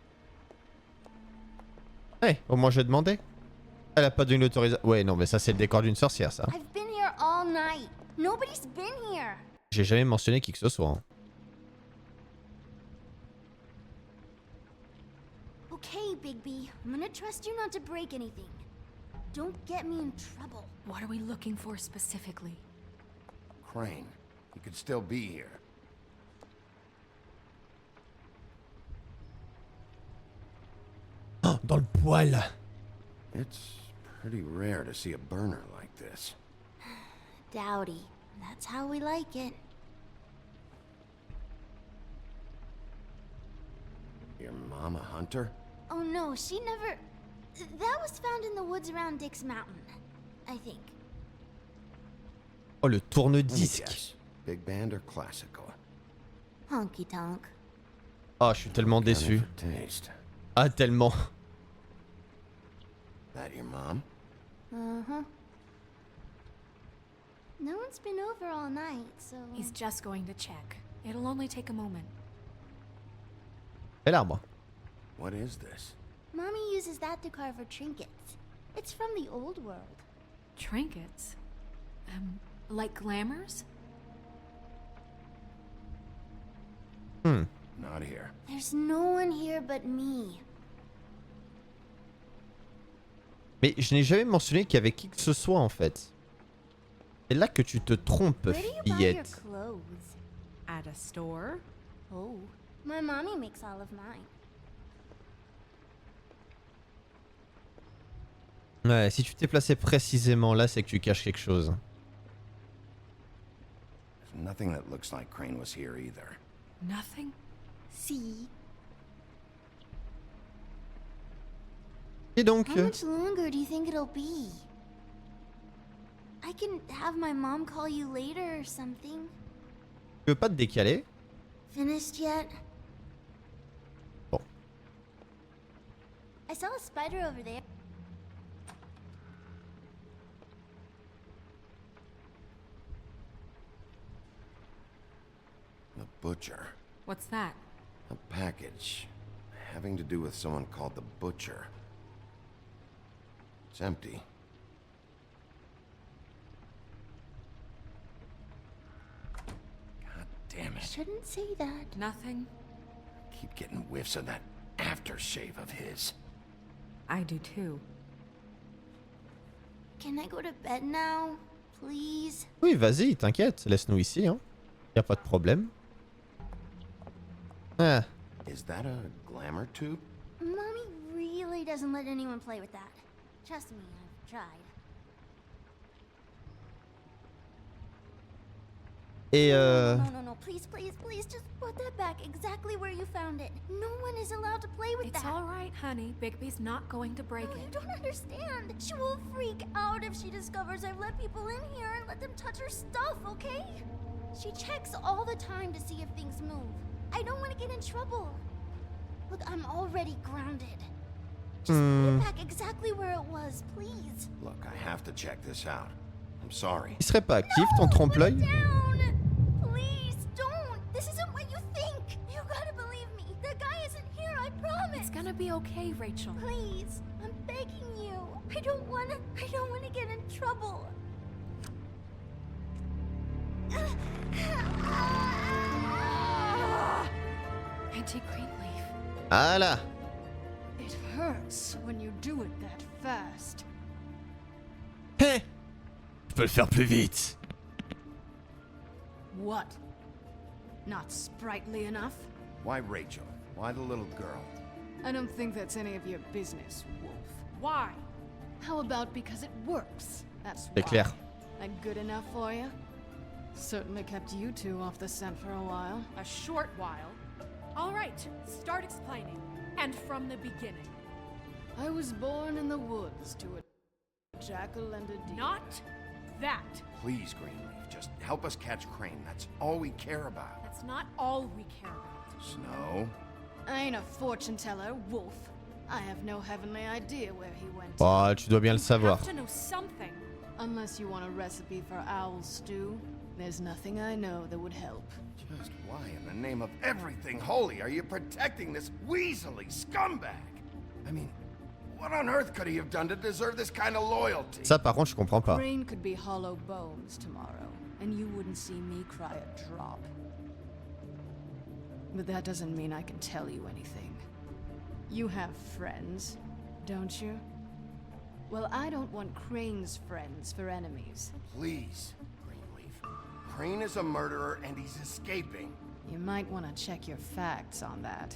Hey, au moins j'ai demandé. Elle a pas donné l'autorisation. Ouais, non, mais ça c'est le décor d'une sorcière, ça. I've been here all night. Nobody's been here. J'ai jamais mentionné qui que ce soit. Hein. Okay, Bigby. I'm gonna trust you not to break anything. Don't get me in trouble. What are we looking for specifically? Crane. He could still be here. Oh, dans le poil. It's pretty rare to see a burner like this. Dowdy. That's how we like it. Your mom a hunter? Oh no, she never... That was found in the woods around Dick's Mountain, I think. Oh, le tourne-disque. Yes. Big band or classical? Honky tonk. Oh, je suis tellement déçu. Ah, tellement. That your mom? Uh-huh. No one's been over all night, so... He's just going to check. It'll only take a moment. Et l'arbre. What is this? Mommy uses that to carve her trinkets. It's from the old world. Trinkets? Like glamours? Not here. There's no one here but me. Mais je n'ai jamais mentionné qu'il y avait qui que ce soit en fait. C'est là que tu te trompes, Where do you buy your fillette. clothes? At a store? Oh, my mommy makes all of mine. Ouais, si tu t'es placé précisément là, c'est que tu caches quelque chose. There's nothing that looks like Crane was here either. Nothing? See? Et donc How much longer do you think it'll be? I can have my mom call you later or something. Tu veux pas te décaler? Finished yet? Bon. I saw a spider over there. The Butcher. What's that? A package. Having to do with someone called the Butcher. It's empty. God damn it. Shouldn't say that. Nothing? Keep getting whiffs of that aftershave of his. I do too. Can I go to bed now? Please? Oui, vas-y, t'inquiète, laisse-nous ici, hein. Y a pas de problème. Ah. Is that a glamour tube? Mommy really doesn't let anyone play with that. Trust me, I've tried. Et No, please, just put that back exactly where you found it. No one is allowed to play with It's that. all right, honey. Bigby's not going to break No, you it. don't understand. She will freak out if she discovers I've let people in here and let them touch her stuff, okay? She checks all the time to see if things move. I don't want to get in trouble. Look, I'm already grounded. Just put it back exactly where it was, please. Look, I have to check this out. I'm sorry. il serait pas actif ton trompe-l'œil? Down! Please, don't! This isn't what you think! You gotta believe me! The guy isn't here, I promise! It's gonna be okay, Rachel. Please, I'm begging you. I don't wanna get in trouble. Auntie Greenleaf. Voilà. It hurts when you do it that fast. Hé! Je peux le faire plus vite. What? Not sprightly enough? Why Rachel? Why the little girl? I don't think that's any of your business, Wolf. Why? How about because it works? That's C'est why. clair. That good enough for you? Certainly kept you two off the scent for a while. A short while. All right, start explaining. And from the beginning. I was born in the woods to a jackal and a deer. Not that. Please, Greenleaf, just help us catch Crane. That's all we care about. That's not all we care about. Snow? I ain't a fortune teller, Wolf. I have no heavenly idea where he went. Oh, tu dois bien le savoir. You have to know something. Unless you want a recipe for owl stew, there's nothing I know that would help. Just why in the name of everything holy are you protecting this weaselly scumbag? I mean, what on earth could he have done to deserve this kind of loyalty? Ça, par contre, je comprends pas. Crane could be hollow bones tomorrow, and you wouldn't see me cry a drop. But that doesn't mean I can tell you anything. You have friends, don't you? Well, I don't want Crane's friends for enemies. Please, Greenleaf. Crane is a murderer and he's escaping. You might want to check your facts on that.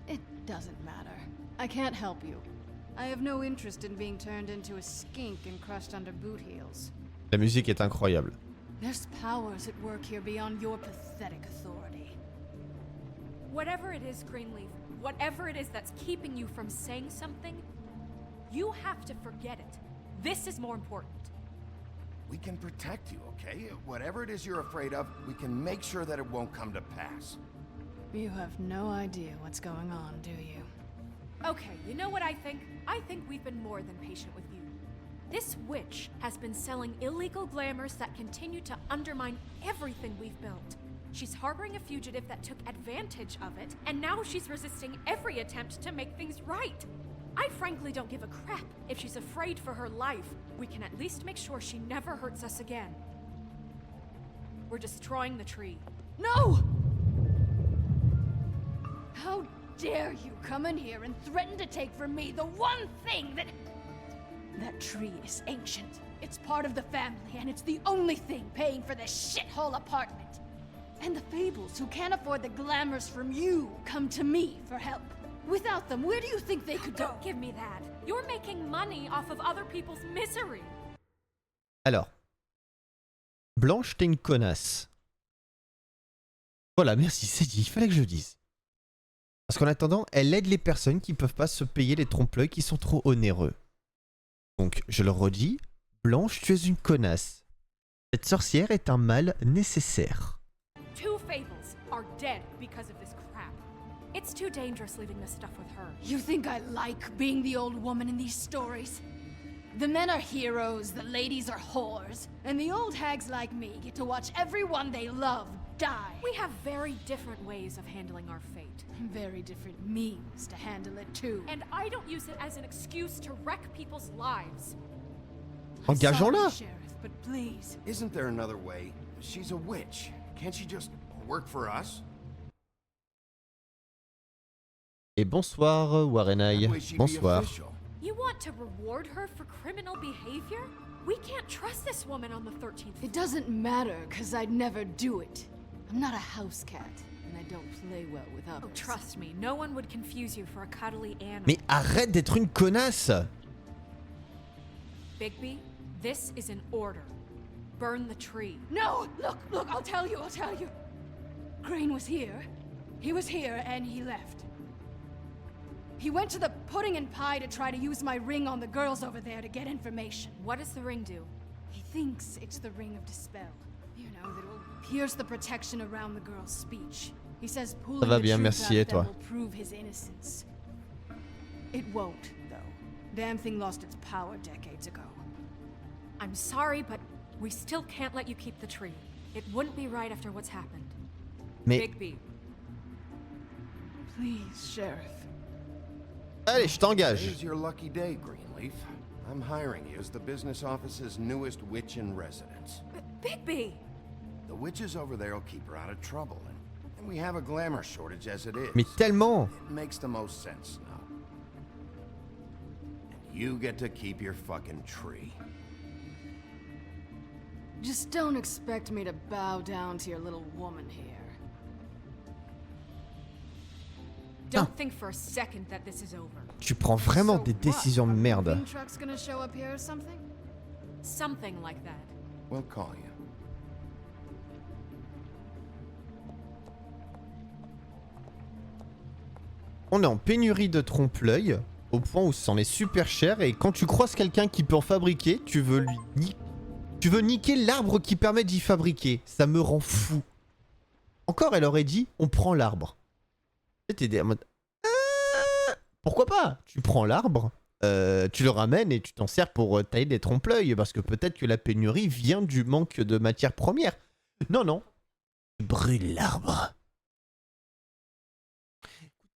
It doesn't matter. I can't help you. I have no interest in being turned into a skink and crushed under boot heels. La musique est incroyable. There's powers at work here beyond your pathetic authority. Whatever it is, Greenleaf, whatever it is that's keeping you from saying something, you have to forget it. This is more important. We can protect you, okay? Whatever it is you're afraid of, we can make sure that it won't come to pass. You have no idea what's going on, do you? Okay, you know what I think? I think we've been more than patient with you. This witch has been selling illegal glamours that continue to undermine everything we've built. She's harboring a fugitive that took advantage of it, and now she's resisting every attempt to make things right. I frankly don't give a crap if she's afraid for her life. We can at least make sure she never hurts us again. We're destroying the tree. No! How dare you come in here and threaten to take from me the one thing that... That tree is ancient. It's part of the family, and it's the only thing paying for this shithole apartment. And the Fables, who can't afford the glamours from you, come to me for help. Without them, where do you think they could go? Don't give me that. You're making money off of other people's misery. Alors. Blanche, t'es une connasse. Voilà, merci, c'est dit. Il fallait que je le dise. Parce qu'en attendant, elle aide les personnes qui ne peuvent pas se payer les trompe-l'œil qui sont trop onéreux. Donc, je le redis, Blanche, tu es une connasse. Cette sorcière est un mal nécessaire. Two Fables are dead because of this crap. It's too dangerous leaving this stuff with her. You think I like being the old woman in these stories? The men are heroes, the ladies are whores, and the old hags like me get to watch everyone they love die. We have very different ways of handling our fate. Very different means to handle it too. And I don't use it as an excuse to wreck people's lives. Engageons-la. Sheriff, but please. Isn't there another way? She's a witch. Can't she just work for us? Et bonsoir, Warenai. Bonsoir. You want to reward her for criminal behavior? We can't trust this woman on the 13th. It doesn't matter, because I'd never do it. I'm not a house cat, and I don't play well with others. Oh, trust me, no one would confuse you for a cuddly animal. Mais arrête d'être une connasse! Bigby, this is an order. Burn the tree. No! Look, I'll tell you. Crane was here. He was here, and he left. He went to the pudding and pie to try to use my ring on the girls over there to get information. What does the ring do? He thinks it's the ring of dispel. You know, that will pierce the protection around the girl's speech. He says pulling the truth out of them will prove his innocence. It won't, though. Damn thing lost its power decades ago. I'm sorry, but we still can't let you keep the tree. It wouldn't be right after what's happened. Mais... Bigby. Please, Sheriff. Allez, je t'engage. Today's your lucky day, Greenleaf. I'm hiring you as the business office's newest witch in residence. Bigby! The witches over there will keep her out of trouble, and we have a glamour shortage as it is. Mais tellement! It makes the most sense now. And you get to keep your fucking tree. Just don't expect me to bow down to your little woman here. Don't think for a second that this is over. Tu prends vraiment des décisions de merde. Truck's gonna show up here or something? Something like that. We'll call you. On est en pénurie de trompe-l'œil, au point où ça en est super cher, et quand tu croises quelqu'un qui peut en fabriquer, tu veux niquer l'arbre qui permet d'y fabriquer. Ça me rend fou. Encore, elle aurait dit, on prend l'arbre. T'es en mode... pourquoi pas? Tu prends l'arbre, tu le ramènes et tu t'en sers pour tailler des trompe-l'œil, parce que peut-être que la pénurie vient du manque de matières premières. Non, non. Brûle l'arbre.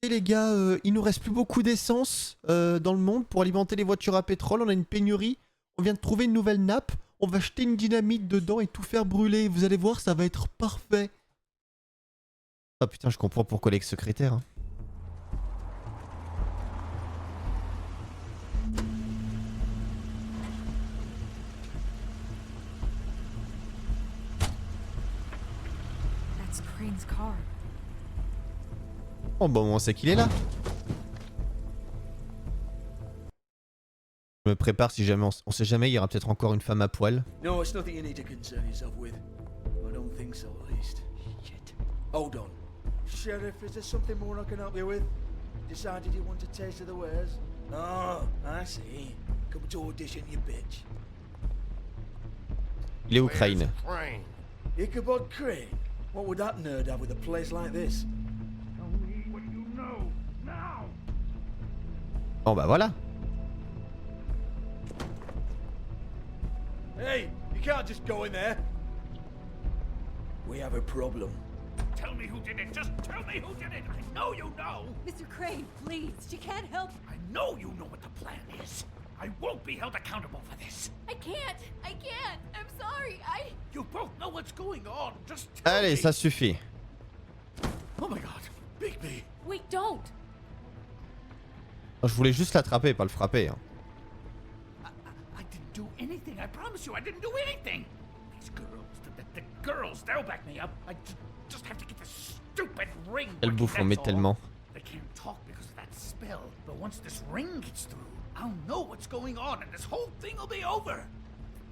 Écoutez les gars, il nous reste plus beaucoup d'essence dans le monde pour alimenter les voitures à pétrole. On a une pénurie. On vient de trouver une nouvelle nappe. On va jeter une dynamite dedans et tout faire brûler. Vous allez voir, ça va être parfait. Ah putain, je comprends pourquoi l'ex-secrétaire. Hein. That's Crane's car. Oh bon, on sait qu'il est là. Je me prépare si jamais on sait jamais, il y aura peut-être encore une femme à poil. No, it's nothing you need to concern yourself with. I don't think so, at least. Shit. Hold on. Sheriff, is there something more I can help you with? Decided you want a taste of the wares? Oh, I see. Come to audition, you bitch. Il est où, Crane? Crane. Ichabod Crane? What would that nerd have with a place like this? Tell me what you know, now! Bon bah voilà. Hey, you can't just go in there. We have a problem. Tell me who did it. Just tell me who did it. I know you know. Mr. Crane, please. You can't help. I know you know what the plan is. I won't be held accountable for this. I can't. I can't. I'm sorry. You both know what's going on. Just tell Allez, me. ça suffit. Oh my god. Bigby. Wait, don't. Je voulais juste l'attraper, pas le frapper. Hein. I didn't do anything. I promise you, I didn't do anything. These girls, the girls, they'll back me up. I just have to get this stupid ring. Elle bouffe, on met tellement. They can't talk because of that spell, but once this ring gets through, I'll know what's going on and this whole thing will be over.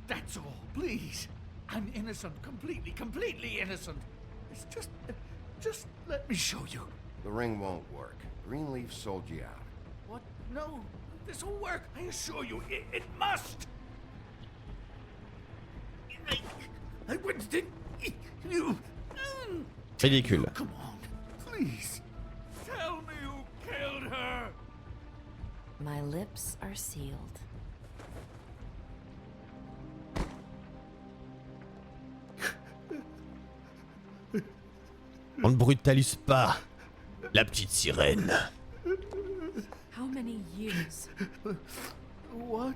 That's all, please. I'm innocent, completely innocent. It's just let me show you. The ring won't work. Greenleaf sold you out. What? No, this will work. I assure you, it must. I wouldn't did you. Ridicule. Come on, please. Tell me who killed her. My lips are sealed. On ne brutalise pas la petite sirène. How many years? What?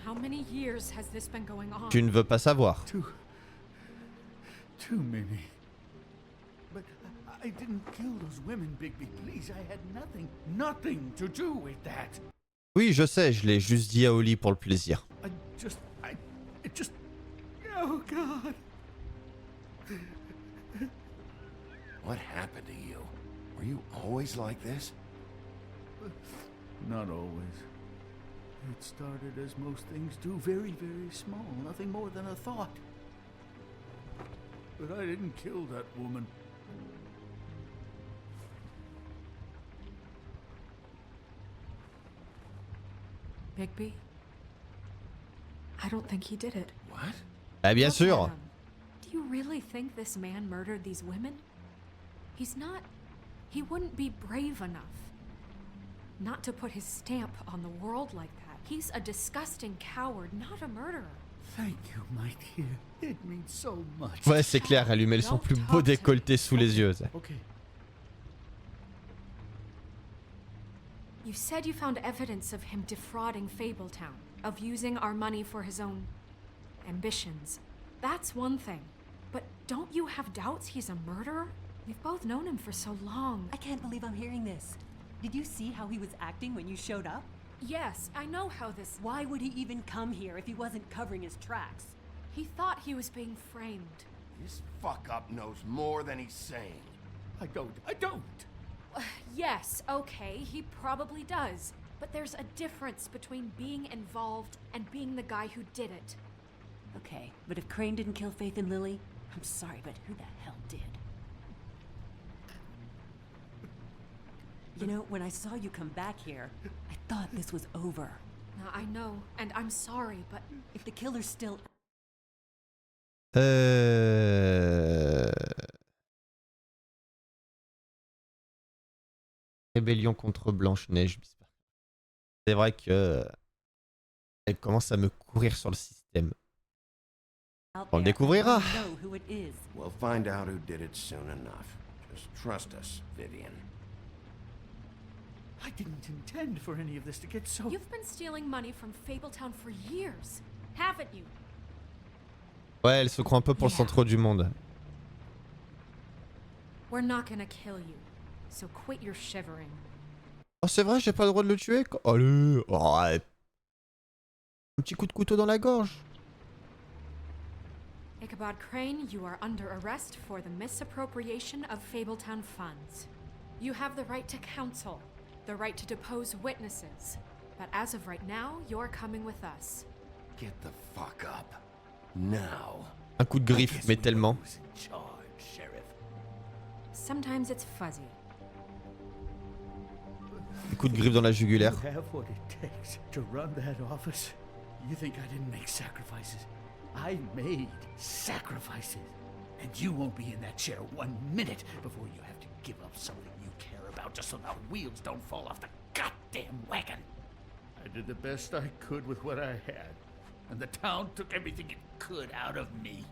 How many years has this been going on? Tu ne veux pas savoir. Too many. But I didn't kill those women, Bigby. Please, I had nothing to do with that. Oui, je sais, je l'ai juste dit à Oli pour le plaisir. It just. Oh God. What happened to you? Were you always like this? Not always. It started as most things do, very, very small, nothing more than a thought. But I didn't kill that woman. Bigby? I don't think he did it. What? Ah bien Look sûr. at him. Do you really think this man murdered these women? He's not... He wouldn't be brave enough. Not to put his stamp on the world like that. He's a disgusting coward, not a murderer. Thank you, my dear. It means so much. Ouais, c'est clair, elle lui met son plus beau décolleté sous les yeux. Ça. Okay. You said you found evidence of him defrauding Fabletown, of using our money for his own ambitions. That's one thing. But don't you have doubts he's a murderer? We've both known him for so long. I can't believe I'm hearing this. Did you see how he was acting when you showed up? Yes, I know how this... Why would he even come here if he wasn't covering his tracks? He thought he was being framed. This fuck-up knows more than he's saying. I don't. Yes, okay, he probably does. But there's a difference between being involved and being the guy who did it. Okay, but if Crane didn't kill Faith and Lily, I'm sorry, but who the hell did? You know, when I saw you come back here, I thought this was over. Now, I know, and I'm sorry, but if the killer's still... Rébellion contre Blanche-Neige. C'est vrai que elle commence à me courir sur le système. On le découvrira. We'll find out who did it soon enough. Just trust us, Vivian. I didn't intend for any of this to get so... You've been stealing money from Fabletown for years, haven't you? Ouais, elle se croit un peu pour le centre du monde. We're not gonna kill you, so quit your shivering. Oh, c'est vrai, j'ai pas le droit de le tuer? Allez, oh, ouais. Un petit coup de couteau dans la gorge. Ichabod Crane, you are under arrest for the misappropriation of Fabletown funds. You have the right to counsel, the right to depose witnesses, but as of right now, you're coming with us. Get the fuck up. Now. Un coup de griffe, mais tellement. Sometimes it's fuzzy. Un coup de griffe dans la jugulaire. You have what it takes to run that office. You think I didn't make sacrifices? I made sacrifices. And you won't be in that chair 1 minute before you have to give up something you care about just so the wheels don't fall off the goddamn wagon. I did the best I could with what I had. And the town took everything it could out of me.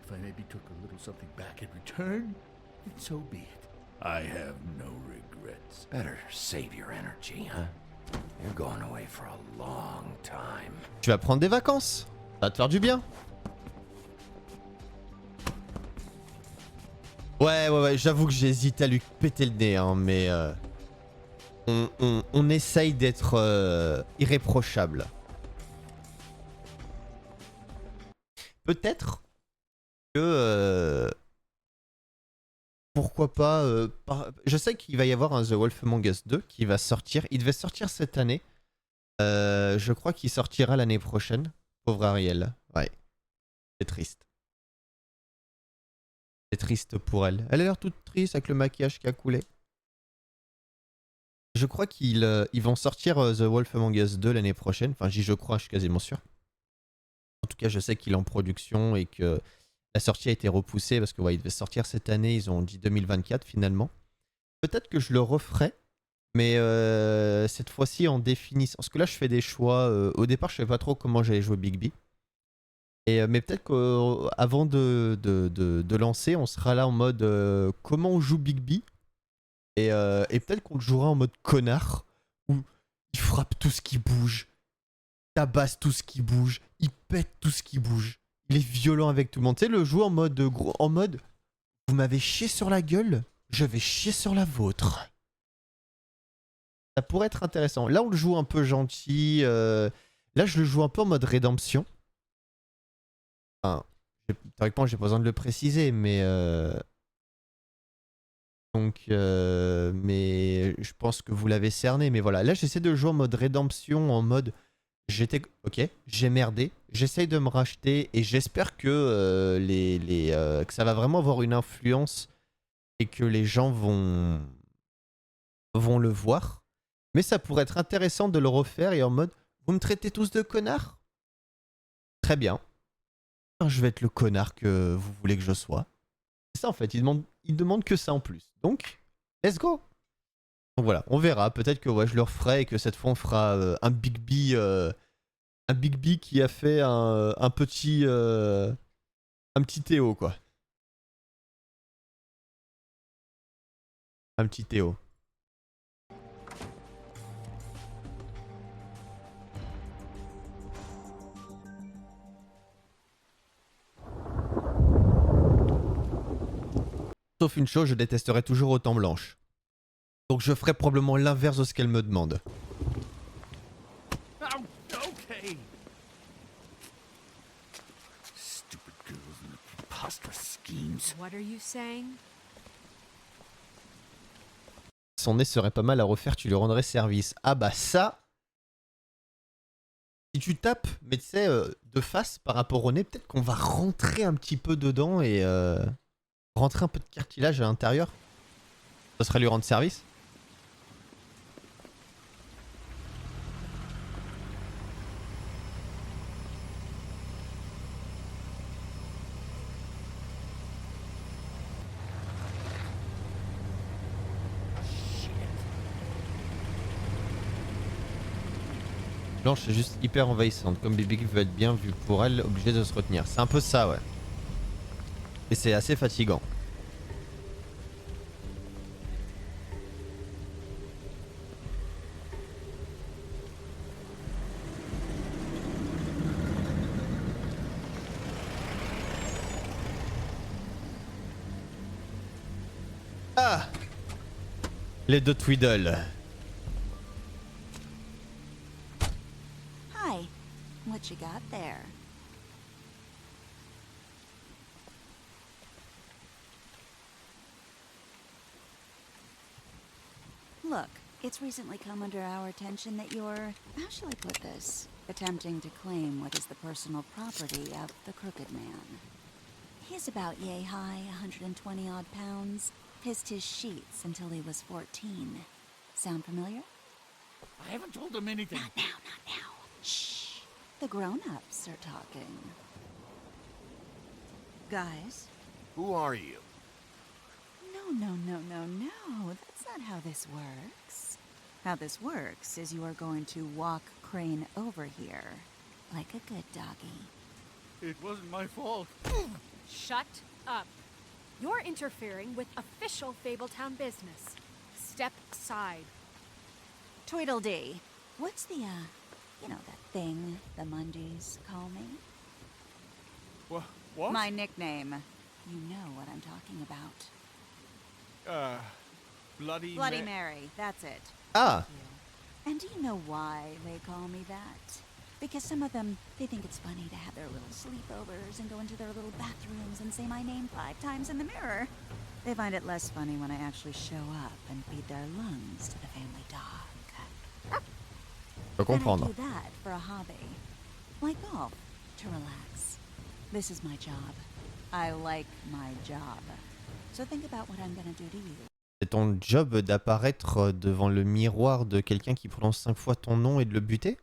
If I maybe took a little something back in return, then so be it. I have no regrets. Better save your energy, huh? You're going away for a long time. Tu vas prendre des vacances. Ça va te faire du bien. Ouais, j'avoue que j'hésite à lui péter le nez, hein, mais on essaye d'être irréprochable. Peut-être que... pourquoi pas... je sais qu'il va y avoir un The Wolf Among Us 2 qui va sortir. Il devait sortir cette année. Je crois qu'il sortira l'année prochaine. Pauvre Ariel. Ouais. C'est triste. C'est triste pour elle. Elle a l'air toute triste avec le maquillage qui a coulé. Je crois qu'ils vont sortir The Wolf Among Us 2 l'année prochaine. Enfin, je crois, je suis quasiment sûr. En tout cas, je sais qu'il est en production et que la sortie a été repoussée parce que ouais, il devait sortir cette année. Ils ont dit 2024 finalement. Peut-être que je le referai, mais cette fois-ci en définissant. Parce que là, je fais des choix. Au départ, je ne savais pas trop comment j'allais jouer Bigby. Mais peut-être qu'avant de lancer, on sera là en mode comment on joue Bigby. Et peut-être qu'on le jouera en mode connard, où il frappe tout ce qui bouge, tabasse tout ce qui bouge, il pète tout ce qui bouge. Il est violent avec tout le monde. Tu sais, le jouer en mode vous m'avez chié sur la gueule, je vais chier sur la vôtre. Ça pourrait être intéressant. Là, on le joue un peu gentil. Là, je le joue un peu en mode rédemption. Enfin, théoriquement, j'ai pas besoin de le préciser, mais mais je pense que vous l'avez cerné. Mais voilà, là, j'essaie de jouer en mode rédemption, en mode ok, j'ai merdé, j'essaye de me racheter et j'espère que que ça va vraiment avoir une influence et que les gens vont le voir. Mais ça pourrait être intéressant de le refaire et en mode vous me traitez tous de connards? Très bien. Je vais être le connard que vous voulez que je sois. C'est ça en fait, il demande que ça en plus. Donc, let's go. Donc voilà, on verra. Peut-être que ouais, je le referai et que cette fois on fera un Bigby qui a fait un petit Théo quoi. Un petit Théo. Sauf une chose, je détesterai toujours autant Blanche. Donc je ferai probablement l'inverse de ce qu'elle me demande. Oh, okay. Stupid girls and preposterous schemes. What are you saying? Son nez serait pas mal à refaire, tu lui rendrais service. Ah bah ça... Si tu tapes, mais tu sais, de face par rapport au nez, peut-être qu'on va rentrer un petit peu dedans et... rentrer un peu de cartilage à l'intérieur. Ça serait lui rendre service. Blanche est juste hyper envahissante. Comme Bibi veut être bien vu pour elle, obligée de se retenir. C'est un peu ça, ouais. Et c'est assez fatigant. Ah! Les deux Tweedle. Hi. What you got there? Look, it's recently come under our attention that you're, how shall I put this, attempting to claim what is the personal property of the Crooked Man. He's about yay high, 120 odd pounds, pissed his sheets until he was 14. Sound familiar? I haven't told him anything. Not now, not now. Shh. The grown-ups are talking. Guys? Who are you? No. That's not how this works. How this works is you are going to walk Crane over here. Like a good doggy. It wasn't my fault. Shut up. You're interfering with official Fabletown business. Step aside. Tweedledee. What's the, you know that thing the Mundies call me? What? My nickname. You know what I'm talking about. Bloody Mary, that's it. Ah! And do you know why they call me that? Because some of them, they think it's funny to have their little sleepovers and go into their little bathrooms and say my name 5 times in the mirror. They find it less funny when I actually show up and feed their lungs to the family dog. Je peux comprendre. And I do that for a hobby. Like golf, to relax. This is my job. I like my job. So think about what I'm gonna do to you. C'est ton job d'apparaître devant le miroir de quelqu'un qui prononce 5 fois ton nom et de le buter?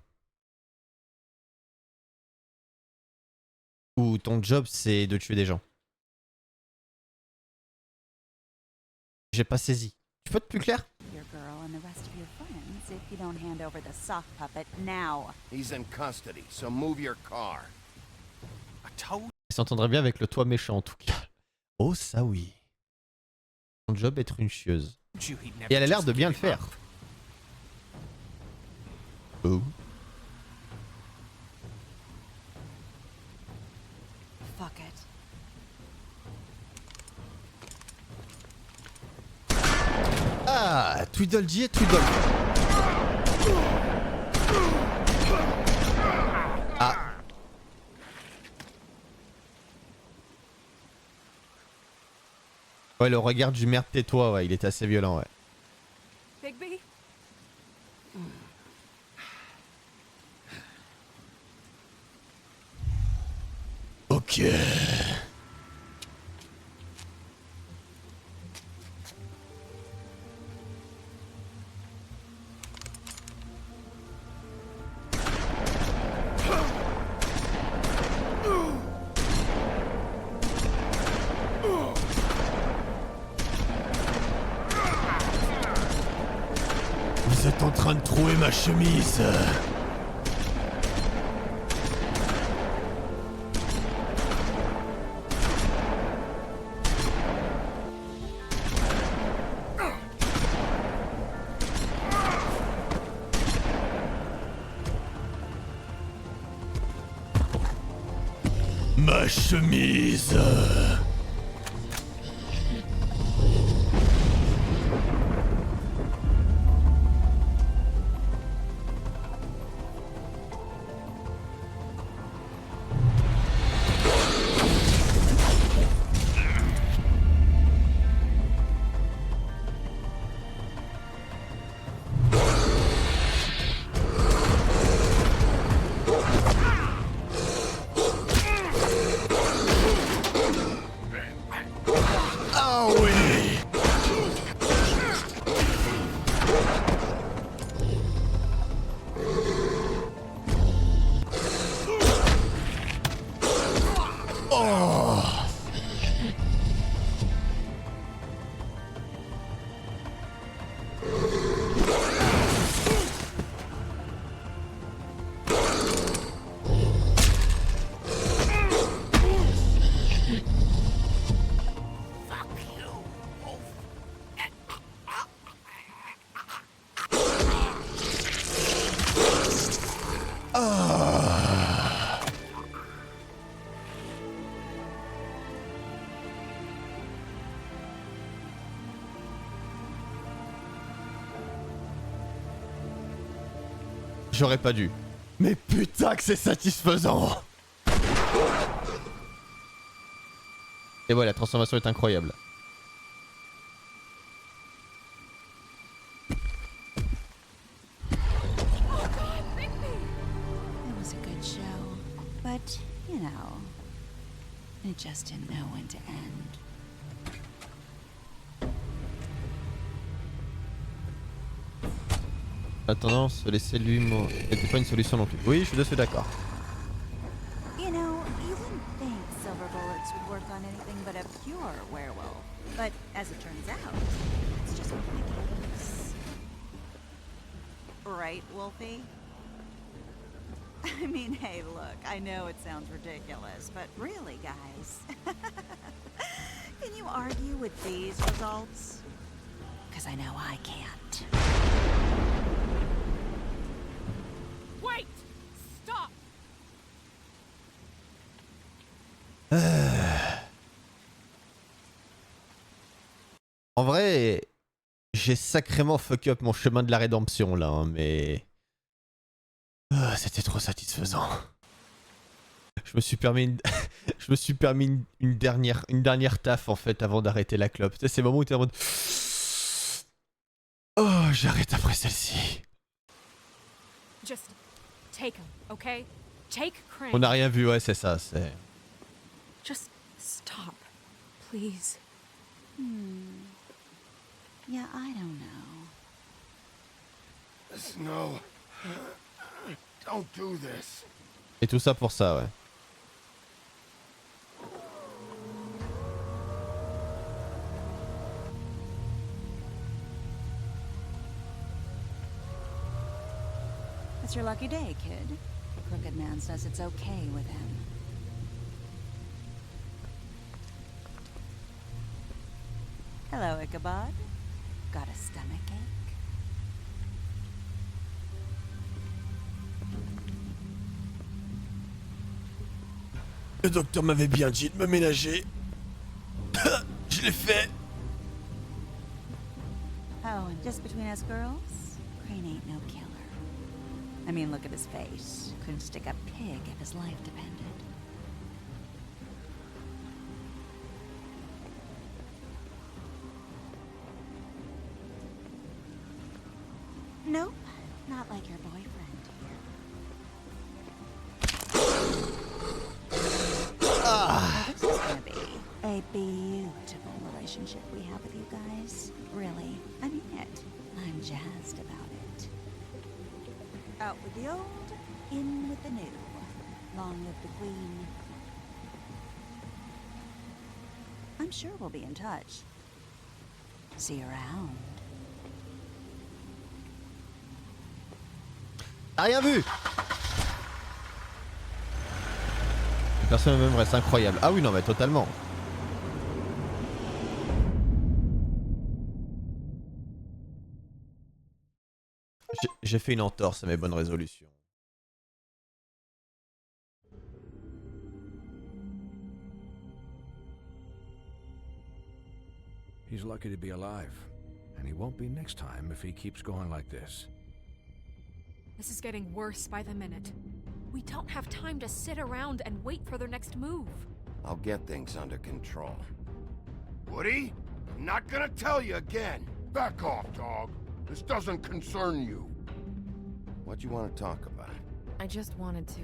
Ou ton job c'est de tuer des gens? J'ai pas saisi. Tu peux être plus clair? Your girl and the rest of your friends if you don't hand over the sock puppet now. He's in custody, so move your car. Il s'entendrait bien avec le toit méchant en tout cas. Oh ça oui. Son job être une chieuse. Et elle a l'air de bien le faire. Oh. Fuck it. Ah, Tweedledee et Tweedledee. Ah. Ouais, le regard du merde tais-toi, ouais, il était assez violent, ouais. Bigby? Ok. Vous êtes en train de trouer ma chemise. Ma chemise. Ah oui. Oh. J'aurais pas dû. Mais putain que c'est satisfaisant. Et voilà, la transformation est incroyable. It was a good show, but, you know, it just didn't know when to end. Attendant, se laisser lui n'était pas une solution non plus. Oui, je suis d'accord. You know, you wouldn't think silver bullets would work on anything but a pure werewolf. But as it turns out, it's just not the case. Right, Wolfie? I mean, hey, look, I know it sounds ridiculous, but really, guys, can you argue with these results? Because I know I can't. Wait! Stop! En vrai, j'ai sacrément fuck up mon chemin de la rédemption là, hein, mais... c'était trop satisfaisant. Je me suis permis une dernière taf en fait avant d'arrêter la clope. Tu sais, ces moments où t'es en mode... Oh, j'arrête après celle-ci. Just take him, okay? Take Crane. On n'a rien vu, ouais, c'est ça, c'est... Just stop, please. Yeah, I don't know. Snow, don't do this. Et tout ça pour ça, ouais. It's your lucky day, kid. The Crooked Man says it's okay with him. Hello, Ichabod. Got a stomachache? Le docteur m'avait bien dit de me ménager. Je l'ai fait. Oh, and just between us girls, Crane ain't no killer. I mean, look at his face. Couldn't stick a pig if his life depended. Nope, not like your boyfriend here. Well, this is gonna be a beautiful relationship we have with you guys. Really, I mean it. I'm jazzed about it. Out with the old, in with the new. Long live the Queen. I'm sure we'll be in touch. See you around. T'as rien vu? Le personnage même reste incroyable. Ah oui, non, mais totalement. J'ai fait une entorse à mes bonnes résolutions. He's lucky to be alive, and he won't be next time if he keeps going like this. This is getting worse by the minute. We don't have time to sit around and wait for their next move. I'll get things under control. Woody, I'm not gonna tell you again. Back off, dog. This doesn't concern you. What do you want to talk about? I just wanted to,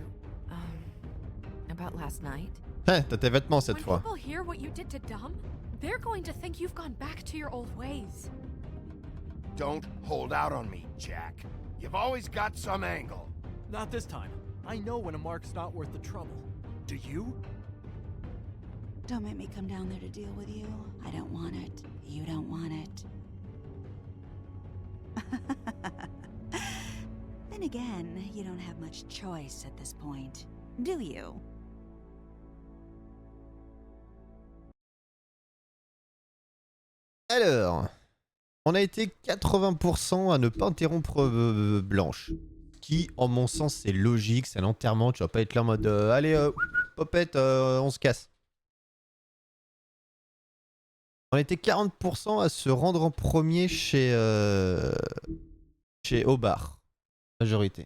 about last night. T'as tes vêtements cette When fois. people hear what you did to Dom, they're going to think you've gone back to your old ways. Don't hold out on me, Jack. You've always got some angle. Not this time. I know when a mark's not worth the trouble. Do you? Don't make me come down there to deal with you. I don't want it. You don't want it. Then again, you don't have much choice at this point, do you? Alors, on a été 80% à ne pas interrompre Blanche. Qui, en mon sens, c'est logique, c'est un enterrement, tu vas pas être là en mode allez, popette, on se casse. On était 40% à se rendre en premier chez Hobart. Majorité.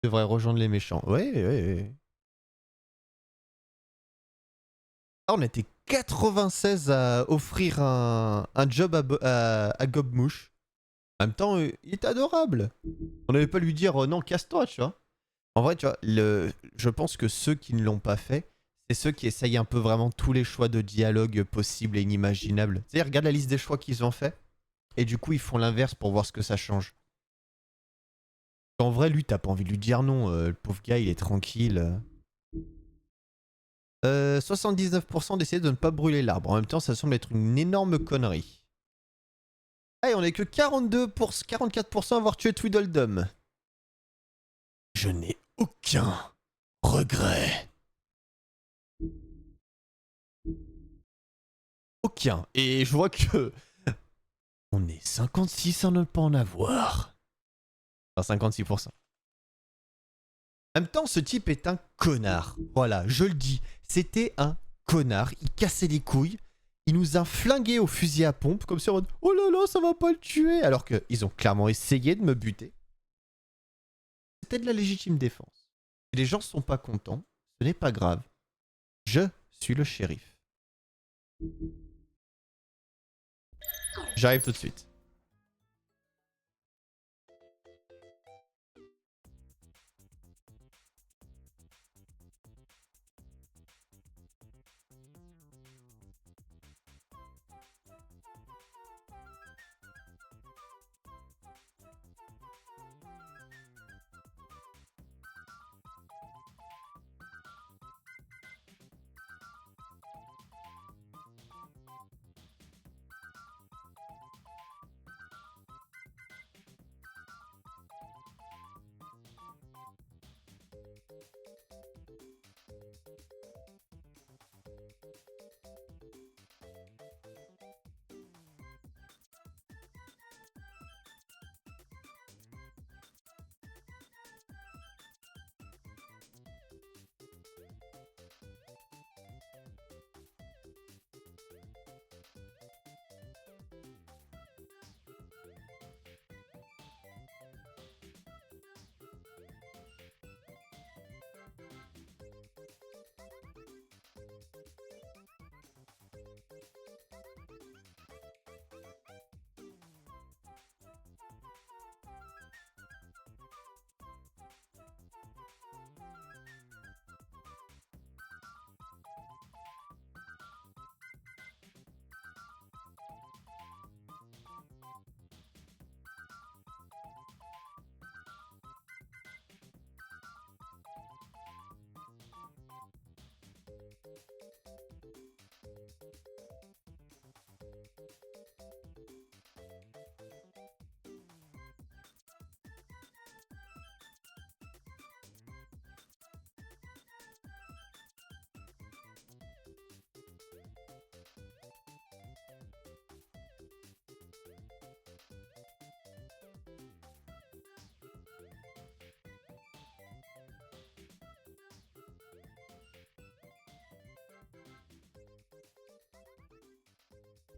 Devrait rejoindre les méchants. Ouais. Ah, on était 96 à offrir un job à Gobmouche. En même temps, il est adorable. On n'avait pas lui dire non, casse-toi, tu vois. En vrai, tu vois, je pense que ceux qui ne l'ont pas fait, c'est ceux qui essayent un peu vraiment tous les choix de dialogue possibles et inimaginables. C'est-à-dire, regarde la liste des choix qu'ils ont fait, et du coup, ils font l'inverse pour voir ce que ça change. En vrai, lui, t'as pas envie de lui dire non. Le pauvre gars, il est tranquille. 79% d'essayer de ne pas brûler l'arbre. En même temps, ça semble être une énorme connerie. Ah, et on est que 44% à avoir tué Tweedledum. Je n'ai aucun regret. Aucun. Et je vois que... On est 56 à ne pas en avoir. Enfin, 56%. En même temps, ce type est un connard. Voilà, je le dis. C'était un connard. Il cassait les couilles. Il nous a flingués au fusil à pompe. Comme si on... Oh là là, ça va pas le tuer. Alors qu'ils ont clairement essayé de me buter. C'était de la légitime défense. Si les gens sont pas contents, ce n'est pas grave. Je suis le shérif. J'arrive tout de suite.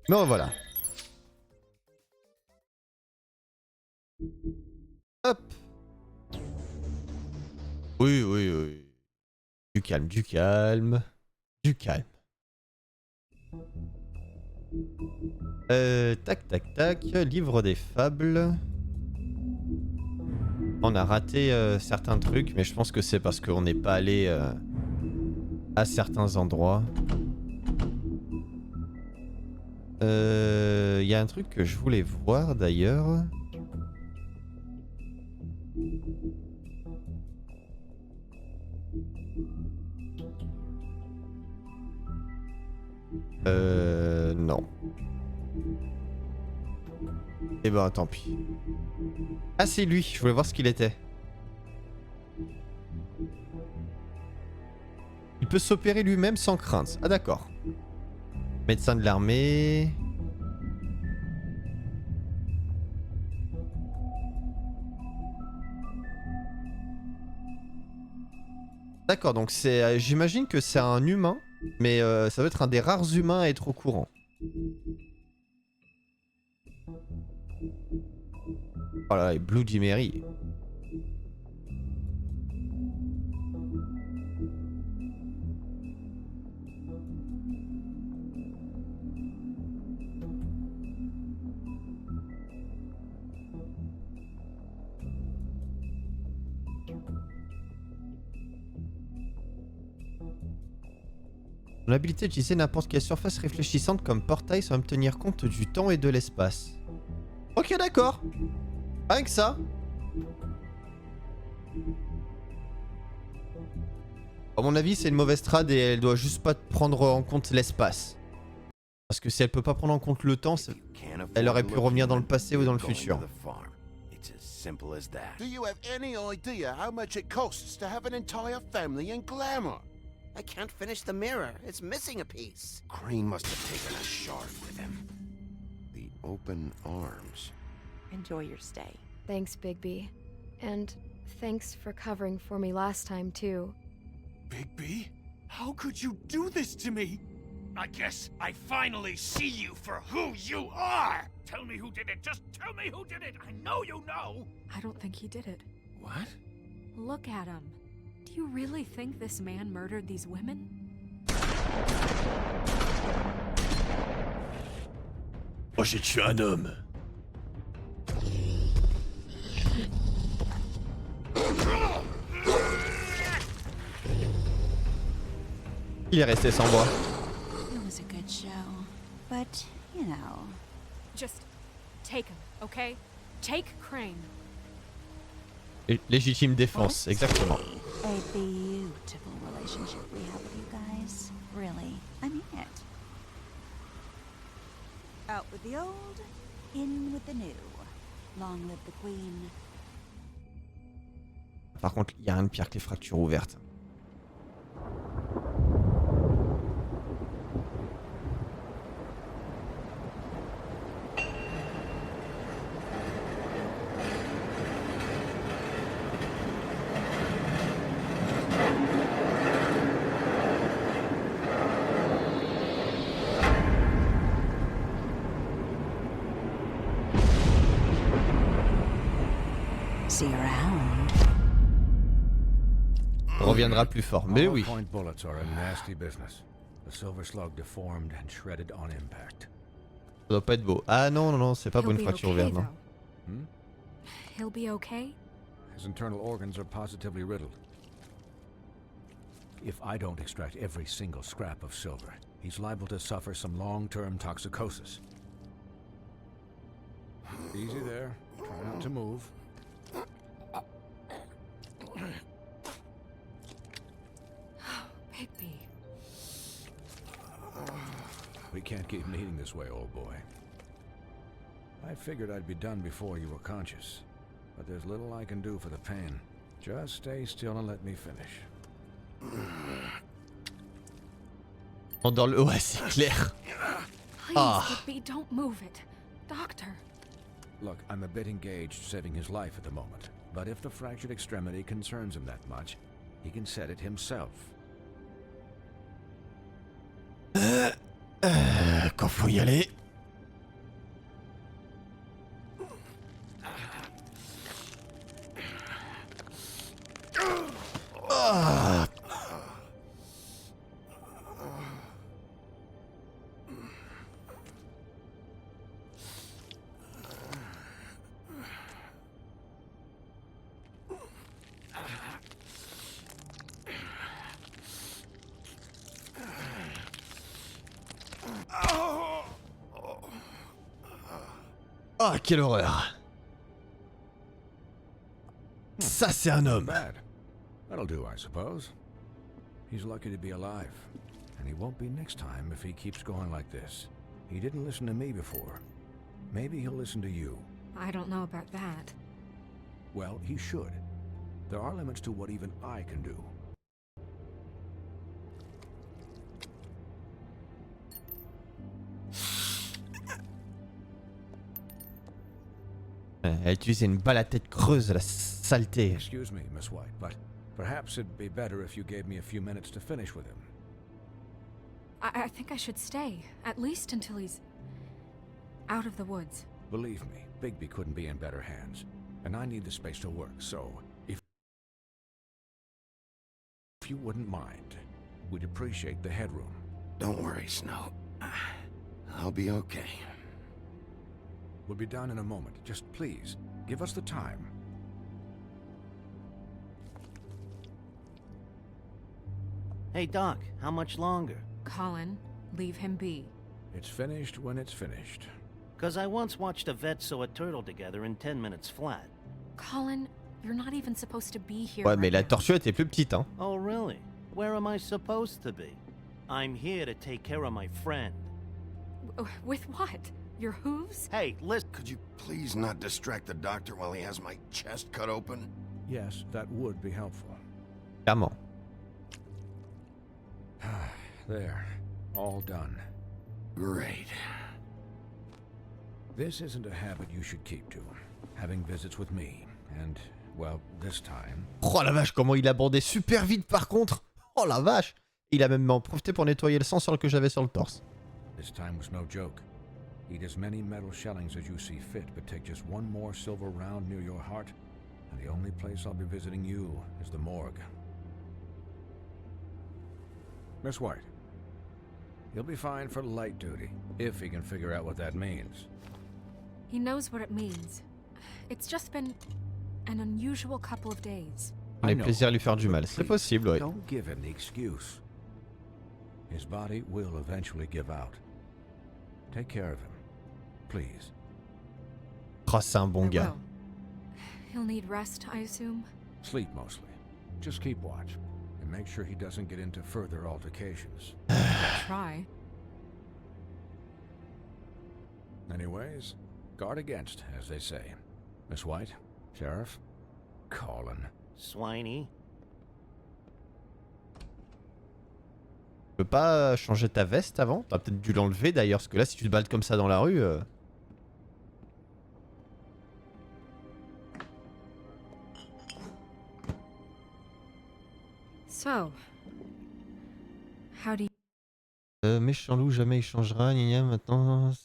Non, voilà. Hop. Oui. Du calme. Tac. Livre des fables. On a raté certains trucs, mais je pense que c'est parce qu'on n'est pas allé à certains endroits. Il y a un truc que je voulais voir d'ailleurs. Non. Eh ben tant pis. Ah c'est lui, je voulais voir ce qu'il était. Il peut s'opérer lui-même sans crainte. Ah d'accord. Médecin de l'armée. D'accord, donc c'est, j'imagine que c'est un humain, mais ça doit être un des rares humains à être au courant. Oh là là, et Bloody Mary. L'habilité d'utiliser n'importe quelle surface réfléchissante comme portail sans même tenir compte du temps et de l'espace. Ok, d'accord. Rien que ça. À mon avis, c'est une mauvaise trad et elle doit juste pas prendre en compte l'espace. Parce que si elle peut pas prendre en compte le temps, elle aurait pu revenir dans le passé ou dans le futur. Do you have any idea how much it costs to have an entire family in Glamour? I can't finish the mirror. It's missing a piece. Crane must have taken a shard with him. The open arms. Enjoy your stay. Thanks, Bigby. And thanks for covering for me last time, too. Bigby? How could you do this to me? I guess I finally see you for who you are! Tell me who did it! Just tell me who did it! I know you know! I don't think he did it. What? Look at him. Do you really think this man murdered these women? Oh, j'ai tué un homme. Il est resté sans voix. It was a good show, but, you know. Just take him, okay? Take Crane. Légitime défense, exactement. A beautiful relationship we have with you guys. Really, I mean it. Out with the old, in with the new. Long live the queen. Par contre, il y a rien de pire que les fractures ouvertes. See you around. Reviendra plus fort, mais oui. Point bullets are a nasty business. The silver slug deformed and shredded on impact. Ça doit pas être beau. Ah non, non, non, c'est pas pour une He'll be fracture okay, ouverte, non. Hmm? He'll be okay? His internal organs are positively riddled. If I don't extract every single scrap of silver, he's liable to suffer some long-term toxicosis. Easy there. Try not to move. Bigby. We can't keep meeting this way, old boy. I figured I'd be done before you were conscious, but there's little I can do for the pain. Just stay still and let me finish. Dans le... Ouais, c'est clair. Please, Bigby, don't move it. Doctor. Look, I'm a bit engaged saving his life at the moment, but if the fractured extremity concerns him that much, he can set it himself. Quand faut y aller. Ah. Ah, quelle horreur. Ça, c'est un homme. Bad. That'll do, I suppose. He's lucky to be alive, and he won't be next time if he keeps going like this. He didn't listen to me before. Maybe he'll listen to you. I don't know about that. Well, he should. There are limits to what even I can do. Elle a utilisé une balle à tête creuse, la saleté. Excuse me, Miss White, but perhaps it'd be better if you gave me a few minutes to finish with him. I think I should stay, at least until he's out of the woods. Believe me, Bigby couldn't be in better hands, and I need the space to work, so if you wouldn't mind, we'd appreciate the headroom. Don't worry, Snow. I'll be okay. We'll be down in a moment. Just please, give us the time. Hey, Doc, how much longer? Colin, leave him be. It's finished when it's finished. Because I once watched a vet sew a turtle together in 10 minutes flat. Colin, you're not even supposed to be here. Ouais, mais la tortue était plus petite, hein. Oh, really? Where am I supposed to be? I'm here to take care of my friend. With what? Your hooves? Hey, listen. Could you please not distract the doctor while he has my chest cut open? Yes, that would be helpful. Clairement. There. All done. Great. This isn't a habit you should keep to. Having visits with me. And, well, this time... Oh la vache, comment il abordait super vite par contre. Oh la vache. Il a même en profité pour nettoyer le sang sur le que j'avais sur le torse. This time was no joke. Eat as many metal shellings as you see fit, but take just one more silver round near your heart, and the only place I'll be visiting you is the morgue. Miss White. He'll be fine for light duty, if he can figure out what that means. He knows what it means. It's just been an unusual couple of days. Il a plaisir à lui faire du mal. C'est possible, oui. Don't give him the excuse. His body will eventually give out. Take care of him, please. Oh, c'est un bon gars. He'll need rest, I assume. Sleep mostly. Just keep watch. And make sure he doesn't get into further altercations. Try. Anyways, guard against, as they say. Miss White, Sheriff, Colin. Swiney. Tu peux pas changer ta veste avant? T'as peut-être dû l'enlever d'ailleurs, parce que là, si tu te balades comme ça dans la rue... So, how do you... méchant loup, jamais il changera, gna gna, maintenant... Ça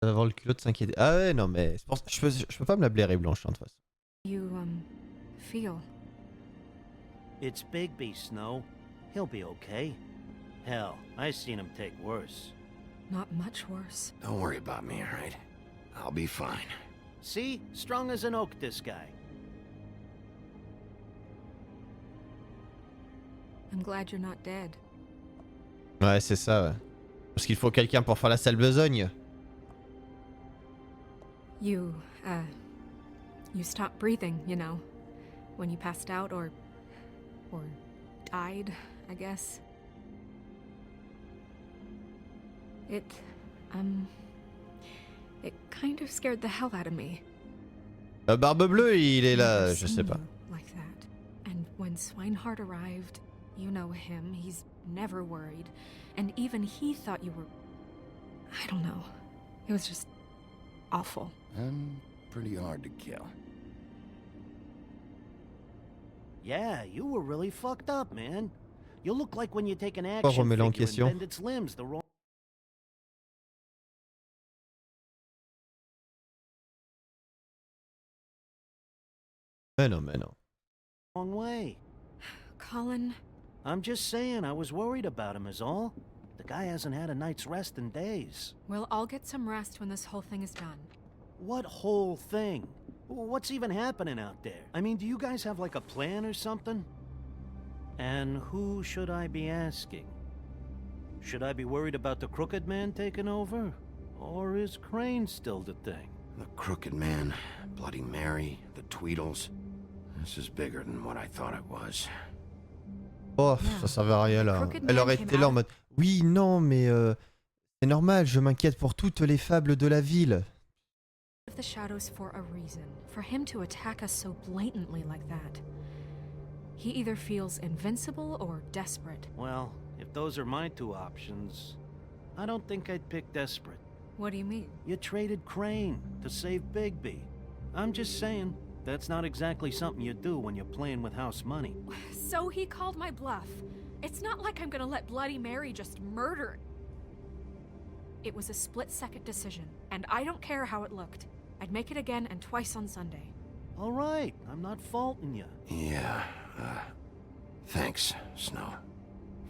va avoir le culot de s'inquiéter. Ah ouais, non mais... C'est pour ça... je peux pas me la blairer blanche, hein, de toute façon. You, feel? It's Bigby, Snow. He'll be okay. Hell, I seen him take worse. Not much worse. Don't worry about me, alright? I'll be fine. See? Strong as an oak, this guy. I'm glad you're not dead. Ouais, c'est ça, ouais. Parce qu'il faut quelqu'un pour faire la sale besogne. You stopped breathing, you know, when you passed out or died, I guess. It kind of scared the hell out of me. Barbe Bleue, il est là, je sais pas. Like that. And when Swinehart arrived, you know him, he's never worried. And even he thought you were... I don't know. It was just awful. And pretty hard to kill. Yeah, you were really fucked up, man. You look like when you take an action remet-le en figure question. and bend its limbs the wrong... Mais non, mais non. wrong way. Colin... I'm just saying, I was worried about him is all. The guy hasn't had a night's rest in days. We'll all get some rest when this whole thing is done. What whole thing? What's even happening out there? I mean, do you guys have like a plan or something? And who should I be asking? Should I be worried about the Crooked Man taking over? Or is Crane still the thing? The Crooked Man, Bloody Mary, the Tweedles. This is bigger than what I thought it was. Oh, ça servait à rien là. Elle aurait été là en mode oui, non, mais c'est normal, je m'inquiète pour toutes les fables de la ville. Of the shadows for a reason. For him to attack us so blatantly like that. He either feels invincible or desperate. Well, if those are my two options, I don't think I'd pick desperate. What do you mean? You traded Crane to save Bigby. I'm just saying, that's not exactly something you do when you're playing with house money. So he called my bluff. It's not like I'm gonna let Bloody Mary just murder. It was a split-second decision, and I don't care how it looked. I'd make it again and twice on Sunday. All right, I'm not faulting you. Yeah, thanks, Snow,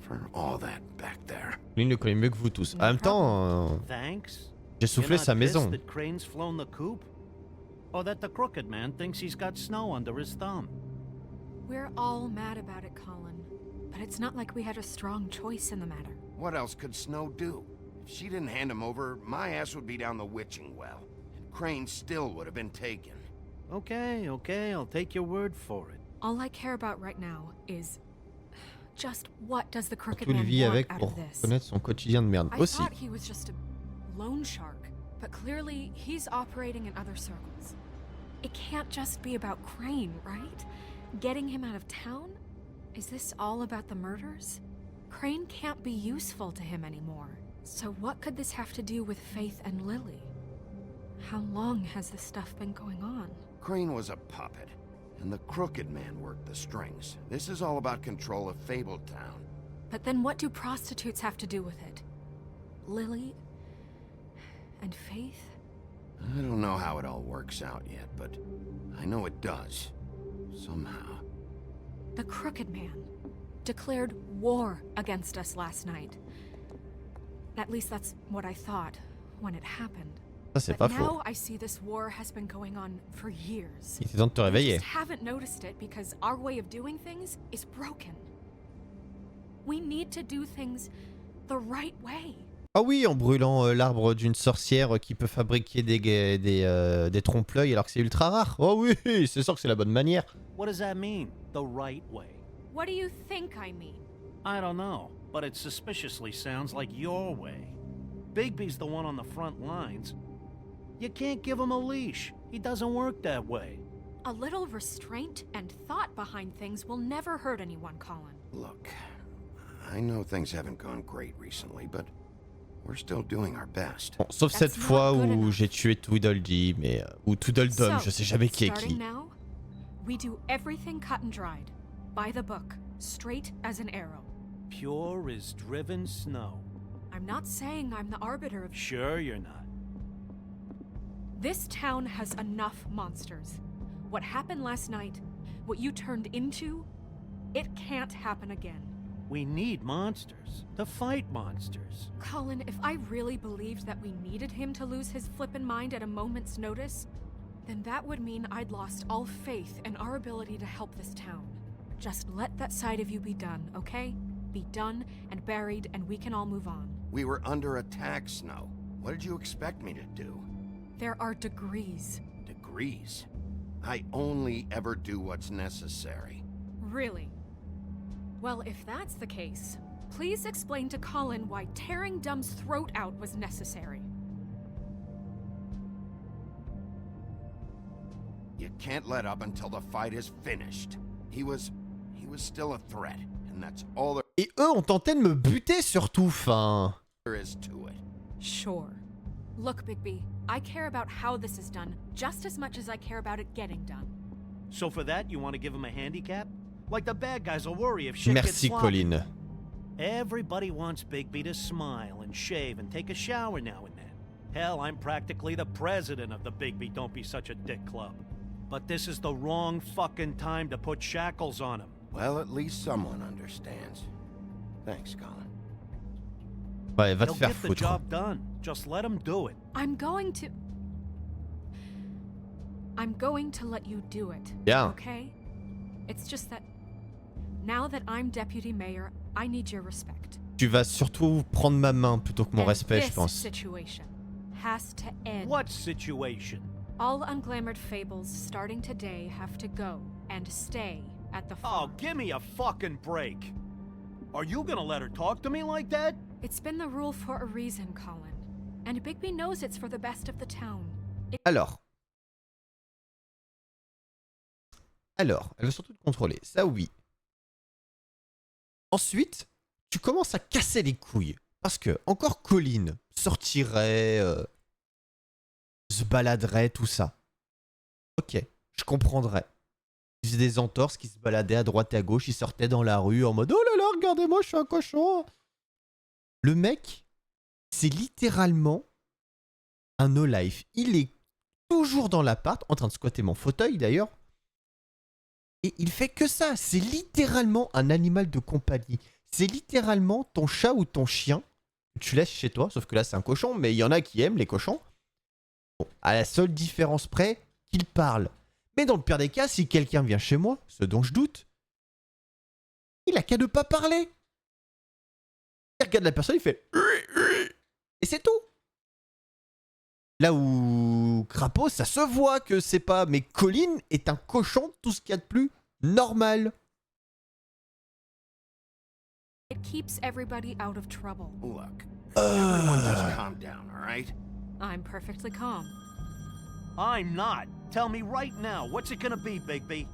for all that back there. Lui, il le connaît mieux que vous tous. En même temps, Thanks. j'ai soufflé sa maison. That Crane's flown the coop? Or that the Crooked Man thinks he's got Snow under his thumb? We're all mad about it, Colin. but it's not like we had a strong choice in the matter. What else could Snow do? If she didn't hand him over, my ass would be down the witching well. And Crane still would have been taken. Okay, I'll take your word for it. All I care about right now is just what does the Crooked Tout il Man vit want avec out pour of this? connaître son quotidien de merde. I Aussi. thought he was just a loan shark, but clearly he's operating in other circles. It can't just be about Crane, right? Getting him out of town? Is this all about the murders? Crane can't be useful to him anymore. So what could this have to do with Faith and Lily? How long has this stuff been going on? Crane was a puppet, and the Crooked Man worked the strings. This is all about control of Fabletown. But then what do prostitutes have to do with it? Lily? And Faith? I don't know how it all works out yet, but I know it does. Somehow. The Crooked Man declared war against us last night. At least that's what I thought when it happened. Ça, c'est But pas now faux. I see this war has been going on for years. Il était temps de te We réveiller. just haven't noticed it because our way of doing things is broken. We need to do things the right way. Ah oui, en brûlant l'arbre d'une sorcière qui peut fabriquer des trompe-l'œil alors que c'est ultra rare. Oh oui, c'est sûr que c'est la bonne manière. What does that mean? The right way? What do you think I mean? I don't know, but it suspiciously sounds like your way. Bigby's the one on the front lines. You can't give him a leash. He doesn't work that way. A little restraint and thought behind things will never hurt anyone, Colin. Look, I know things haven't gone great recently, but we're still doing our best. Bon, sauf cette fois où j'ai tué Tweedledee, mais ou Tweedledum, je sais jamais qui est starting qui. now, we do everything cut and dried, by the book, straight as an arrow. Pure as driven snow. I'm not saying I'm the arbiter of... Sure you're not. This town has enough monsters. What happened last night, what you turned into, it can't happen again. We need monsters to fight monsters. Colin, if I really believed that we needed him to lose his flippin' mind at a moment's notice, then that would mean I'd lost all faith in our ability to help this town. Just let that side of you be done, okay? Be done and buried and we can all move on. We were under attack, Snow. What did you expect me to do? There are degrees. Degrees? I only ever do what's necessary. Really? Well, if that's the case, please explain to Colin why tearing Dum's throat out was necessary. You can't let up until the fight is finished. He was still a threat, and that's all Et eux ont tenté de me buter surtout, fin. there is to it. Sure. Look, Bigby, I care about how this is done just as much as I care about it getting done. So for that, you want to give him a handicap? Like the bad guys will worry if shit gets Merci, sloppy. Colin. Everybody wants Bigby to smile and shave and take a shower now and then. Hell, I'm practically the president of the Bigby Don't Be Such a Dick Club. But this is the wrong fucking time to put shackles on him. Well, at least someone understands. Thanks, Colin. Ouais, va te He'll faire get the foutre. job done. Just let him do it. I'm going to let you do it. Yeah. Okay? It's just that now that I'm deputy mayor, I need your respect. Tu vas surtout prendre ma main plutôt que mon And respect, je this pense. situation has to end. What situation? All unglamored fables starting today have to go and stay at the Oh, farm. give me a fucking break. Are you gonna let her talk to me like that? It's been the rule for a reason, Colin. And Bigby knows it's for the best of the town. Alors, elle veut surtout te contrôler. Ça, oui. Ensuite, tu commences à casser les couilles. Parce que, encore Colin sortirait, se baladerait, tout ça. Ok, je comprendrais. Il faisait des entorses qui se baladaient à droite et à gauche, il sortait dans la rue en mode « Oh là là, regardez-moi, je suis un cochon !» Le mec, c'est littéralement un no-life. Il est toujours dans l'appart, en train de squatter mon fauteuil d'ailleurs. Et il fait que ça. C'est littéralement un animal de compagnie. C'est littéralement ton chat ou ton chien que tu laisses chez toi. Sauf que là, c'est un cochon, mais il y en a qui aiment les cochons. Bon, à la seule différence près qu'il parle. Mais dans le pire des cas, si quelqu'un vient chez moi, ce dont je doute, Il a qu'à ne pas parler. Il regarde la personne, il fait... Et c'est tout. Là où Crapaud, ça se voit que c'est pas... Mais Colin est un cochon, tout ce qu'il y a de plus normal. It keeps everybody out of trouble. Look, everyone just calm down, all right? I'm perfectly calm. I'm not. Tell me right now, what's it gonna be, Bigby?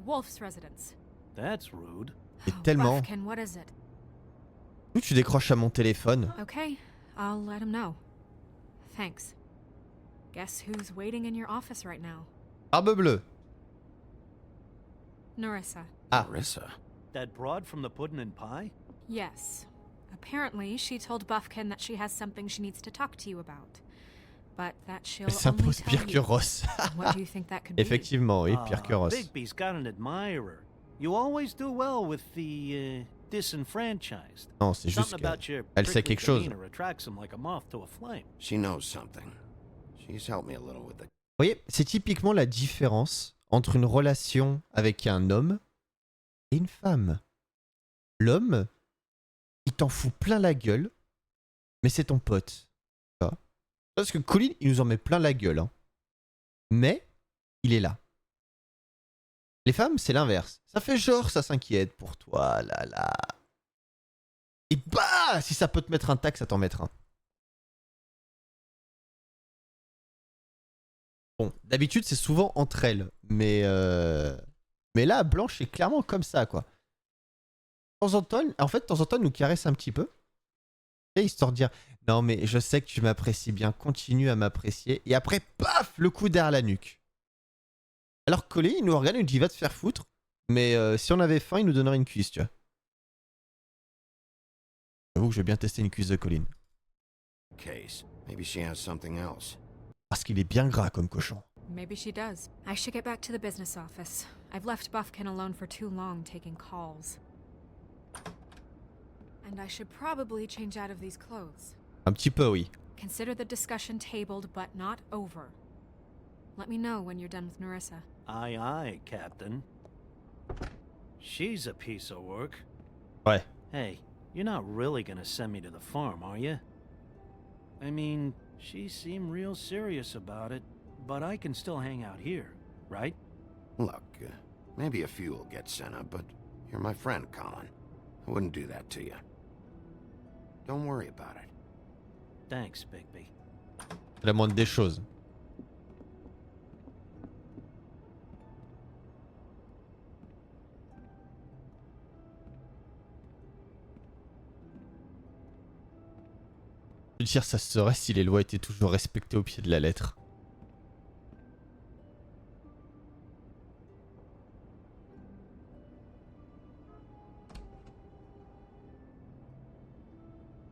Wolf's residence. That's rude. Et tellement... Buffkin, what is it? Où tu décroches à mon téléphone? Okay, I'll let him know. Thanks. Guess who's waiting in your office right now? Barbe bleue. Narissa. Ah. Narissa? That broad from the puddin' and pie? Yes. Apparently, she told Buffkin that she has something she needs to talk to you about. But that she'll Elle only s'impose tell pire que you. Ross. What do you think that could be? Effectivement, oui, pire que Ross. Bigby's got an admirer. You always do well with the disenfranchised. Non, c'est juste Something about your qu'elle sait prickly quelque chose. demeanor attracts him like a moth to a flame. She knows something. She's helped me a little with the... Vous voyez, c'est typiquement la différence entre une relation avec un homme et une femme. L'homme, il t'en fout plein la gueule, mais c'est ton pote. Tu vois ? Parce que Colin, il nous en met plein la gueule. Hein. Mais, il est là. Les femmes, c'est l'inverse. Ça fait genre, ça s'inquiète pour toi, là, là. Et bah, si ça peut te mettre un tac, ça t'en mettra un. Bon, d'habitude, c'est souvent entre elles. Mais là, Blanche est clairement comme ça, quoi. De temps en temps, elle nous caresse un petit peu. Et histoire de dire, non, mais je sais que tu m'apprécies bien, continue à m'apprécier. Et après, paf, le coup derrière la nuque. Alors Colin, il nous regarde et nous dit, va te faire foutre. Mais si on avait faim, il nous donnerait une cuisse, tu vois. J'avoue que je vais bien tester une cuisse de Colin. Case. Maybe she has something else. Parce qu'il est bien gras comme cochon. Maybe she does. I should get back to the business office. I've left Buffkin alone for too long taking calls. And I should probably change out of these clothes. Un petit peu, oui. Consider the discussion tabled but not over. Let me know when you're done with Narissa. Aye, aye, Captain. She's a piece of work. Ouais. Hey, you're not really gonna send me to the farm, are you? I mean, she seemed real serious about it, but I can still hang out here, right? Look, maybe a few will get sent up, but you're my friend, Colin. I wouldn't do that to you. Don't worry about it. Thanks, Bigby. C'est la moindre des choses. Je veux dire, ça serait si les lois étaient toujours respectées au pied de la lettre.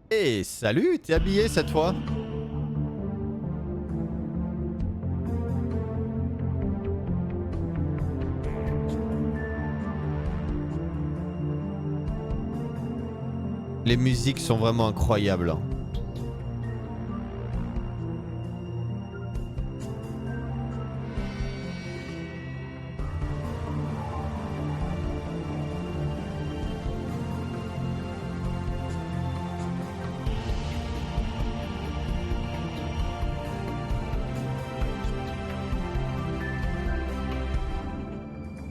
Hey, salut, t'es habillé cette fois? Les musiques sont vraiment incroyables. Hein.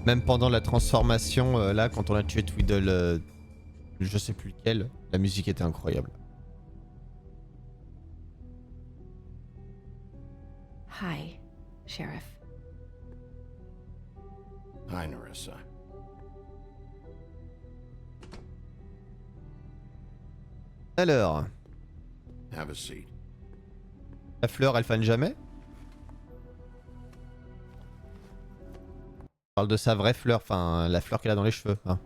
Même pendant la transformation, là, quand on a tué Tweedle, je sais plus lequel, la musique était incroyable. Hi, Sheriff. Hi, Narissa. Alors, Have a seat. la fleur, elle fane jamais? On parle de sa vraie fleur, enfin la fleur qu'elle a dans les cheveux. Hein.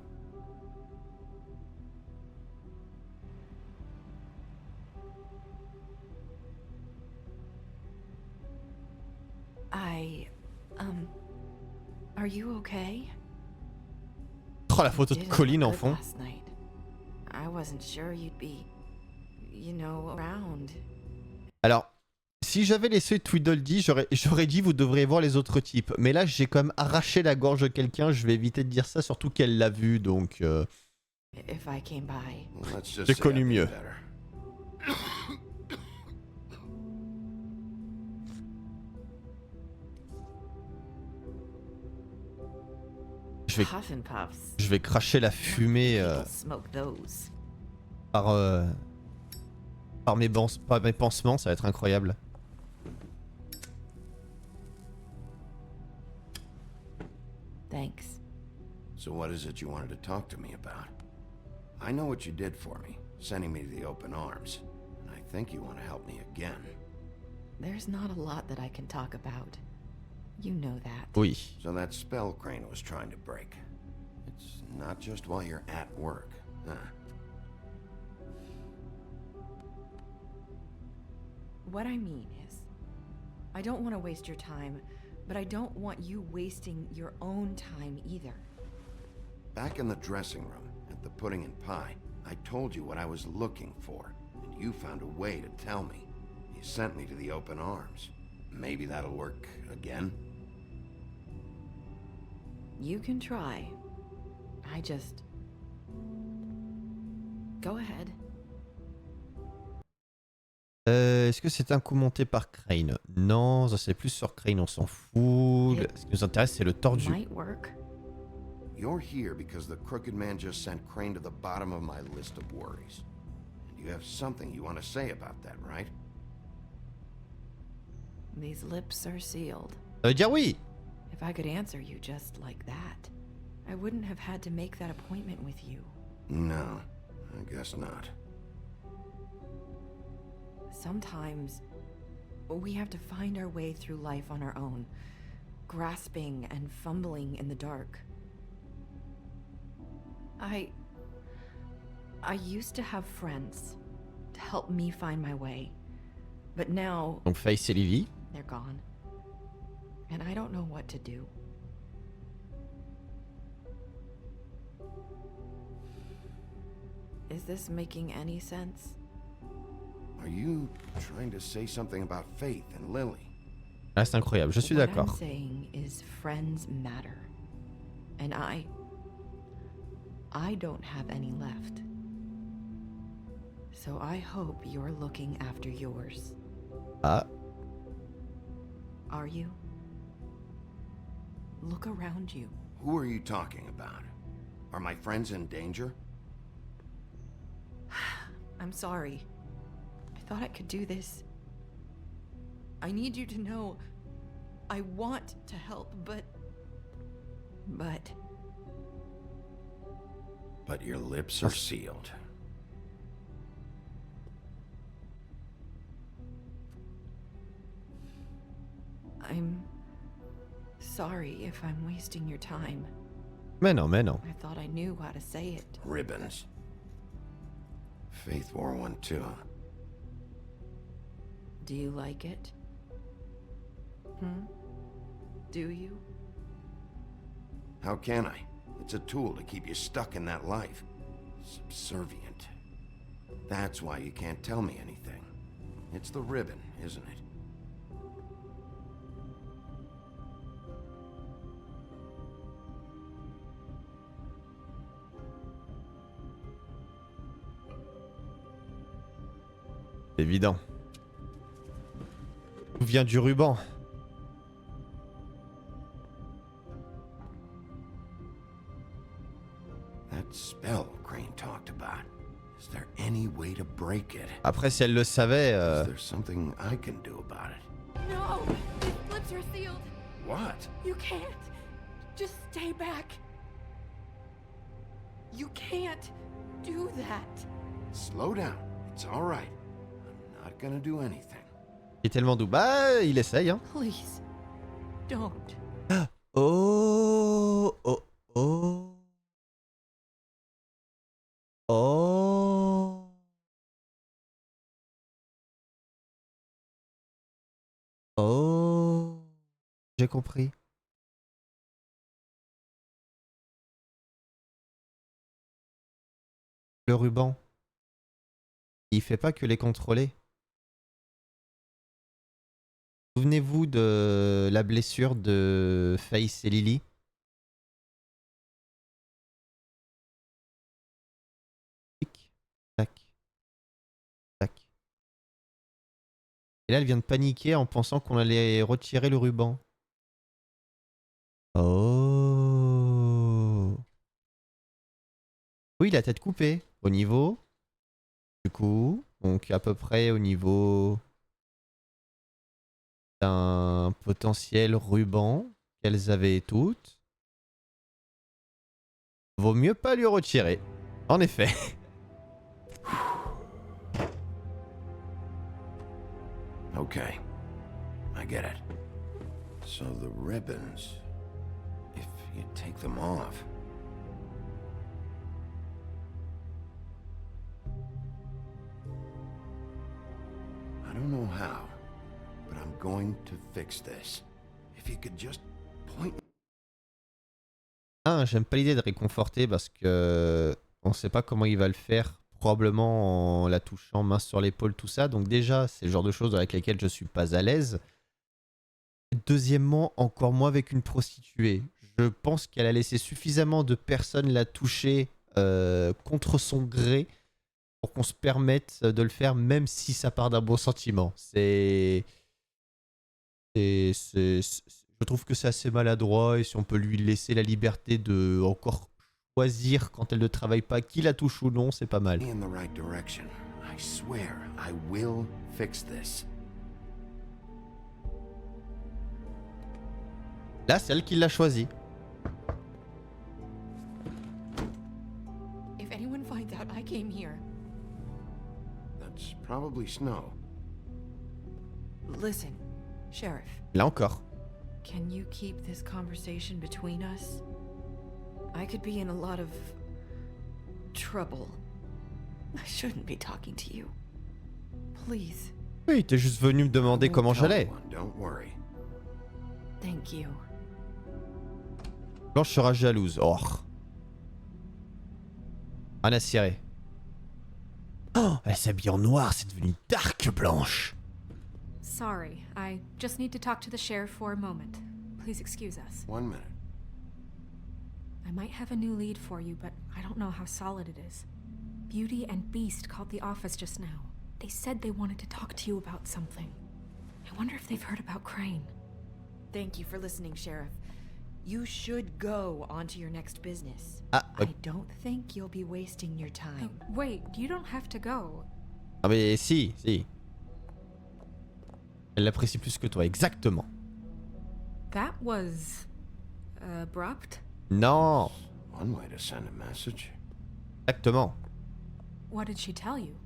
Are you okay? Oh, la photo de Colin en fond. I wasn't sure you'd be, you know, around. Alors, Si j'avais laissé Tweedledee, j'aurais dit vous devriez voir les autres types. Mais là, j'ai quand même arraché la gorge de quelqu'un. Je vais éviter de dire ça, surtout qu'elle l'a vu, donc... J'ai connu mieux. Je vais cracher la fumée par mes pansements, ça va être incroyable. Thanks. So what is it you wanted to talk to me about? I know what you did for me, sending me to the open arms. And I think you want to help me again. There's not a lot that I can talk about. You know that. Oui. So that spell Crane was trying to break. It's not just while you're at work, huh? What I mean is, I don't want to waste your time, but I don't want you wasting your own time either. Back in the dressing room, at the pudding and pie, I told you what I was looking for, and you found a way to tell me. You sent me to the open arms. Maybe that'll work again? You can try. I just... Go ahead. Est-ce que c'est un coup monté par Crane? Non, ça c'est plus sur Crane, on s'en fout. Ce qui nous intéresse, c'est le tordu. You're here because the Crooked Man just sent Crane to the bottom of my list of worries. And you have something you want to say about that, right? These lips are sealed. Ça veut dire oui. If I could answer you just like that, I wouldn't have had to make that appointment with you. No, I guess not. Sometimes we have to find our way through life on our own, grasping and fumbling in the dark. I used to have friends to help me find my way, but now Donc Faith et Livy. They're gone, and I don't know what to do. Is this making any sense? Are you trying to say something about Faith and Lily? Ah, c'est incroyable, je suis d'accord. What I'm saying is friends matter. And I don't have any left. So I hope you're looking after yours. Ah. Are you? Look around you. Who are you talking about? Are my friends in danger? I'm sorry. I thought I could do this. I need you to know I want to help, but your lips are sealed. I'm sorry if I'm wasting your time. Mais non, mais non. I thought I knew how to say it. Ribbons. Faith wore one too. Do you like it? Do you? How can I? It's a tool to keep you stuck in that life. Subservient. That's why you can't tell me anything. It's the ribbon, isn't it? Évident. Tout vient du ruban. That spell Crane talked about. Is there any way to break it? Après, si elle le savait. Is there something I can do about it? No! His lips are sealed. What? You can't. Just stay back. You can't do that. Slow down. It's all right. I'm not gonna do anything. Il est tellement doux. Bah, il essaye, hein. Please, don't. Oh, oh, oh. Oh. Oh. J'ai compris. Le ruban. Il fait pas que les contrôler. Souvenez-vous de la blessure de Faith et Lily. Tac. Tac. Et là, elle vient de paniquer en pensant qu'on allait retirer le ruban. Oh. Oui, la tête coupée. Au niveau. Du coup, donc à peu près au niveau d'un potentiel ruban qu'elles avaient toutes. Vaut mieux pas lui retirer. En effet. Okay, I get it. So the ribbons, if you take them off. I don't know how, but I'm going to fix this. If you could just point. Ah, j'aime pas l'idée de réconforter parce que on sait pas comment il va le faire. Probablement en la touchant main sur l'épaule, tout ça. Donc déjà, c'est le genre de choses avec lesquelles je suis pas à l'aise. Deuxièmement, encore moins avec une prostituée. Je pense qu'elle a laissé suffisamment de personnes la toucher contre son gré pour qu'on se permette de le faire, même si ça part d'un bon sentiment. Je trouve que c'est assez maladroit et si on peut lui laisser la liberté de encore choisir quand elle ne travaille pas qui la touche ou non, c'est pas mal. In the right direction. I swear, I will fix this. Là, c'est elle qui l'a choisi. If anyone finds out I came here. That's probably Snow. Listen, Sheriff. Là encore. Can you keep this conversation between us? I could be in a lot of trouble. I shouldn't be talking to you. Please. Oui, t'es juste venu me demander comment j'allais. Don't worry. Thank you. Blanche sera jalouse. Oh. Rien à cirer. Oh, elle s'habille en noir, c'est devenu dark Blanche. Sorry, I just need to talk to the sheriff for a moment. Please excuse us. 1 minute. I might have a new lead for you, but I don't know how solid it is. Beauty and Beast called the office just now. They said they wanted to talk to you about something. I wonder if they've heard about Crane. Thank you for listening, Sheriff. You should go on to your next business. Ah, I don't think you'll be wasting your time. Wait, you don't have to go. Ah mais si, si. Elle l'apprécie plus que toi, exactement. That was abrupt. Non. One way to send a message. Exactement. What did she tell you?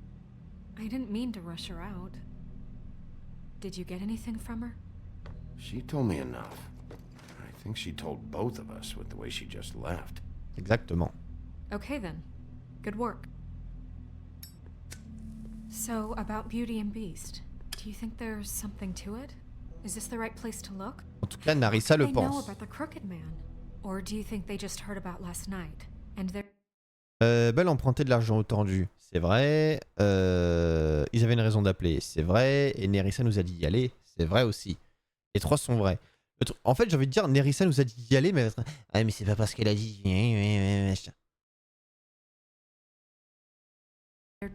I didn't mean to rush her out. Did you get anything from her? She told me enough. I think she told both of us with the way she just left. Exactement. Okay then. Good work. So, about Beauty and Beast, do you think there's something to it? Is this the right place to look? En tout cas, Narissa le What do they know pense. about the Crooked Man? Or do you think they just heard about last night? And they're... Belle empruntait de l'argent au tendu. C'est vrai. Ils avaient une raison d'appeler. C'est vrai. Et Nerissa nous a dit d'y aller. C'est vrai aussi. Les trois sont vrais. En fait, j'ai envie de dire, Nerissa nous a dit d'y aller, mais... Ah, mais c'est pas parce qu'elle a dit...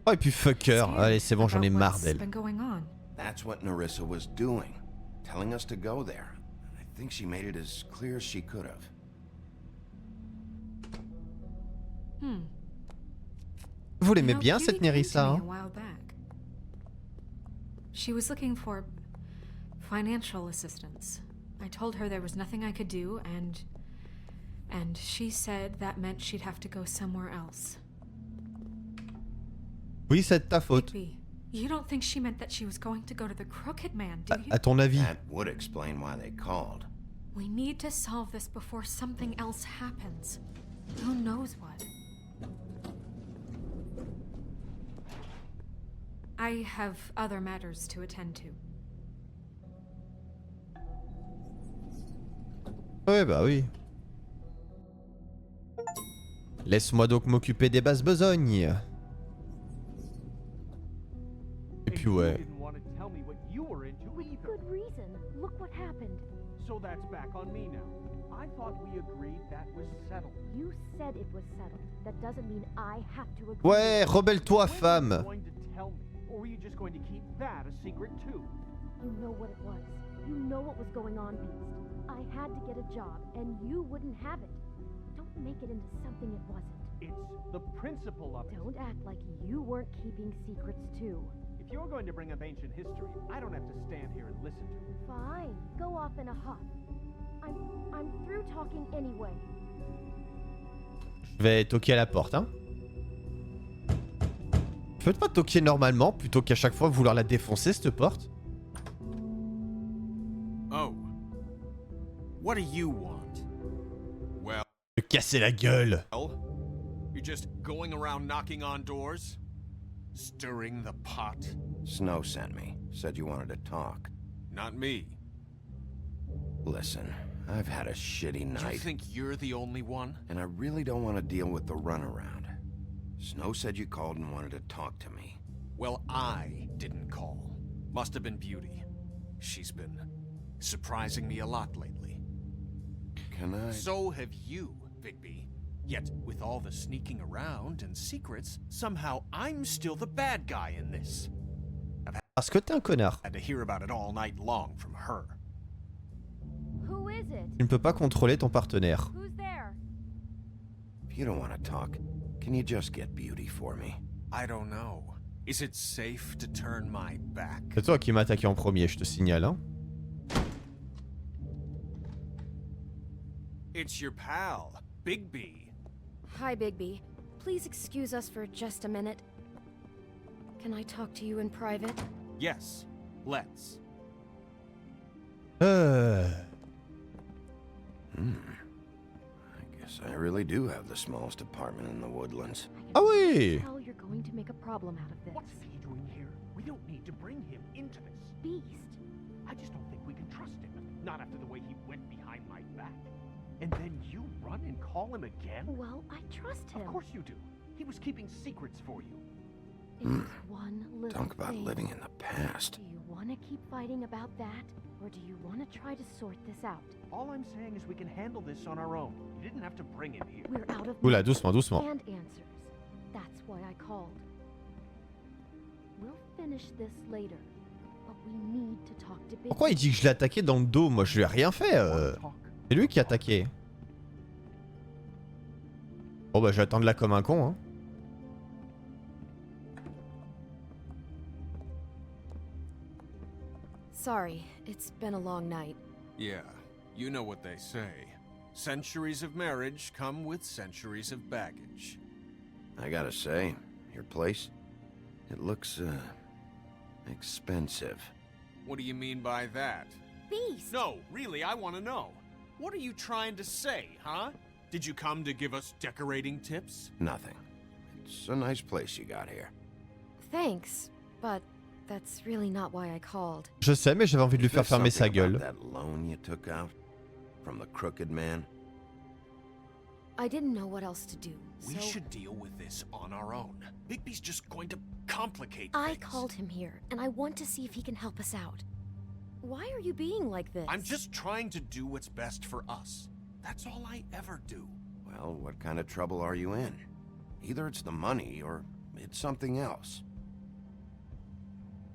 Oh, et puis fucker. Allez, c'est bon, j'en ai marre d'elle. That's what Nerissa was doing. Telling us to go there. I think she made it as clear as she could have. Vous l'aimez bien, cette Nerissa, hein? She was looking for financial assistance. I told her there was nothing I could do, and she said that meant she'd have to go somewhere else. Oui, c'est de ta faute. Bigby, you don't think she meant that she was going to go to the Crooked Man, do you? À ton avis? That would explain why they called. We need to solve this before something else happens. Who knows what? I have other matters to attend to. Ouais, bah oui. Laisse-moi donc m'occuper des basses besognes. Et puis ouais. Good reason. Look what happened. So that's back on me now. I thought we agreed that was settled. You said it was settled. That doesn't mean I have to agree. Ouais, rebelle-toi, femme. Were you going to tell me, or were you just going to keep that a secret too? You know what it was. You know what was going on, Beast. I had to get a job, and you wouldn't have it. Don't make it into something it wasn't. It's the principle of it. Don't act like you weren't keeping secrets too. If you're going to bring up ancient history, I don't have to stand here and listen to it. Fine. Go off in a huff. I'm through talking anyway. Je vais toquer à la porte, hein. Faites pas toquer normalement plutôt qu'à chaque fois vouloir la défoncer cette porte. Oh. What do you want? Well, Me casser la gueule. you're just going around knocking on doors? Stirring the pot? Snow sent me. Said you wanted to talk. Not me. Listen, I've had a shitty night. You think you're the only one? And I really don't want to deal with the runaround. Snow said you called and wanted to talk to me. Well, I didn't call. Must have been Beauty. She's been surprising me a lot lately. Can I? So have you, Bigby. Yet, with all the sneaking around and secrets, somehow I'm still the bad guy in this. Parce que t'es un connard. Had to hear about it all night long from her. Who is it? Tu ne peux pas contrôler ton partenaire. Who's there? If you don't want to talk, can you just get Beauty for me? I don't know. Is it safe to turn my back? C'est toi qui m'as attaqué en premier, je te signale, hein. It's your pal, Bigby. Hi, Bigby. Please excuse us for just a minute. Can I talk to you in private? Yes, let's. I guess I really do have the smallest apartment in the woodlands. Ah oui. Tell you're going to make a problem out of this. What's he doing here? We don't need to bring him into this. Beast. I just don't think we can trust him. Not after the way he went behind my back. And then you run and call him again? Well, I trust him. Of course you do. He was keeping secrets for you. It's one little Talk about thing. living in the past. Do you want to keep fighting about that, or do you want to try to sort this out? All I'm saying is we can handle this on our own. You didn't have to bring him here. We're out of Oula, money doucement, doucement. and answers. That's why I called. We'll finish this later, but we need to talk to Big. Pourquoi il dit que je l'ai attaqué dans le dos? Moi je lui ai rien fait. C'est lui qui a attaqué. Bon bah je vais attendre là comme un con, hein. Sorry, it's been a long night. Yeah, you know what they say. Centuries of marriage come with centuries of baggage. I gotta say, your place, it looks, expensive. What do you mean by that? Beast! No, really, I want to know. What are you trying to say, huh? Did you come to give us decorating tips? Nothing. It's a nice place you got here. Thanks, but that's really not why I called. Je sais, mais j'avais envie de lui faire fermer sa gueule. That loan you took out from the crooked man? I didn't know what else to do, We so should deal with this on our own. Bigby's just going to complicate I things. called him here, and I want to see if he can help us out. Why are you being like this? I'm just trying to do what's best for us. That's all I ever do. Well, what kind of trouble are you in? Either it's the money or it's something else.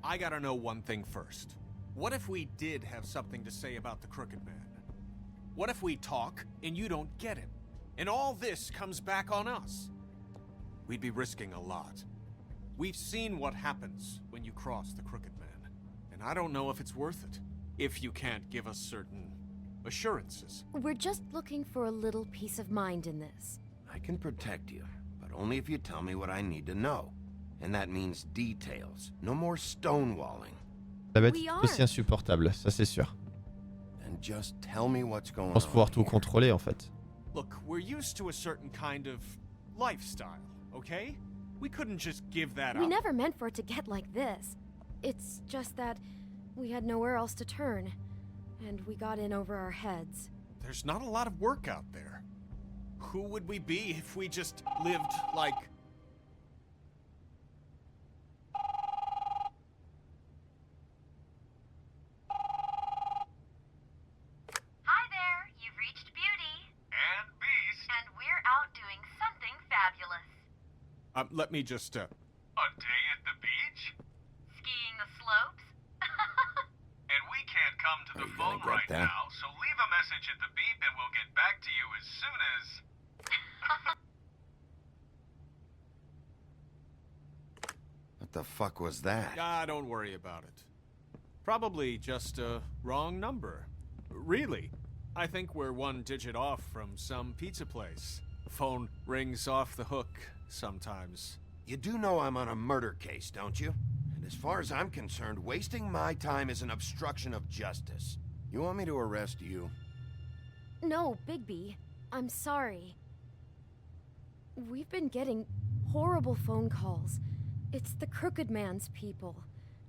I gotta know one thing first. What if we did have something to say about the Crooked Man? What if we talk and you don't get him? And all this comes back on us? We'd be risking a lot. We've seen what happens when you cross the Crooked Man. And I don't know if it's worth it. If you can't give us certain assurances. We're just looking for a little peace of mind in this. I can protect you, but only if you tell me what I need to know. And that means details. No more stonewalling. Ça va être aussi insupportable, ça c'est sûr. And just tell me what's going Je pense on. pouvoir tout contrôler en fait. Look, we're used to a certain kind of lifestyle, okay? We couldn't just give that We up. never meant for it to get like this. It's just that we had nowhere else to turn, and we got in over our heads. There's not a lot of work out there. Who would we be if we just lived like... Let me just, A day at the beach? Skiing the slopes? And we can't come to the phone right now, so leave a message at the beep and we'll get back to you as soon as... What the fuck was that? Don't worry about it. Probably just a wrong number. Really, I think we're one digit off from some pizza place. Phone rings off the hook sometimes. You do know I'm on a murder case, don't you? And as far as I'm concerned, wasting my time is an obstruction of justice. You want me to arrest you? No, Bigby. I'm sorry. We've been getting horrible phone calls. It's the Crooked Man's people,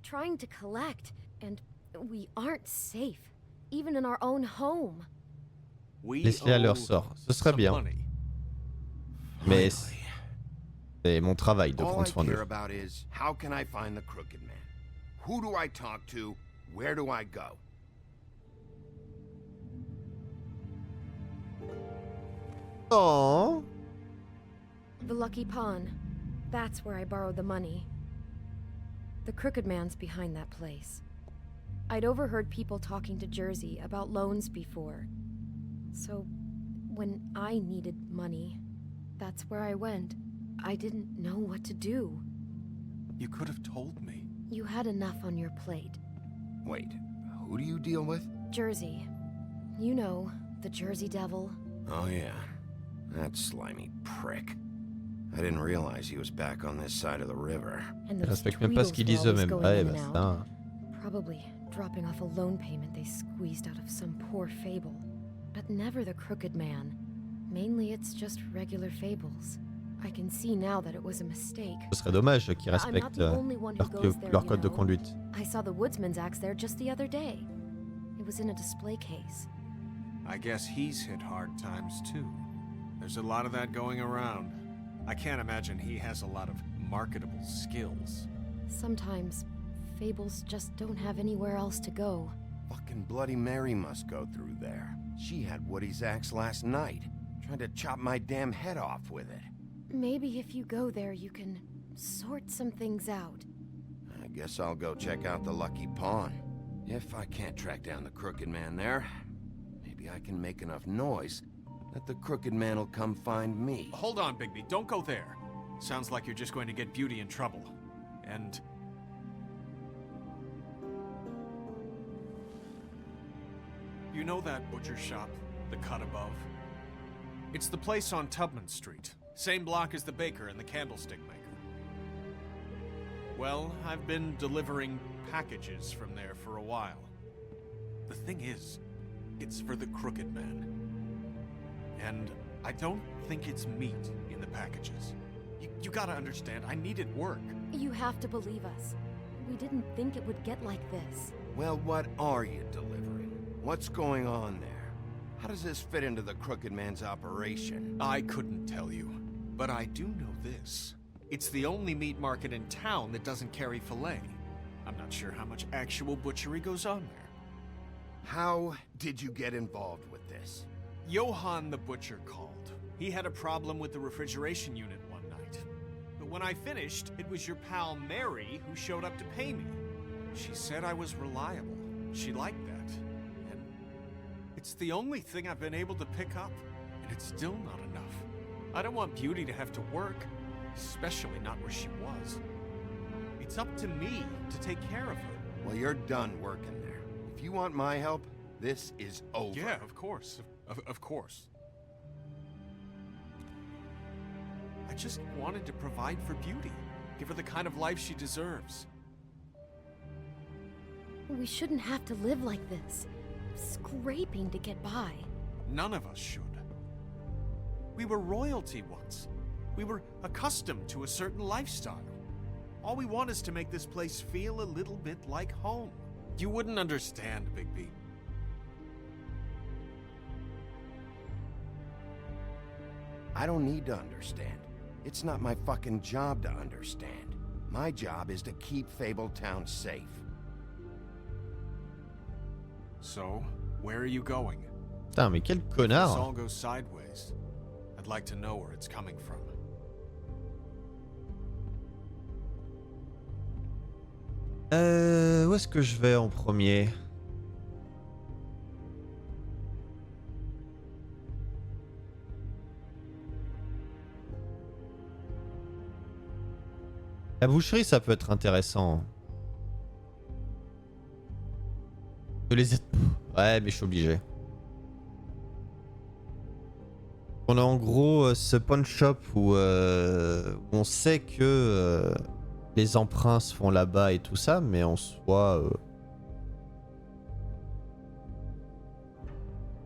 trying to collect, and we aren't safe, even in our own home. Laisse-les à leur sort, ce serait bien. Mais c'est mon travail de prendre soin d'eux. All I care about is, how can I find the Crooked Man? Who do I talk to? Where do I go? Oh. The Lucky Pawn. That's where I borrowed the money. The Crooked Man's behind that place. I'd overheard people talking to Jersey about loans before. So, when I needed money, that's where I went. I didn't know what to do. You could have told me. You had enough on your plate. Wait, who do you deal with? Jersey. You know, the Jersey Devil. Oh yeah, that slimy prick. I didn't realize he was back on this side of the river. And those Respecte même pas ce qu'ils disent eux-mêmes. Ouais, bah ça. Probably dropping off a loan payment they squeezed out of some poor fable. But never the Crooked Man. Mainly it's just regular fables. I can see now that it was a mistake. Ce serait dommage qu'ils respectent leur code de conduite. I saw the Woodsman's axe there just the other day. It was in a display case. I guess he's hit hard times too. There's a lot of that going around. I can't imagine he has a lot of marketable skills. Sometimes, fables just don't have anywhere else to go. Fucking Bloody Mary must go through there. She had Woody's axe last night, trying to chop my damn head off with it. Maybe if you go there, you can sort some things out. I guess I'll go check out the Lucky Pawn. If I can't track down the Crooked Man there, maybe I can make enough noise that the Crooked Man will come find me. Hold on, Bigby. Don't go there. Sounds like you're just going to get Beauty in trouble. And... you know that butcher shop, the cut above? It's the place on Tubman Street. Same block as the baker and the candlestick maker. Well, I've been delivering packages from there for a while. The thing is, it's for the Crooked Man. And I don't think it's meat in the packages. You gotta understand, I needed work. You have to believe us. We didn't think it would get like this. Well, what are you delivering? What's going on there? How does this fit into the Crooked Man's operation? I couldn't tell you, but I do know this. It's the only meat market in town that doesn't carry filet. I'm not sure how much actual butchery goes on there. How did you get involved with this? Johann the butcher called. He had a problem with the refrigeration unit one night. But when I finished, it was your pal Mary who showed up to pay me. She said I was reliable. She liked that. And it's the only thing I've been able to pick up, and it's still not enough. I don't want Beauty to have to work, especially not where she was. It's up to me to take care of her. Well, you're done working there. If you want my help, this is over. Yeah, of course. Of course. I just wanted to provide for Beauty. Give her the kind of life she deserves. We shouldn't have to live like this. Scraping to get by. None of us should. We were royalty once. We were accustomed to a certain lifestyle. All we want is to make this place feel a little bit like home. You wouldn't understand, Bigby. I don't need to understand. It's not my fucking job to understand. My job is to keep Fabletown safe. So, where are you going? Putain, mais quel If this connard! all goes sideways, I'd like to know where it's coming from. Où est-ce que je vais en premier? La boucherie, ça peut être intéressant. Ouais, mais je suis obligé. On a en gros ce pawn shop où on sait que les emprunts se font là-bas et tout ça, mais en soi,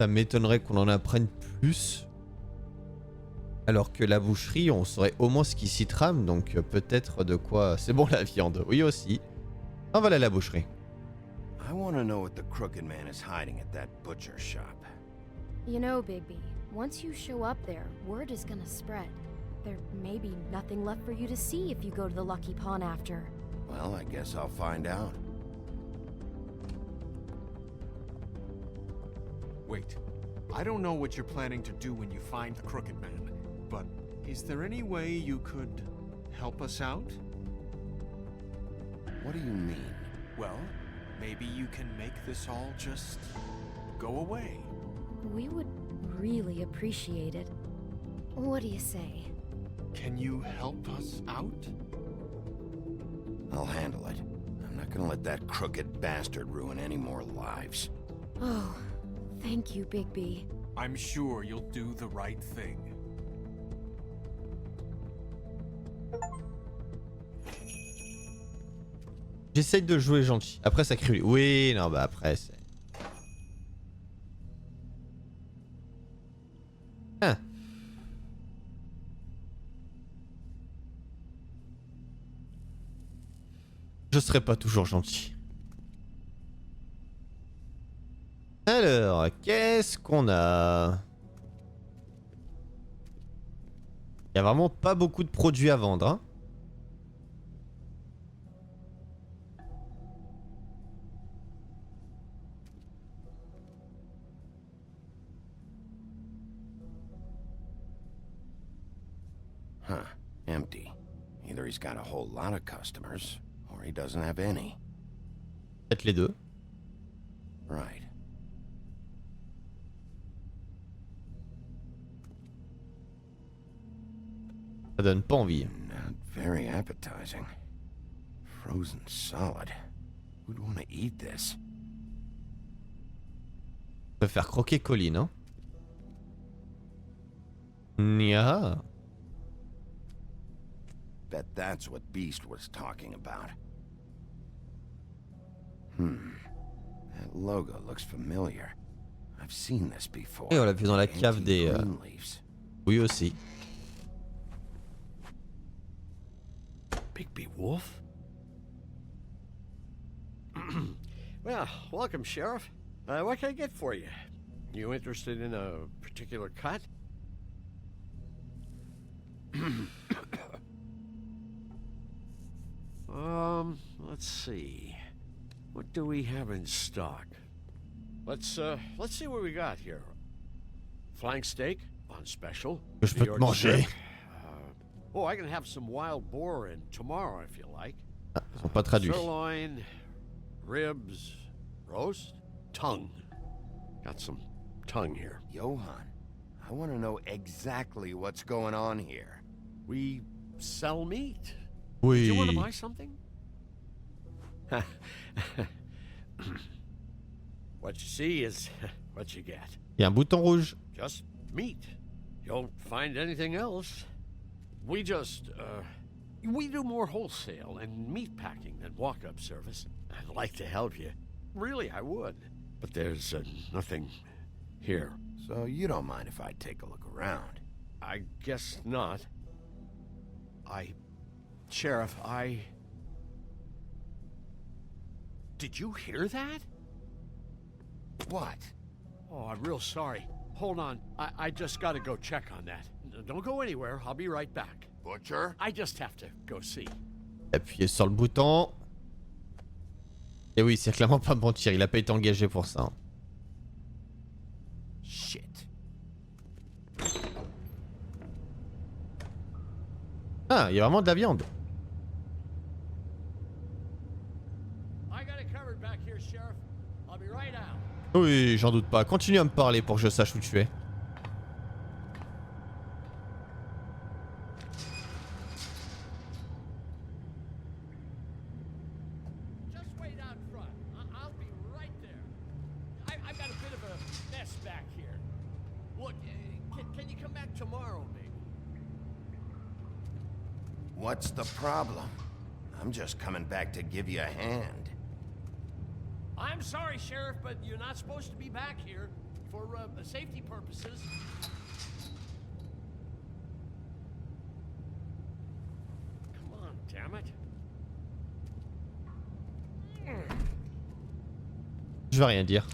ça m'étonnerait qu'on en apprenne plus. Alors que la boucherie, on saurait au moins ce qui s'y trame, donc peut-être de quoi... C'est bon la viande, oui aussi. Ah voilà la boucherie. I want to know what the Crooked Man is hiding at that butcher shop. You know, Bigby, once you show up there, word is gonna spread. There may be nothing left for you to see if you go to the Lucky Pawn after. Well, I guess I'll find out. Wait. I don't know what you're planning to do when you find the Crooked Man, but is there any way you could help us out? What do you mean? Well, maybe you can make this all just go away. We would really appreciate it. What do you say? Can you help us out? I'll handle it. I'm not gonna let that crooked bastard ruin any more lives. Oh, thank you, Bigby. I'm sure you'll do the right thing. J'essaye de jouer gentil. Après ça crie. Oui, non bah après c'est... Hein. Je serai pas toujours gentil. Alors, qu'est-ce qu'on a? Il y a vraiment pas beaucoup de produits à vendre, hein. Huh. Empty. Either he's got a whole lot of customers, or he doesn't have any. Peut-être les deux. Right. Ça donne pas envie. Not very appetizing. Frozen solid. Who'd want to eat this? On peut faire croquer Colline, hein. Nya. Bet that's what Beast was talking about. That logo looks familiar. I've seen this before. Et on l'a vu dans la cave des... Greenleafs. Oui aussi. Bigby Wolf? Well, welcome, Sheriff. What can I get for you? You interested in a particular cut? Let's see. What do we have in stock? Let's see what we got here. Flank steak on special. Que je peux te manger. Oh, I can have some wild boar in tomorrow if you like. Ah, ils sont pas traduits. Sirloin, ribs, roast, tongue. Got some tongue here. Johan, I want to know exactly what's going on here. We sell meat. Oui. Do you want to buy something? What you see is what you get. Il y a un bouton rouge. Just meat. You don't find anything else. We just, we do more wholesale and meat packing than walk-up service. I'd like to help you. Really, I would. But there's nothing here. So you don't mind if I take a look around? I guess not. Sheriff, Did you hear that? What? Oh, I'm real sorry. Hold on. I just gotta go check on that. Don't go anywhere. I'll be right back. Butcher? I just have to go see. Appuyez sur le bouton. Et oui, c'est clairement pas mentir. Il a pas été engagé pour ça. Shit. Ah, il y a vraiment de la viande. Oui, j'en doute pas. Continue à me parler pour que je sache où tu es. Just wait out front. I'll be right there. I've got a bit of a mess back here. Look, can you come back tomorrow, maybe? What's the problem? I'm just coming back to give you a hand. I'm sorry, Sheriff, but you're not supposed to be back here for safety purposes. Come on, damn it. Je vais rien dire.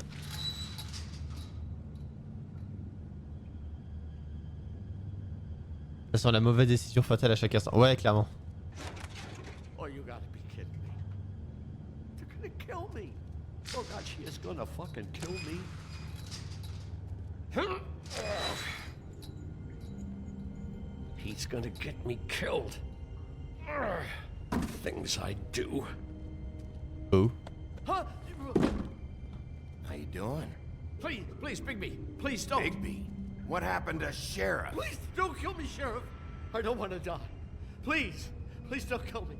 Ça sent la mauvaise décision fatale à chaque instant. Ouais, clairement. Oh, you gotta be kidding me. They're gonna kill me. Oh God, she is gonna fucking kill me. He's gonna get me killed. Things I do. Oh. Huh? How you doing? Please, Bigby. Please don't. Bigby? What happened to Sheriff? Please don't kill me, Sheriff. I don't want to die. Please don't kill me.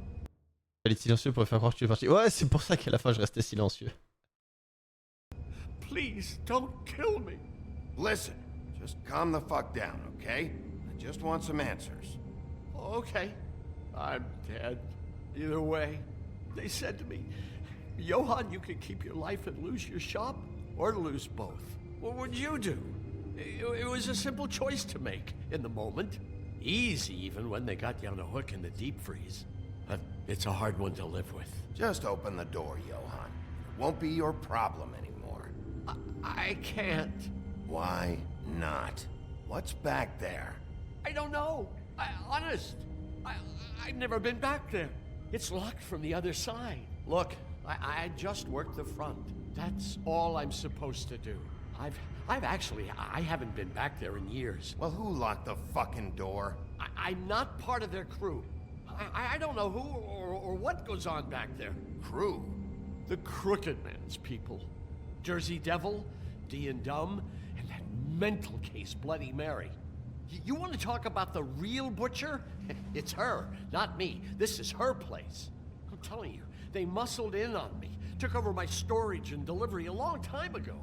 Elle est silencieuse pour faire croire que tu es parti. Ouais, c'est pour ça qu'à la fin je restais silencieux. Please don't kill me. Listen, just calm the fuck down, okay? I just want some answers. Okay. I'm dead. Either way. They said to me, Johan, you could keep your life and lose your shop, or lose both. What would you do? It was a simple choice to make in the moment. Easy even when they got you on a hook in the deep freeze. But it's a hard one to live with. Just open the door, Johan. It won't be your problem anymore. I can't. Why not? What's back there? I don't know. Honest. I've never been back there. It's locked from the other side. Look, I just worked the front. That's all I'm supposed to do. I haven't been back there in years. Well, who locked the fucking door? I'm not part of their crew. I don't know who or what goes on back there. Crew? The Crooked Man's people. Jersey Devil, D and Dumb, and that mental case Bloody Mary. You want to talk about the real butcher? It's her, not me. This is her place. I'm telling you, they muscled in on me, took over my storage and delivery a long time ago.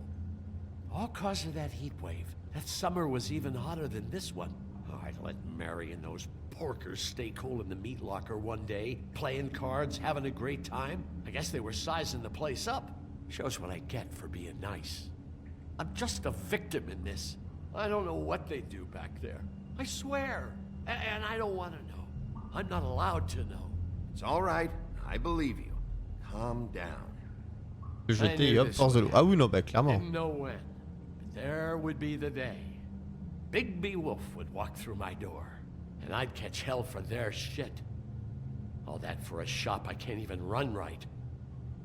All cause of that heat wave. That summer was even hotter than this one. Oh, I'd let Mary and those porkers stay cool in the meat locker one day, playing cards, having a great time. I guess they were sizing the place up. Shows what I get for being nice. I'm just a victim in this. I don't know what they do back there. I swear. And I don't want to know. I'm not allowed to know. It's all right. I believe you. Calm down. Jeter et hop, force de l'eau. Ah oui, non, bah clairement. Didn't know when. But there would be the day. Bigby Wolf would walk through my door. And I'd catch hell for their shit. All that for a shop I can't even run right.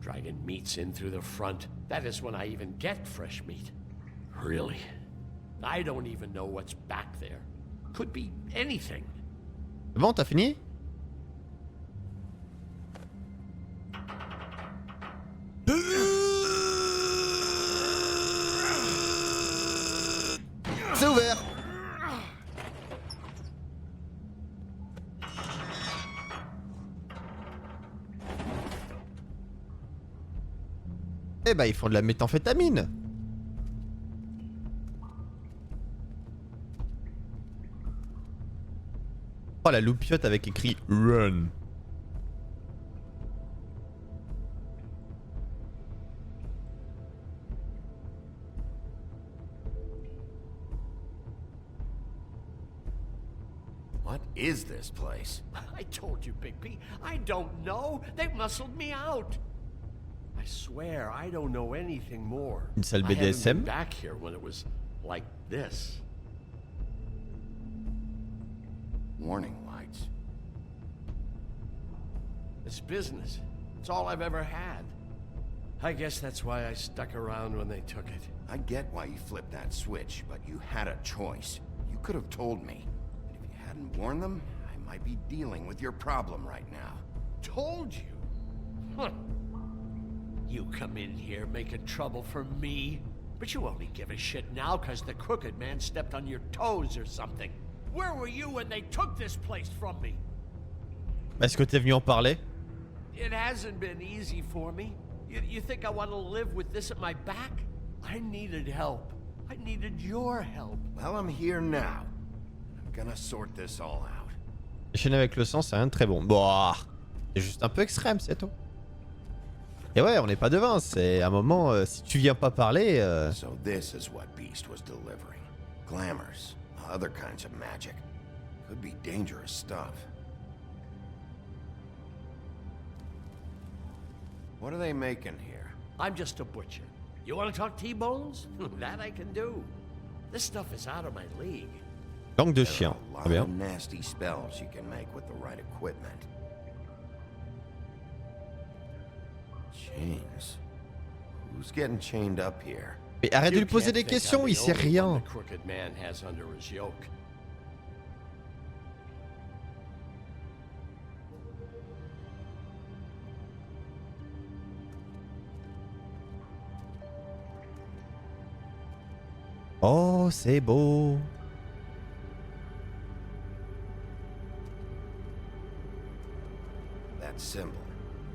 Dragging meats in through the front. That is when I even get fresh meat. Really. I don't even know what's back there. Could be anything. Bon, t'as fini? C'est ouvert. Eh bah ils font de la méthamphétamine. Oh la loupiote avec écrit Run. What is this place? I told you, Bigby. I don't know. They muscled me out. I swear I don't know anything more. Une salle I haven't been BDSM? back here when it was like this. Warning lights. It's business. It's all I've ever had. I guess that's why I stuck around when they took it. I get why you flipped that switch, but you had a choice. You could have told me. And if you hadn't warned them, I might be dealing with your problem right now. Told you? Huh. You come in here making trouble for me? But you only give a shit now because the Crooked Man stepped on your toes or something. Where were you when they took this place from me? Est-ce que t'es venu en parler? It hasn't been easy for me. You think I want to live with this at my back? I needed help. I needed your help. Well, I'm here now. I'm gonna sort this all out. Déchaîner avec le sang, c'est rien de très bon. Bah, c'est juste un peu extrême, c'est tout. Et ouais, on n'est pas devin, c'est un moment, si tu viens pas parler... So this is what Beast was delivering. Glamours, other kinds of magic. Could be dangerous stuff. What are they making here? I'm just a butcher. You want to talk T-bones? That I can do. This stuff is out of my league. Langue de chien. A Très bien. lot of nasty spells you can make with the right equipment. Chains. Who's getting chained up here? Mais arrête de lui poser des questions, il sait rien. The Crooked Man has under his yoke. Oh, c'est beau. That symbol.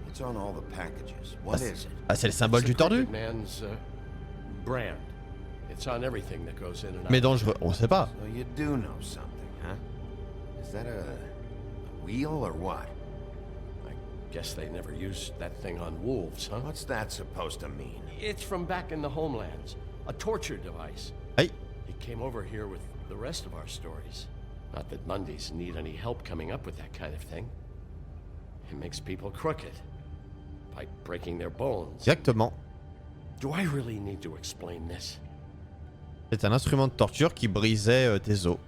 It's on all the packages. What is it? Ah, c'est le symbole du tordu. Man's brand. It's on everything that goes in and out. Mais dangereux, on sait pas. So you do know something, huh? Is that a wheel or what? I guess they never used that thing on wolves, huh? What's that supposed to mean? It's from back in the homelands. A torture device. Hey. It came over here with the rest of our stories. Not that Mundies need any help coming up with that kind of thing. It makes people crooked. By breaking their bones. Exactement. Do I really need to explain this? C'est un instrument de torture qui brisait tes os.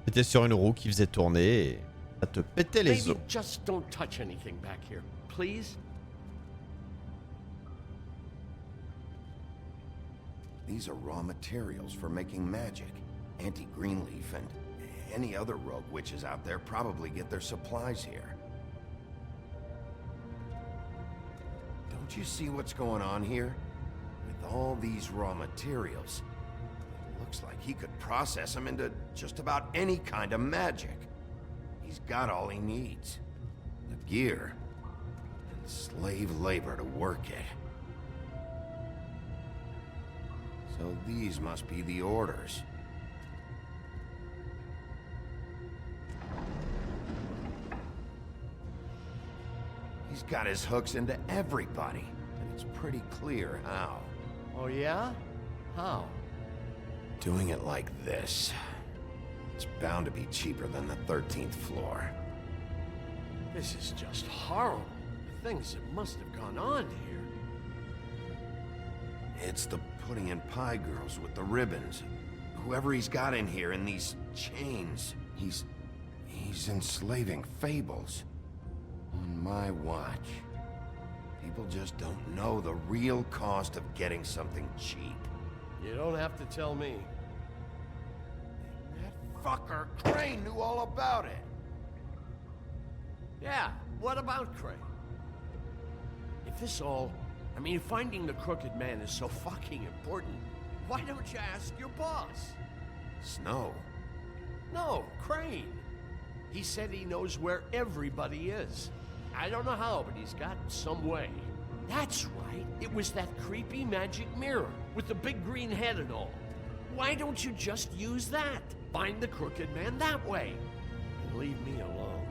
C'était sur une roue qui faisait tourner et ça te pétait les os. Maybe just don't touch anything back here, please. These are raw materials for making magic. Auntie Greenleaf and any other rogue witches out there probably get their supplies here. Don't you see what's going on here? With all these raw materials, it looks like he could process them into just about any kind of magic. He's got all he needs. The gear and slave labor to work it. So these must be the orders. He's got his hooks into everybody, and it's pretty clear how. Oh yeah? How? Doing it like this. It's bound to be cheaper than the 13th floor. This is just horrible. The things that must have gone on here. It's the pudding and pie girls with the ribbons. Whoever he's got in here in these chains, he's enslaving fables. On my watch. People just don't know the real cost of getting something cheap. You don't have to tell me. That fucker Crane knew all about it. Yeah, what about Crane? If this all... I mean, finding the Crooked Man is so fucking important, why don't you ask your boss? Snow? No, Crane. He said he knows where everybody is. I don't know how, but he's got some way. That's right. It was that creepy magic mirror with the big green head and all. Why don't you just use that? Find the Crooked Man that way. And leave me alone.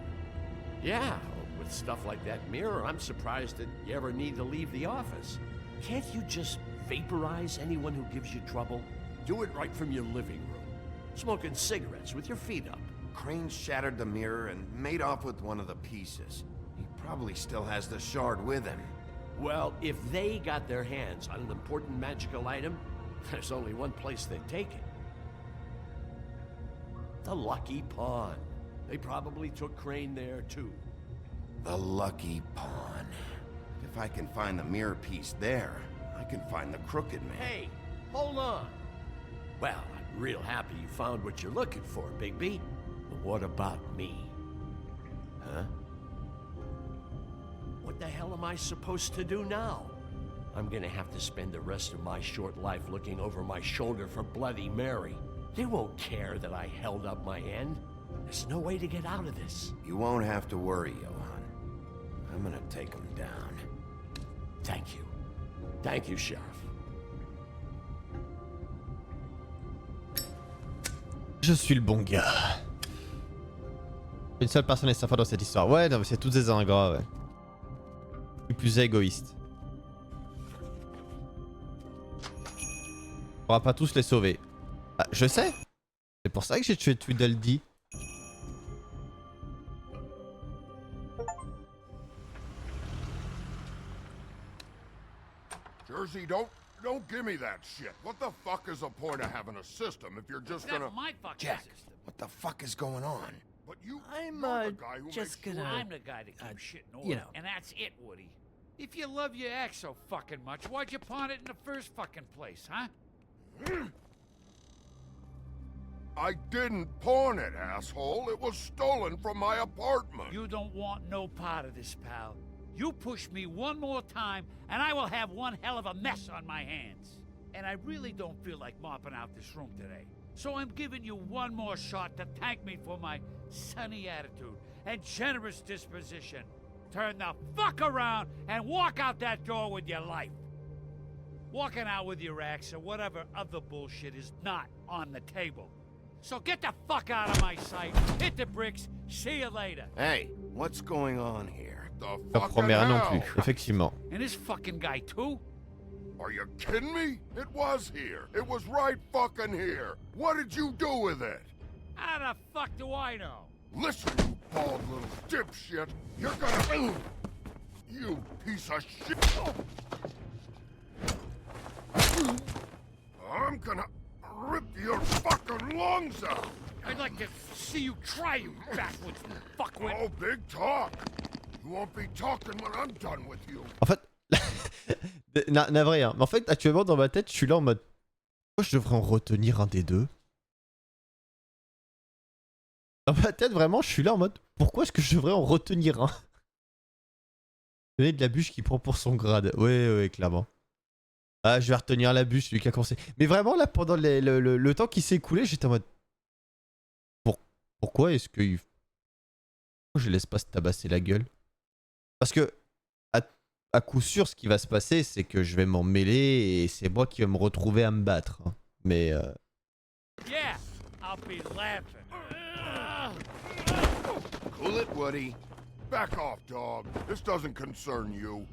Yeah, with stuff like that mirror, I'm surprised that you ever need to leave the office. Can't you just vaporize anyone who gives you trouble? Do it right from your living room. Smoking cigarettes with your feet up. Crane shattered the mirror and made off with one of the pieces. He probably still has the shard with him. Well, if they got their hands on an important magical item, there's only one place they'd take it. The Lucky Pawn. They probably took Crane there, too. The Lucky Pawn. If I can find the mirror piece there, I can find the Crooked Man. Hey, hold on. Well, I'm real happy you found what you're looking for, Bigby. But what about me? Huh? What the hell am I supposed to do now? I'm gonna have to spend the rest of my short life looking over my shoulder for Bloody Mary. They won't care that I held up my end. There's no way to get out of this. You won't have to worry, Johan. I'm gonna take him down. Thank you. Thank you, Sheriff. Je suis le bon gars. Une seule personne est sympa dans cette histoire. Ouais, non, mais c'est tous des ingrats, ouais. Je suis plus égoïste. On va pas tous les sauver. Ah, je sais. C'est pour ça que j'ai tué Tweedledee. Jersey, don't give me that shit. What the fuck is the point of having a system if you're just gonna... my fucking Jack, system. what the fuck is going on? But you... I'm you're the guy who just makes gonna. sure- I'm the guy that keeps shit in order, you know. and that's it, Woody. If you love your ex so fucking much, why'd you pawn it in the first fucking place, huh? I didn't pawn it, asshole. It was stolen from my apartment. You don't want no part of this, pal. You push me one more time, and I will have one hell of a mess on my hands. And I really don't feel like mopping out this room today. So I'm giving you one more shot to thank me for my sunny attitude and generous disposition. Turn the fuck around and walk out that door with your life. Walking out with your ex or whatever other bullshit is not on the table. So get the fuck out of my sight, hit the bricks, see you later. Hey, what's going on here? La première non plus, effectivement. And this fucking guy too? Are you kidding me? It was here. It was right fucking here. What did you do with it? How the fuck do I know? Listen, you bald little dipshit. You're gonna... You piece of shit. I'm gonna rip your fucking lungs out. I'd like to see you try, you backwoods fuckwit. Oh, big talk. You won't be talking when I'm done with you. En fait, navré, hein. Mais en fait, actuellement dans ma tête, je suis là en mode. Pourquoi je devrais en retenir un des deux? Dans ma tête, vraiment, je suis là en mode. Pourquoi est-ce que je devrais en retenir un? Donner de la bûche qui prend pour son grade. Ouais, clairement. Ah, je vais retenir la bûche, celui qui a commencé. Mais vraiment, là, pendant le temps qui s'est écoulé, j'étais en mode. Pourquoi est-ce que. Pourquoi je laisse pas se tabasser la gueule? Parce que. À coup sûr, ce qui va se passer, c'est que je vais m'en mêler et c'est moi qui vais me retrouver à me battre. Hein. Mais. Yeah, I'll be laughing. Cool it, Woody. Back off, dog. This doesn't concern you.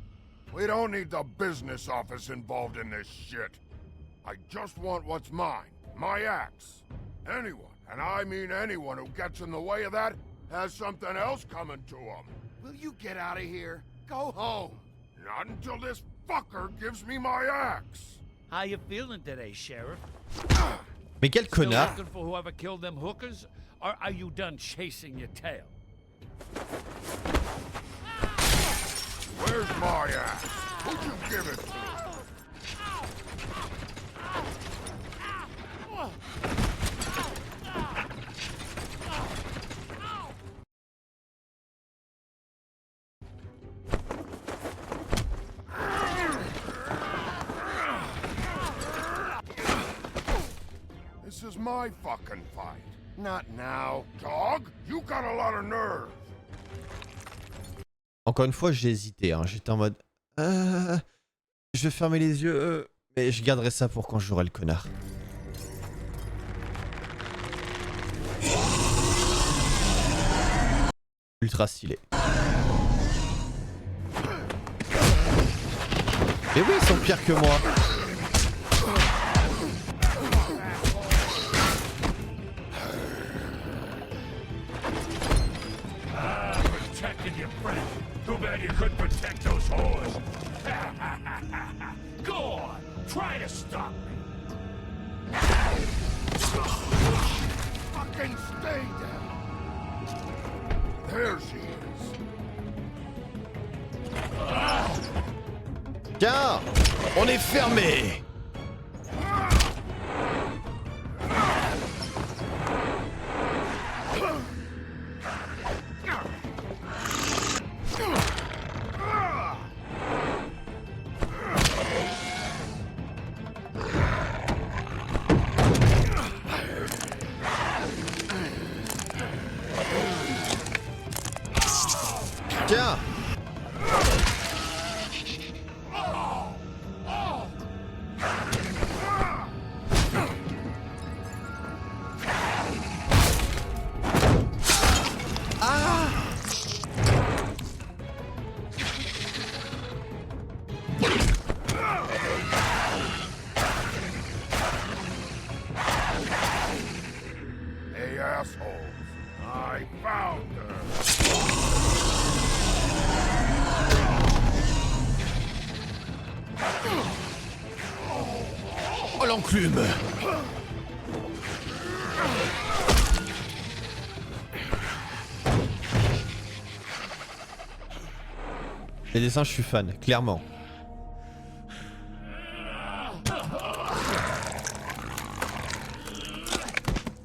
We don't need the business office involved in this shit. I just want what's mine. My axe. Anyone, and I mean anyone who gets in the way of that, has something else coming to them. Will you get out of here? Go home. Not until this fucker gives me my axe. How you feeling today, Sheriff? Mais quel Still connard! looking for whoever killed them hookers, or are you done chasing your tail? Where's my axe? Who'd you give it to? This is my fucking fight. Not now. Dog, you got a lot of nerve. Encore une fois, j'ai hésité. Hein. J'étais en mode. Je vais fermer les yeux. Mais je garderai ça pour quand j'aurai le connard. Ultra stylé. Et oui, ils sont pires que moi. Protected your friend. Too bad you couldn't protect those whores. Go on, try to stop me. Fucking stay down. There she is. Tiens, on est fermé. assholes. I found her. Oh l'enclume! Les dessins, je suis fan, clairement.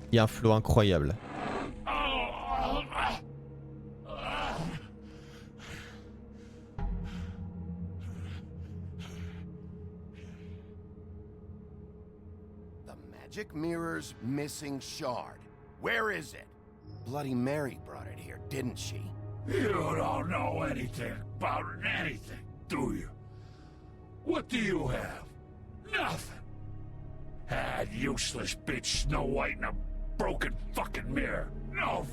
Il y a un flow incroyable. The magic mirror's missing shard. Where is it? Bloody Mary brought it here, didn't she? You don't know anything about anything, do you? What do you have? Nothing. Had useless bitch Snow White and a broken fucking mirror. No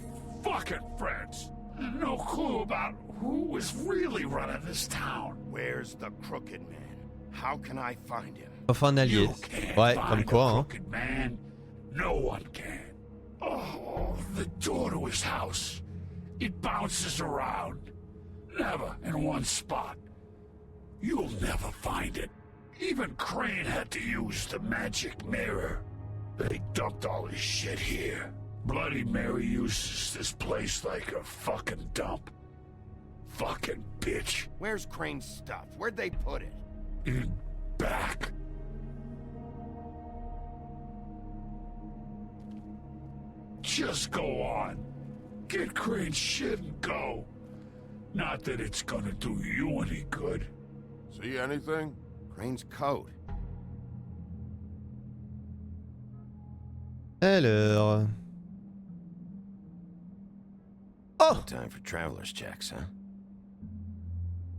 fucking friends. No clue about who was really running this town. Where's the Crooked Man? How can I find him? Enfin un allié. Ouais, comme quoi, hein. Crooked Man, no one can. Oh, the door to his house. It bounces around. Never in one spot. You'll never find it. Even Crane had to use the magic mirror. They dumped all his shit here. Bloody Mary uses this place like a fucking dump. Fucking bitch. Where's Crane's stuff? Where'd they put it? In back. Just go on. Get Crane's shit and go. Not that it's gonna do you any good. See anything? Crane's coat. Alors... Oh! No time for traveler's checks, huh?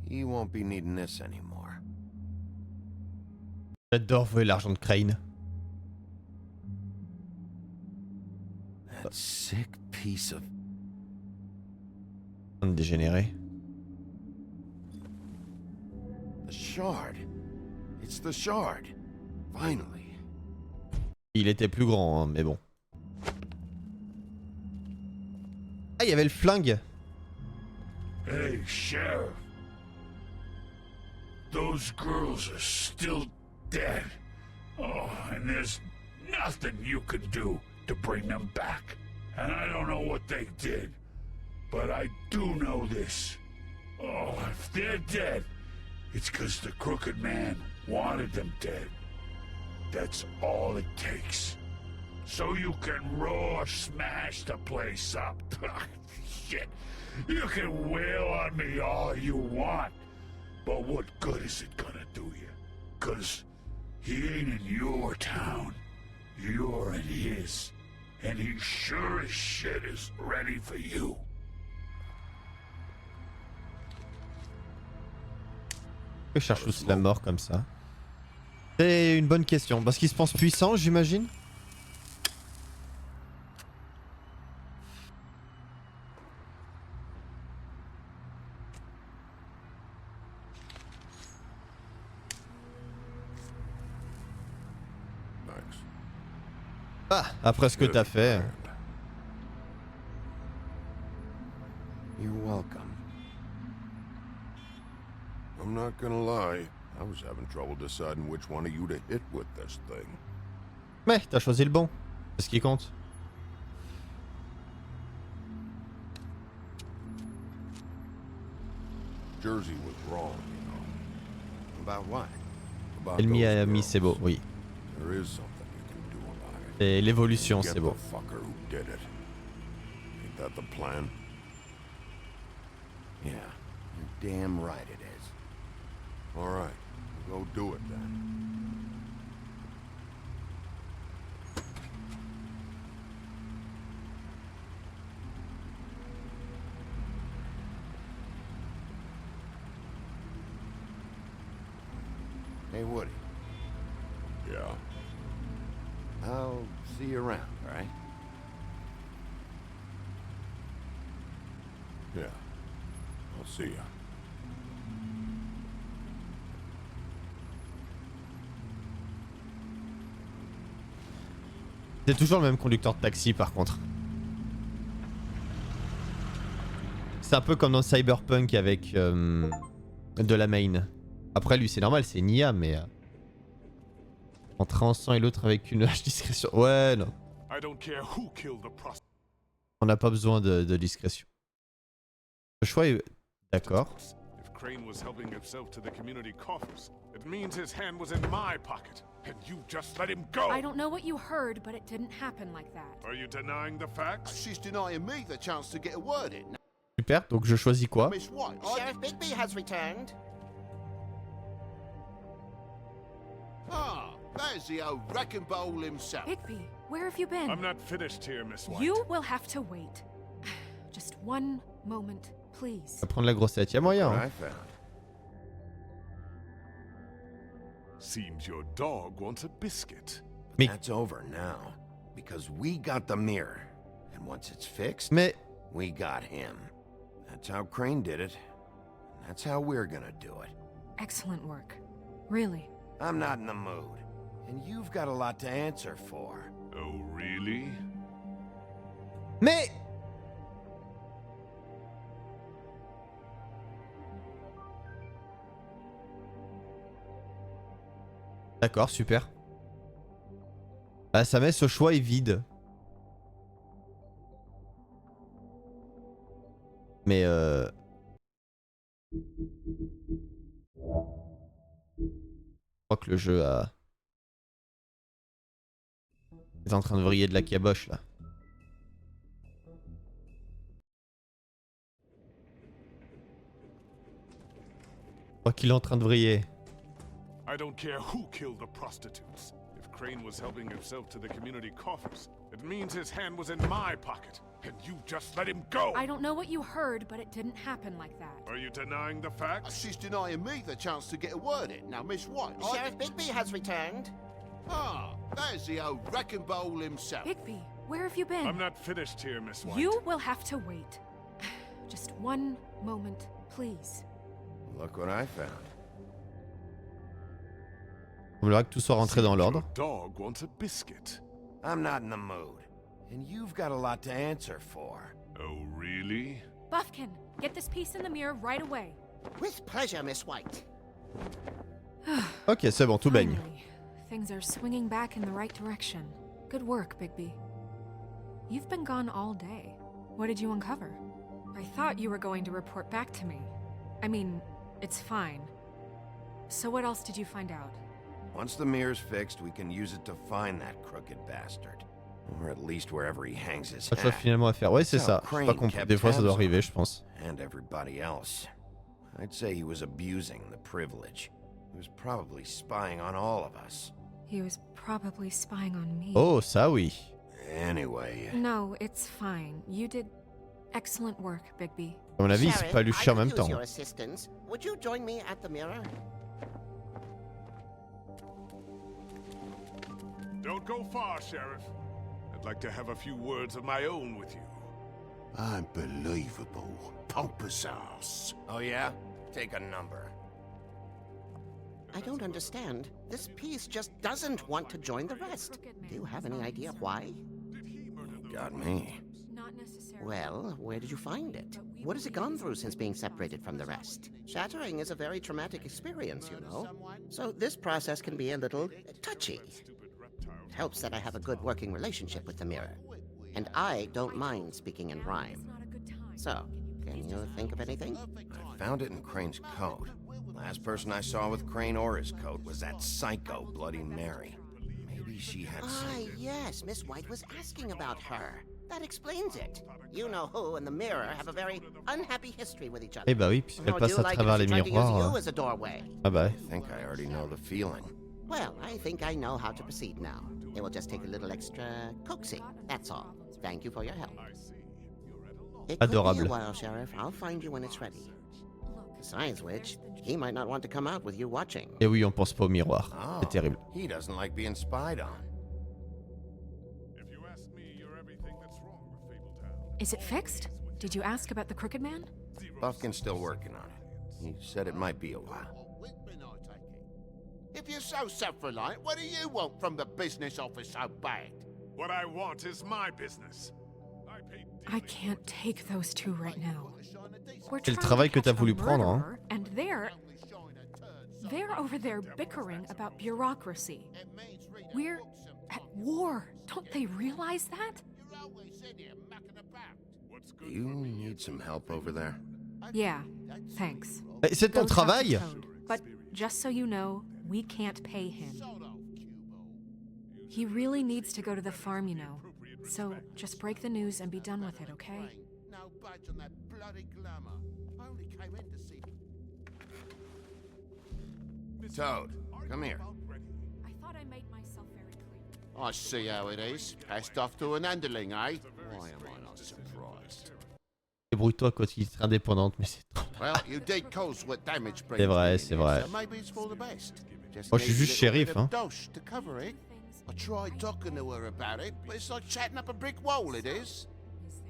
He won't be needing this anymore. J'adore voler l'argent de Crane. That sick piece of... Dégénéré. The shard. It's the shard. Finally. Il était plus grand, hein, mais bon. Ah, il y avait le flingue. Hey, Sheriff. Those girls are still dead. Oh, and there's nothing you can do to bring them back. And I don't know what they did, but I do know this. Oh, if they're dead, it's 'cause the Crooked Man wanted them dead. That's all it takes. So you can raw smash the place up. Shit, you can wail on me all you want, but what good is it gonna do you? 'Cause he ain't in your town. You're in his. And he sure as shit is ready for you. Que cherche tous la mort comme ça? C'est une bonne question. Parce qu'il se pense puissant, j'imagine? Ah, après ce que t'as fait. You're welcome. I'm not gonna lie, I was having trouble deciding which one of you to hit with this thing. Mais t'as choisi le bon. C'est ce qui compte. Jersey was wrong, you know. About what? About El those Miami, c'est beau, girls. oui. There is something you can do about it. C'est l'évolution, Get c'est beau. the fucker who did it. Ain't that the plan? Yeah, you're damn right it is. All right, go do it then. Hey, Woody. Yeah. I'll see you around, all right? Yeah. I'll see ya. C'est toujours le même conducteur de taxi par contre. C'est un peu comme dans Cyberpunk avec Delamain. Après lui c'est normal, c'est une IA, mais entrer en sang et l'autre avec une hache discrétion. Ouais non. On n'a pas besoin de discrétion. Le choix est... D'accord. If Crane was helping himself to the community coffers, it means his hand was in my pocket, and you just let him go! I don't know what you heard, but it didn't happen like that. Are you denying the facts? She's denying me the chance to get a word in. Super, donc je choisis quoi? Miss White, Sheriff Bigby has returned. Ah, there's the old wrecking bowl himself. Bigby, where have you been? I'm not finished here, Miss White. You will have to wait. Just one moment, please. On va prendre la grossette, y'a moyen. Hein. Seems your dog wants a biscuit. But that's over now, because we got the mirror, and once it's fixed, we got him. That's how Crane did it. And that's how we're gonna do it. Excellent work. Really. I'm not in the mood, and you've got a lot to answer for. Oh, really? Mais... D'accord, super. Bah, ça met ce choix est vide. Mais Je crois que le jeu est en train de vriller de la caboche là. Je crois qu'il est en train de vriller. I don't care who killed the prostitutes. If Crane was helping himself to the community coffers, it means his hand was in my pocket, and you just let him go! I don't know what you heard, but it didn't happen like that. Are you denying the facts? She's denying me the chance to get a word in. Now, Miss White, Sheriff Bigby has returned. Ah, there's the old wrecking bowl himself. Bigby, where have you been? I'm not finished here, Miss White. You will have to wait. Just one moment, please. Look what I found. On verra que tout soit rentré dans l'ordre. Dog wants a biscuit. I'm not in the mood, and you've got a lot to answer for. Oh, really? Buffkin, get this piece in the mirror right away. With pleasure, Miss White. Ok, c'est bon, tout baigne. Finally, things are swinging back in the right direction. Good work, Bigby. You've been gone all day. What did you uncover? I thought you were going to report back to me. I mean, it's fine. So what else did you find out? Once the mirror's fixed, we can use it to find that crooked bastard. Or at least wherever he hangs his Pas de choix hat. finalement à faire. Ouais, c'est ça. J'ai pas compris. Des fois, ça doit arriver, je pense. And everybody else. I'd say he was abusing the privilege. He was probably spying on all of us. He was probably spying on me. Oh, ça oui. Anyway. No, it's fine. You did excellent work, Bigby. À mon avis, il se paluchait en même temps. Your assistance. Would you join me at the mirror? Don't go far, Sheriff. I'd like to have a few words of my own with you. Unbelievable. Pompous ass. Oh yeah? Take a number. I don't understand. This piece just doesn't want to join the rest. Do you have any idea why? Got me. Well, where did you find it? What has it gone through since being separated from the rest? Shattering is a very traumatic experience, you know. So this process can be a little touchy. It helps that I have a good working relationship with the mirror. And I don't mind speaking in rhyme. So, can you think of anything? I found it in Crane's coat. Last person I saw with Crane or his coat was that psycho Bloody Mary. Maybe she had some... yes, Miss White was asking about her. That explains it. You know who and the mirror have a very unhappy history with each other. Eh bah oui, puisqu'elle passe à travers les miroirs. Ah bah. I think I already know the feeling. Well, I think I know how to proceed now. It will just take a little extra coaxing, that's all. Thank you for your help. It could be Adorable. a while, Sheriff. I'll find you when it's ready. Besides which, he might not want to come out with you watching. Et oui, on pense pas au miroir. Oh, C'est terrible. He doesn't like being spied on. Is it fixed? Did you ask about the Crooked Man? Buffkin's still working on it. He said it might be a while. If you're so self-reliant, what do you want from the business office so bad? What I want is my business. I can't take those two right now. We're C'est le trying to travail que catch t'as a voulu prendre, hein. murderer, and they're over there bickering about bureaucracy. We're at war. Don't they realize that? Do you need some help over there? Yeah, thanks. C'est ton Go talk to travail. Toad. But just so you know, we can't pay him. He really needs to go to the farm, you know. So just break the news and be done with it, okay? No budge on that bloody glamour. I only came in to see. Toad, come here. I thought I made myself very clear. I see how it is. Passed off to an underling, eh? Why am I not surprised? Débrouille-toi quand il est indépendante, mais c'est trop. Well, you did cause what damage brings. C'est vrai, c'est vrai. So maybe it's for the best. Just Moi, je suis need a juste little shérif, bit of hein. dosh to cover it. I tried talking to her about it, but it's like chatting up a brick wall, it is.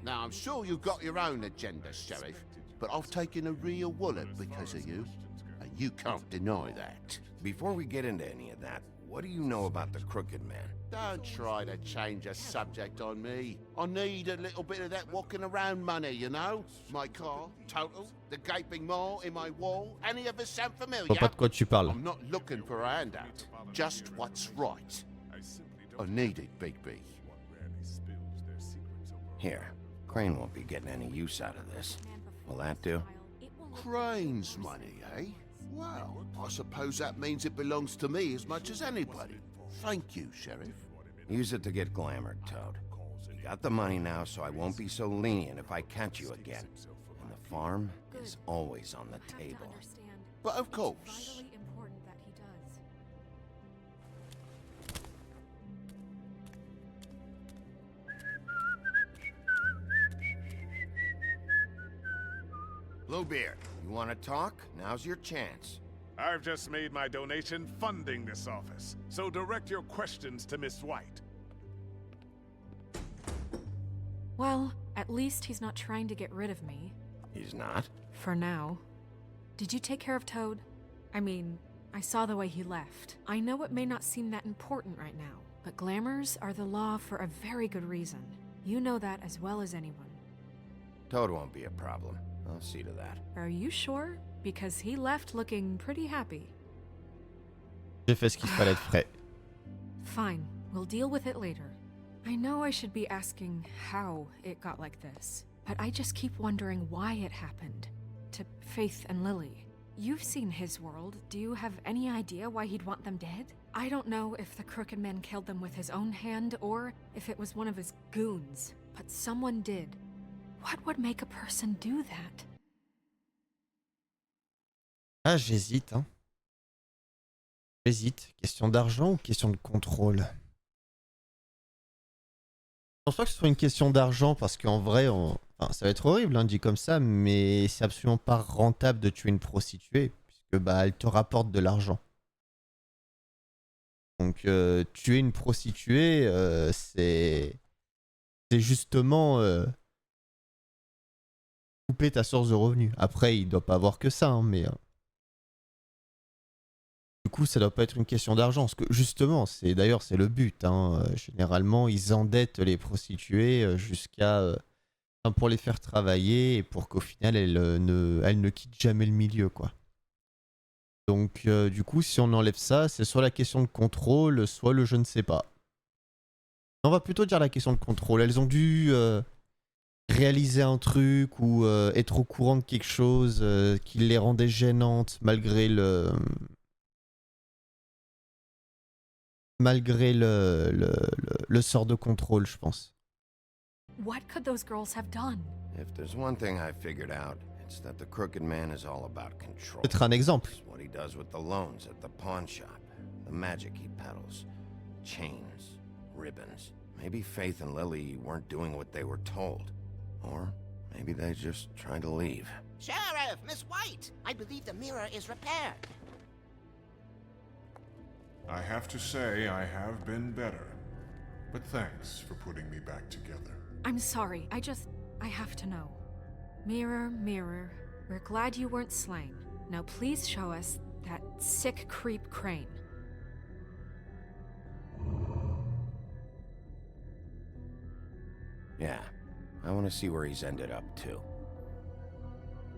Now, I'm sure you've got your own agenda, Sheriff, but I've taken a real wallet because of you, and you can't deny that. Before we get into any of that, what do you know about the Crooked Man? Don't try to change the subject on me. I need a little bit of that walking around money, you know? My car, total, the gaping maw in my wall. Any of us sound Je familiar? vois pas de quoi tu parles. I'm not looking for a handout. Just what's right. I need it, Bigby. Here, Crane won't be getting any use out of this. Will that do? Crane's money, eh? Well, I suppose that means it belongs to me as much as anybody. Thank you, Sheriff. Use it to get glamored, Toad. You got the money now, so I won't be so lenient if I catch you again. And the farm is always on the table. But of course. Vitally important that he does. Bluebeard, you want to talk? Now's your chance. I've just made my donation funding this office, so direct your questions to Miss White. Well, at least he's not trying to get rid of me. He's not? For now. Did you take care of Toad? I mean, I saw the way he left. I know it may not seem that important right now, but glamours are the law for a very good reason. You know that as well as anyone. Toad won't be a problem. I'll see to that. Are you sure? Because he left looking pretty happy. J'ai fait ce qu'il fallait être frais. Fine, we'll deal with it later. I know I should be asking how it got like this, but I just keep wondering why it happened. To Faith and Lily. You've seen his world. Do you have any idea why he'd want them dead? I don't know if the Crooked Man killed them with his own hand or if it was one of his goons, but someone did. What would make a person do that? Ah, j'hésite, hein. J'hésite. Question d'argent ou question de contrôle? Je pense pas que ce soit une question d'argent parce qu'en vrai, enfin, ça va être horrible, hein, dit comme ça, mais c'est absolument pas rentable de tuer une prostituée puisque bah elle te rapporte de l'argent. Donc tuer une prostituée, c'est justement couper ta source de revenus. Après, il doit pas avoir que ça, hein, mais du coup, ça doit pas être une question d'argent. Parce que justement, c'est le but. Hein. Généralement, ils endettent les prostituées jusqu'à pour les faire travailler et pour qu'au final, elles ne quittent jamais le milieu, quoi. Donc, du coup, si on enlève ça, c'est soit la question de contrôle, soit le je ne sais pas. On va plutôt dire la question de contrôle. Elles ont dû réaliser un truc ou être au courant de quelque chose qui les rendait gênantes malgré le sort de contrôle, je pense. What could those girls have done? If there's one thing I figured out, it's that the Crooked Man is all about control. Peut-être un exemple. It's what he does with the loans at the pawn shop, the magic he peddles, chains, ribbons. Maybe Faith and Lily weren't doing what they were told. Or maybe they just tried to leave. Sheriff, Miss White, I believe the mirror is repaired. I have to say I have been better. But thanks for putting me back together. I'm sorry, I have to know. Mirror, mirror, we're glad you weren't slain. Now please show us that sick creep Crane. Yeah, I want to see where he's ended up too.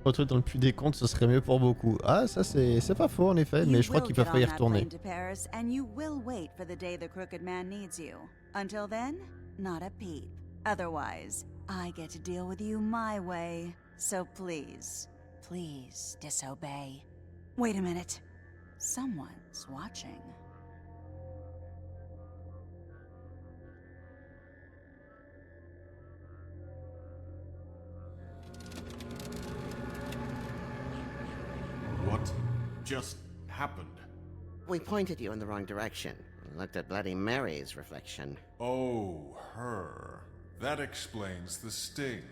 Retrouver dans le puits des comptes, ce serait mieux pour beaucoup. Ah, ça c'est pas faux en effet, mais je crois qu'ils peuvent pas y retourner. To Paris, and you will wait for the day the Crooked Man needs you. Until then, not a peep. Otherwise, I get to deal with you my way. So please, please disobey. Wait a minute. Someone's watching. What just happened? We pointed you in the wrong direction. We looked at Bloody Mary's reflection. Oh, her. That explains the sting.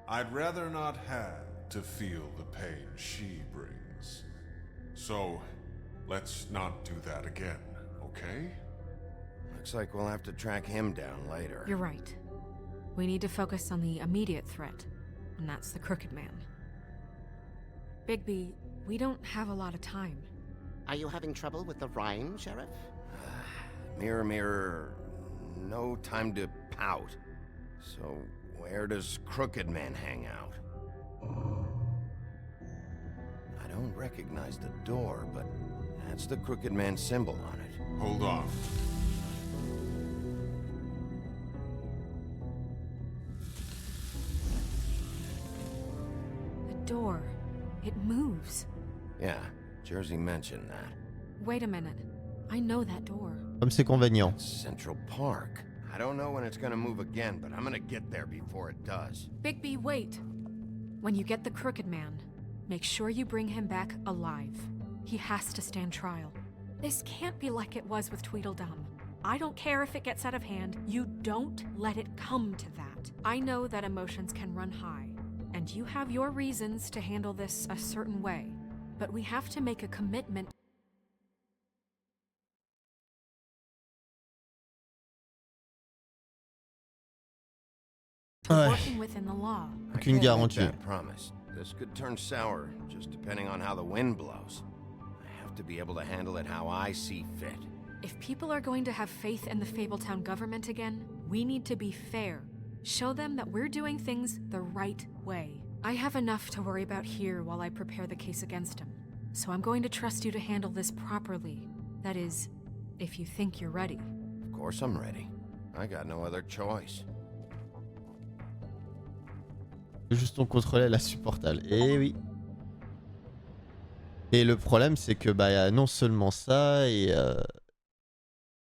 I'd rather not have to feel the pain she brings. So, let's not do that again, okay? Looks like we'll have to track him down later. You're right. We need to focus on the immediate threat, and that's the Crooked Man. Bigby, we don't have a lot of time. Are you having trouble with the rhyme, Sheriff? Mirror, mirror, no time to pout. So, where does Crooked Man hang out? I don't recognize the door, but that's the Crooked Man symbol on it. Hold on. The door. It moves. Yeah, Jersey mentioned that. Wait a minute. I know that door. Comme c'est convenient. Central Park. I don't know when it's gonna move again, but I'm gonna get there before it does. Bigby, wait. When you get the Crooked Man, make sure you bring him back alive. He has to stand trial. This can't be like it was with Tweedledum. I don't care if it gets out of hand. You don't let it come to that. I know that emotions can run high, and you have your reasons to handle this a certain way. But we have to make a commitment. Working within the law. Aucune garantie. Promise. This could turn sour, just depending on how the wind blows. I have to be able to handle it how I see fit. If people are going to have faith in the Fabletown government again, we need to be fair. Show them that we're doing things the right way. I have enough to worry about here while I prepare the case against him. So I'm going to trust you to handle this properly. That is, if you think you're ready. Of course I'm ready. I got no other choice. Juste on contrôlait l'insupportable. Eh oui. Et le problème c'est que bah non seulement ça et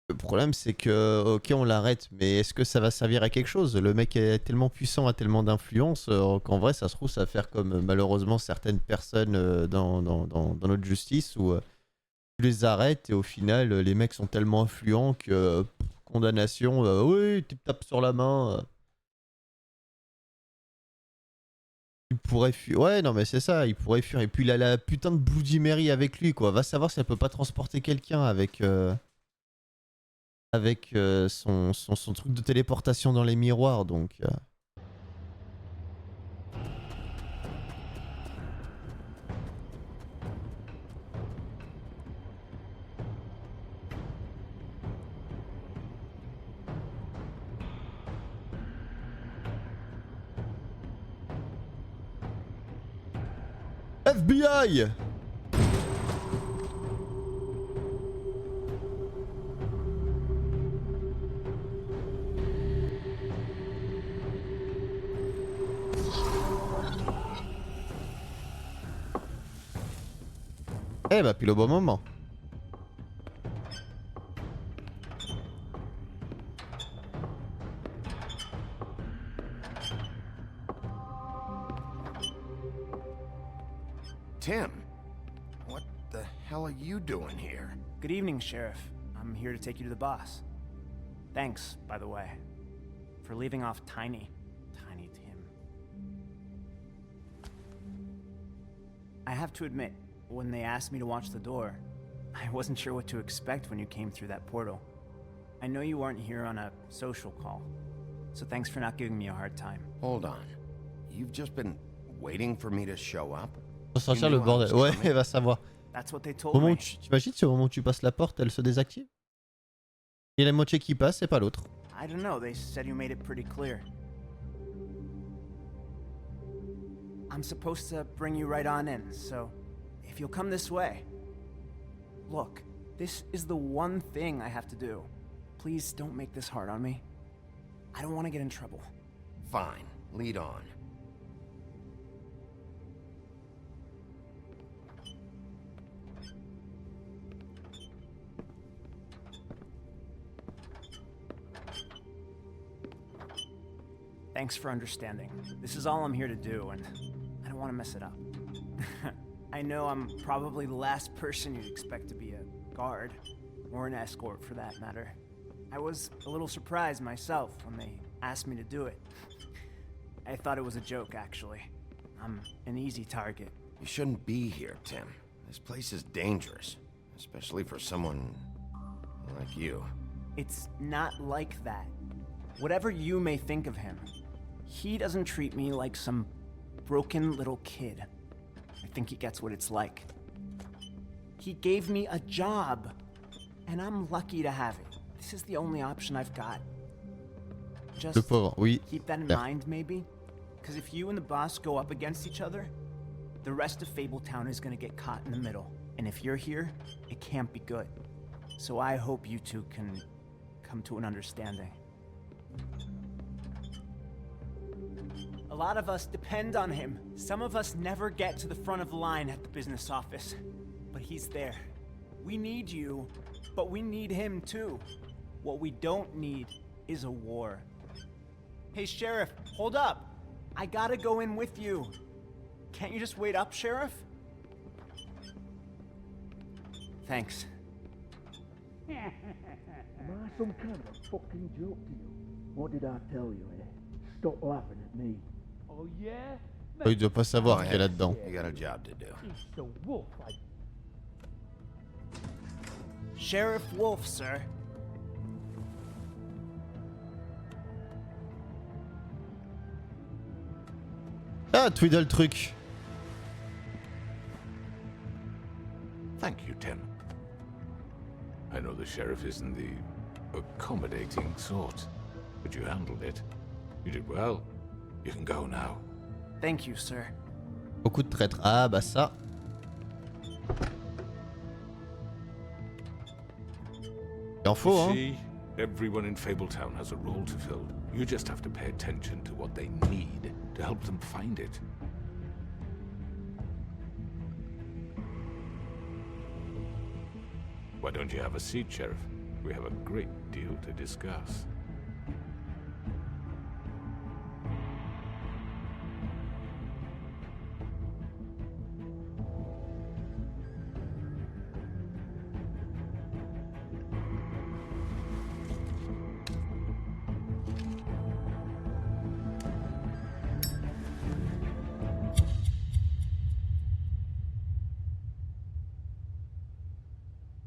le problème c'est que ok on l'arrête mais est-ce que ça va servir à quelque chose? Le mec est tellement puissant, a tellement d'influence qu'en vrai ça se trouve ça va faire comme malheureusement certaines personnes dans notre justice où tu les arrêtes et au final les mecs sont tellement influents que condamnation, oui tu tapes sur la main. Il pourrait fuir. Ouais, non, mais c'est ça, il pourrait fuir. Et puis il a la putain de Bloody Mary avec lui, quoi. Va savoir si elle peut pas transporter quelqu'un avec. Son truc de téléportation dans les miroirs, donc. FBI! Eh bah pile au bon moment. Tim, what the hell are you doing here? Good evening, Sheriff. I'm here to take you to the boss. Thanks, by the way, for leaving off Tiny Tim. I have to admit, when they asked me to watch the door, I wasn't sure what to expect when you came through that portal. I know you weren't here on a social call, so thanks for not giving me a hard time. Hold on. You've just been waiting for me to show up? Faut sortir le bordel. Ouais, elle va savoir. That's what they told Au moment me. où t'imagines si au moment où tu passes la porte, elle se désactive? Il y a la moitié qui passe et pas l'autre. I don't know, they said you made it pretty clear. I'm supposed to bring you right on in, so if you'll come this way. Look, this is the one thing I have to do. Please don't make this hard on me. I don't want to get in trouble. Fine, lead on. Thanks for understanding. This is all I'm here to do, and I don't want to mess it up. I know I'm probably the last person you'd expect to be a guard, or an escort for that matter. I was a little surprised myself when they asked me to do it. I thought it was a joke, actually. I'm an easy target. You shouldn't be here, Tim. This place is dangerous, especially for someone like you. It's not like that. Whatever you may think of him, he doesn't treat me like some broken little kid. I think he gets what it's like. He gave me a job, and I'm lucky to have it. This is the only option I've got. Just keep that in mind, maybe? Because if you and the boss go up against each other, the rest of Fabletown is going to get caught in the middle. And if you're here, it can't be good. So I hope you two can come to an understanding. A lot of us depend on him. Some of us never get to the front of the line at the business office. But he's there. We need you, but we need him too. What we don't need is a war. Hey, Sheriff, hold up. I gotta go in with you. Can't you just wait up, Sheriff? Thanks. Am I some kind of a fucking joke to you? What did I tell you, eh? Stop laughing at me. Oh yeah? Il doit pas savoir qu'il est là-dedans. You got a job to do. It's the wolf, Sheriff Wolf, sir. Ah, Twiddle truc. Thank you, Tim. I know the sheriff isn't the accommodating sort, but you handled it. You did well. You can go now. Thank you, sir. Beaucoup de traîtres. Ah, bah ça. Il en faut, hein. See, everyone in Fabletown has a role to fill. You just have to pay attention to what they need to help them find it. Why don't you have a seat, Sheriff? We have a great deal to discuss.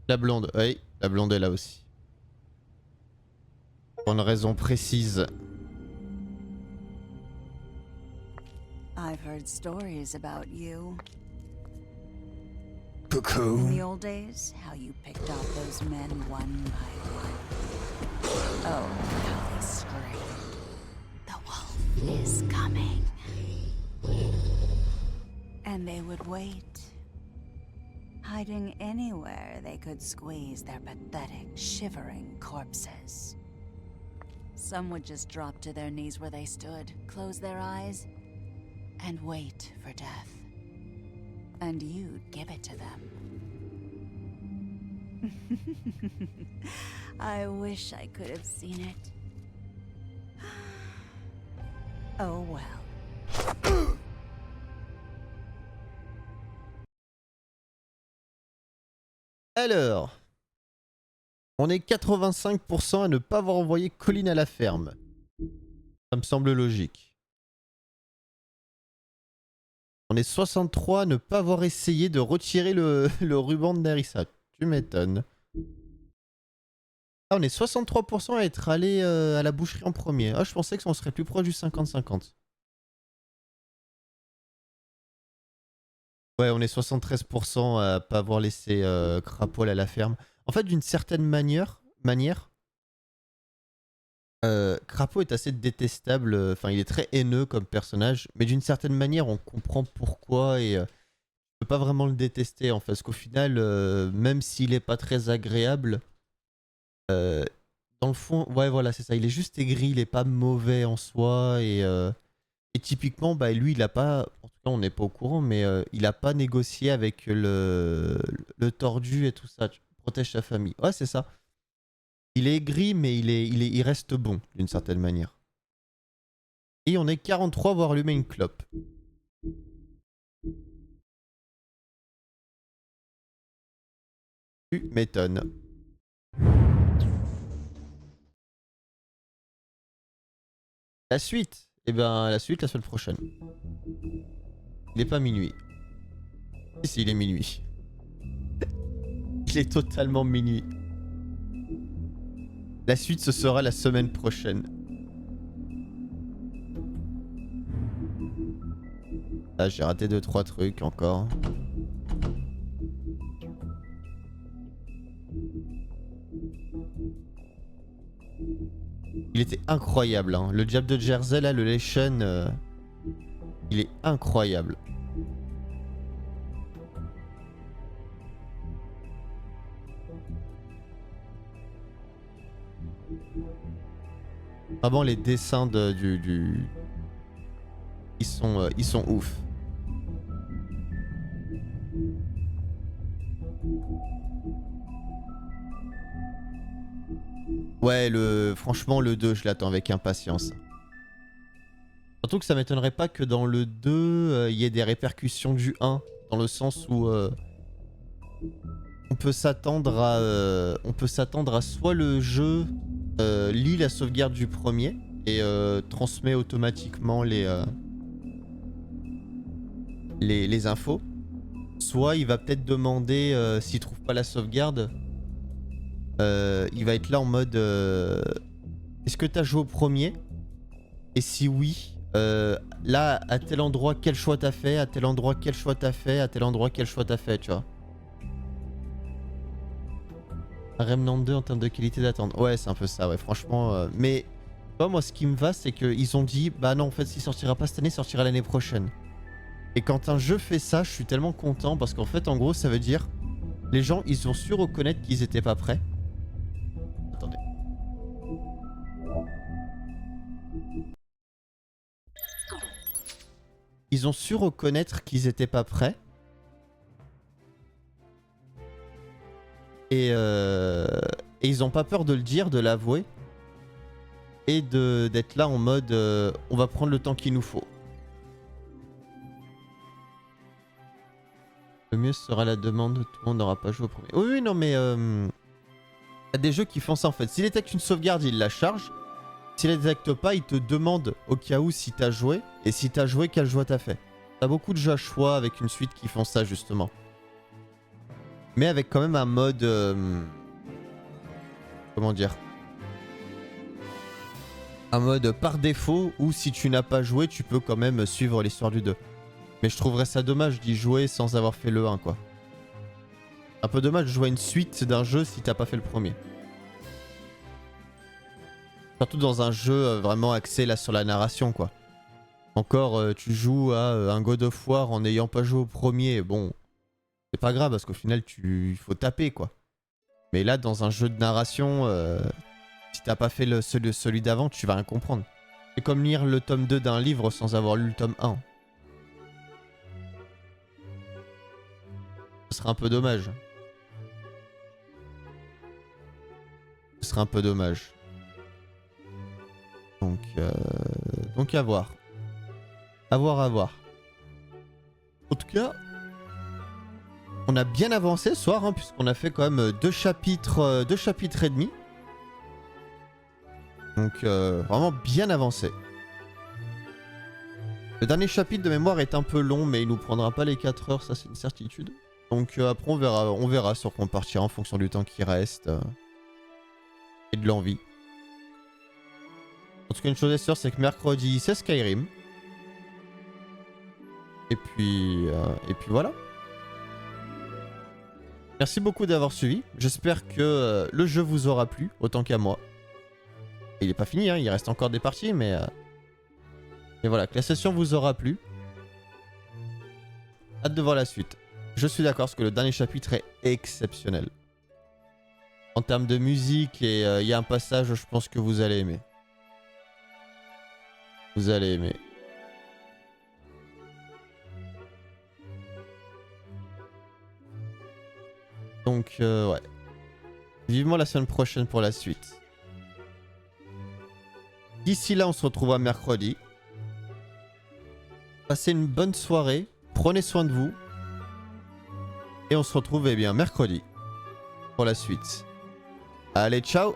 La blonde, oui, la blonde est là aussi. Pour une raison précise. I've heard stories about you. Cuckoo. In the old days, how you picked off those men one by one. Oh, how they scream. The wolf is coming. And they would wait. Hiding anywhere they could squeeze their pathetic, shivering corpses. Some would just drop to their knees where they stood, close their eyes, and wait for death. And you'd give it to them. I wish I could have seen it. Oh well. Alors, on est 85% à ne pas avoir envoyé Colin à la ferme. Ça me semble logique. On est 63 à ne pas avoir essayé de retirer le ruban de Nerissa. Tu m'étonnes. Ah, on est 63% à être allé à la boucherie en premier. Ah, je pensais qu'on serait plus proche du 50-50. Ouais, on est 73% à pas avoir laissé Crapoil à la ferme. En fait, d'une certaine manière, Crapaud est assez détestable, enfin il est très haineux comme personnage, mais d'une certaine manière on comprend pourquoi et on peut pas vraiment le détester en fait, parce qu'au final, même s'il est pas très agréable, dans le fond, ouais voilà c'est ça, il est juste aigri, il est pas mauvais en soi et typiquement bah lui il a pas, en tout cas on n'est pas au courant, mais il a pas négocié avec le tordu et tout ça, tu protèges sa famille, ouais c'est ça. Il est aigri, mais il reste bon, d'une certaine manière. Et on est 43 à avoir allumé une clope. Tu m'étonnes. La suite. Eh ben, la suite la semaine prochaine. Il n'est pas minuit. Si, il est minuit. Il est totalement minuit. La suite, ce sera la semaine prochaine. Là, j'ai raté 2-3 trucs encore. Il était incroyable, hein. Le jab de Jersey, là, le Leshen, il est incroyable. Vraiment les dessins ils sont ouf. Ouais, franchement le 2 je l'attends avec impatience. Surtout que ça m'étonnerait pas que dans le 2 il y ait des répercussions du 1, dans le sens où on peut s'attendre à soit le jeu lit la sauvegarde du premier et transmet automatiquement les infos, soit il va peut-être demander s'il trouve pas la sauvegarde, il va être là en mode est-ce que t'as joué au premier, et si oui, là à tel endroit quel choix t'as fait, à tel endroit quel choix t'as fait, à tel endroit quel choix t'as fait, tu vois. Remnant 2 en termes de qualité d'attente. Ouais, c'est un peu ça, ouais, franchement. Mais, tu vois, moi, ce qui me va, c'est qu'ils ont dit, bah non, en fait, s'il sortira pas cette année, il sortira l'année prochaine. Et quand un jeu fait ça, je suis tellement content, parce qu'en fait, en gros, ça veut dire, les gens, ils ont su reconnaître qu'ils étaient pas prêts. Attendez. Ils ont su reconnaître qu'ils étaient pas prêts. Et ils ont pas peur de le dire, de l'avouer. Et d'être là en mode on va prendre le temps qu'il nous faut. Le mieux sera la demande, tout le monde n'aura pas joué au premier. Oui, oui, non, mais y a des jeux qui font ça en fait. S'il détecte une sauvegarde, il la charge. S'il la détecte pas, il te demande au cas où si t'as joué. Et si t'as joué, quel choix t'as fait. T'as beaucoup de jeux à choix avec une suite qui font ça justement. Mais avec quand même un mode... comment dire? Un mode par défaut où si tu n'as pas joué, tu peux quand même suivre l'histoire du 2. Mais je trouverais ça dommage d'y jouer sans avoir fait le 1, quoi. Un peu dommage de jouer une suite d'un jeu si t'as pas fait le premier. Surtout dans un jeu vraiment axé là sur la narration, quoi. Encore, tu joues à un God of War en n'ayant pas joué au premier, bon... C'est pas grave parce qu'au final, il faut taper, quoi. Mais là, dans un jeu de narration, si t'as pas fait celui d'avant, tu vas rien comprendre. C'est comme lire le tome 2 d'un livre sans avoir lu le tome 1. Ce serait un peu dommage. Ce serait un peu dommage. Donc à voir. À voir, à voir. En tout cas... On a bien avancé ce soir, hein, puisqu'on a fait quand même 2 chapitres et demi. Donc vraiment bien avancé. Le dernier chapitre de mémoire est un peu long, mais il nous prendra pas les 4 heures, ça c'est une certitude. Donc après on verra sur quoi on partira en fonction du temps qui reste. Et de l'envie. En tout cas une chose est sûre, c'est que mercredi c'est Skyrim. Et puis voilà. Merci beaucoup d'avoir suivi. J'espère que le jeu vous aura plu, autant qu'à moi. Il est pas fini, hein, il reste encore des parties, mais... Et voilà, que la session vous aura plu. Hâte de voir la suite. Je suis d'accord, parce que le dernier chapitre est exceptionnel. En termes de musique, et il y a un passage, je pense que vous allez aimer. Vous allez aimer. Donc, ouais. Vivement la semaine prochaine pour la suite. D'ici là, on se retrouvera mercredi. Passez une bonne soirée. Prenez soin de vous. Et on se retrouve, eh bien, mercredi pour la suite. Allez, ciao!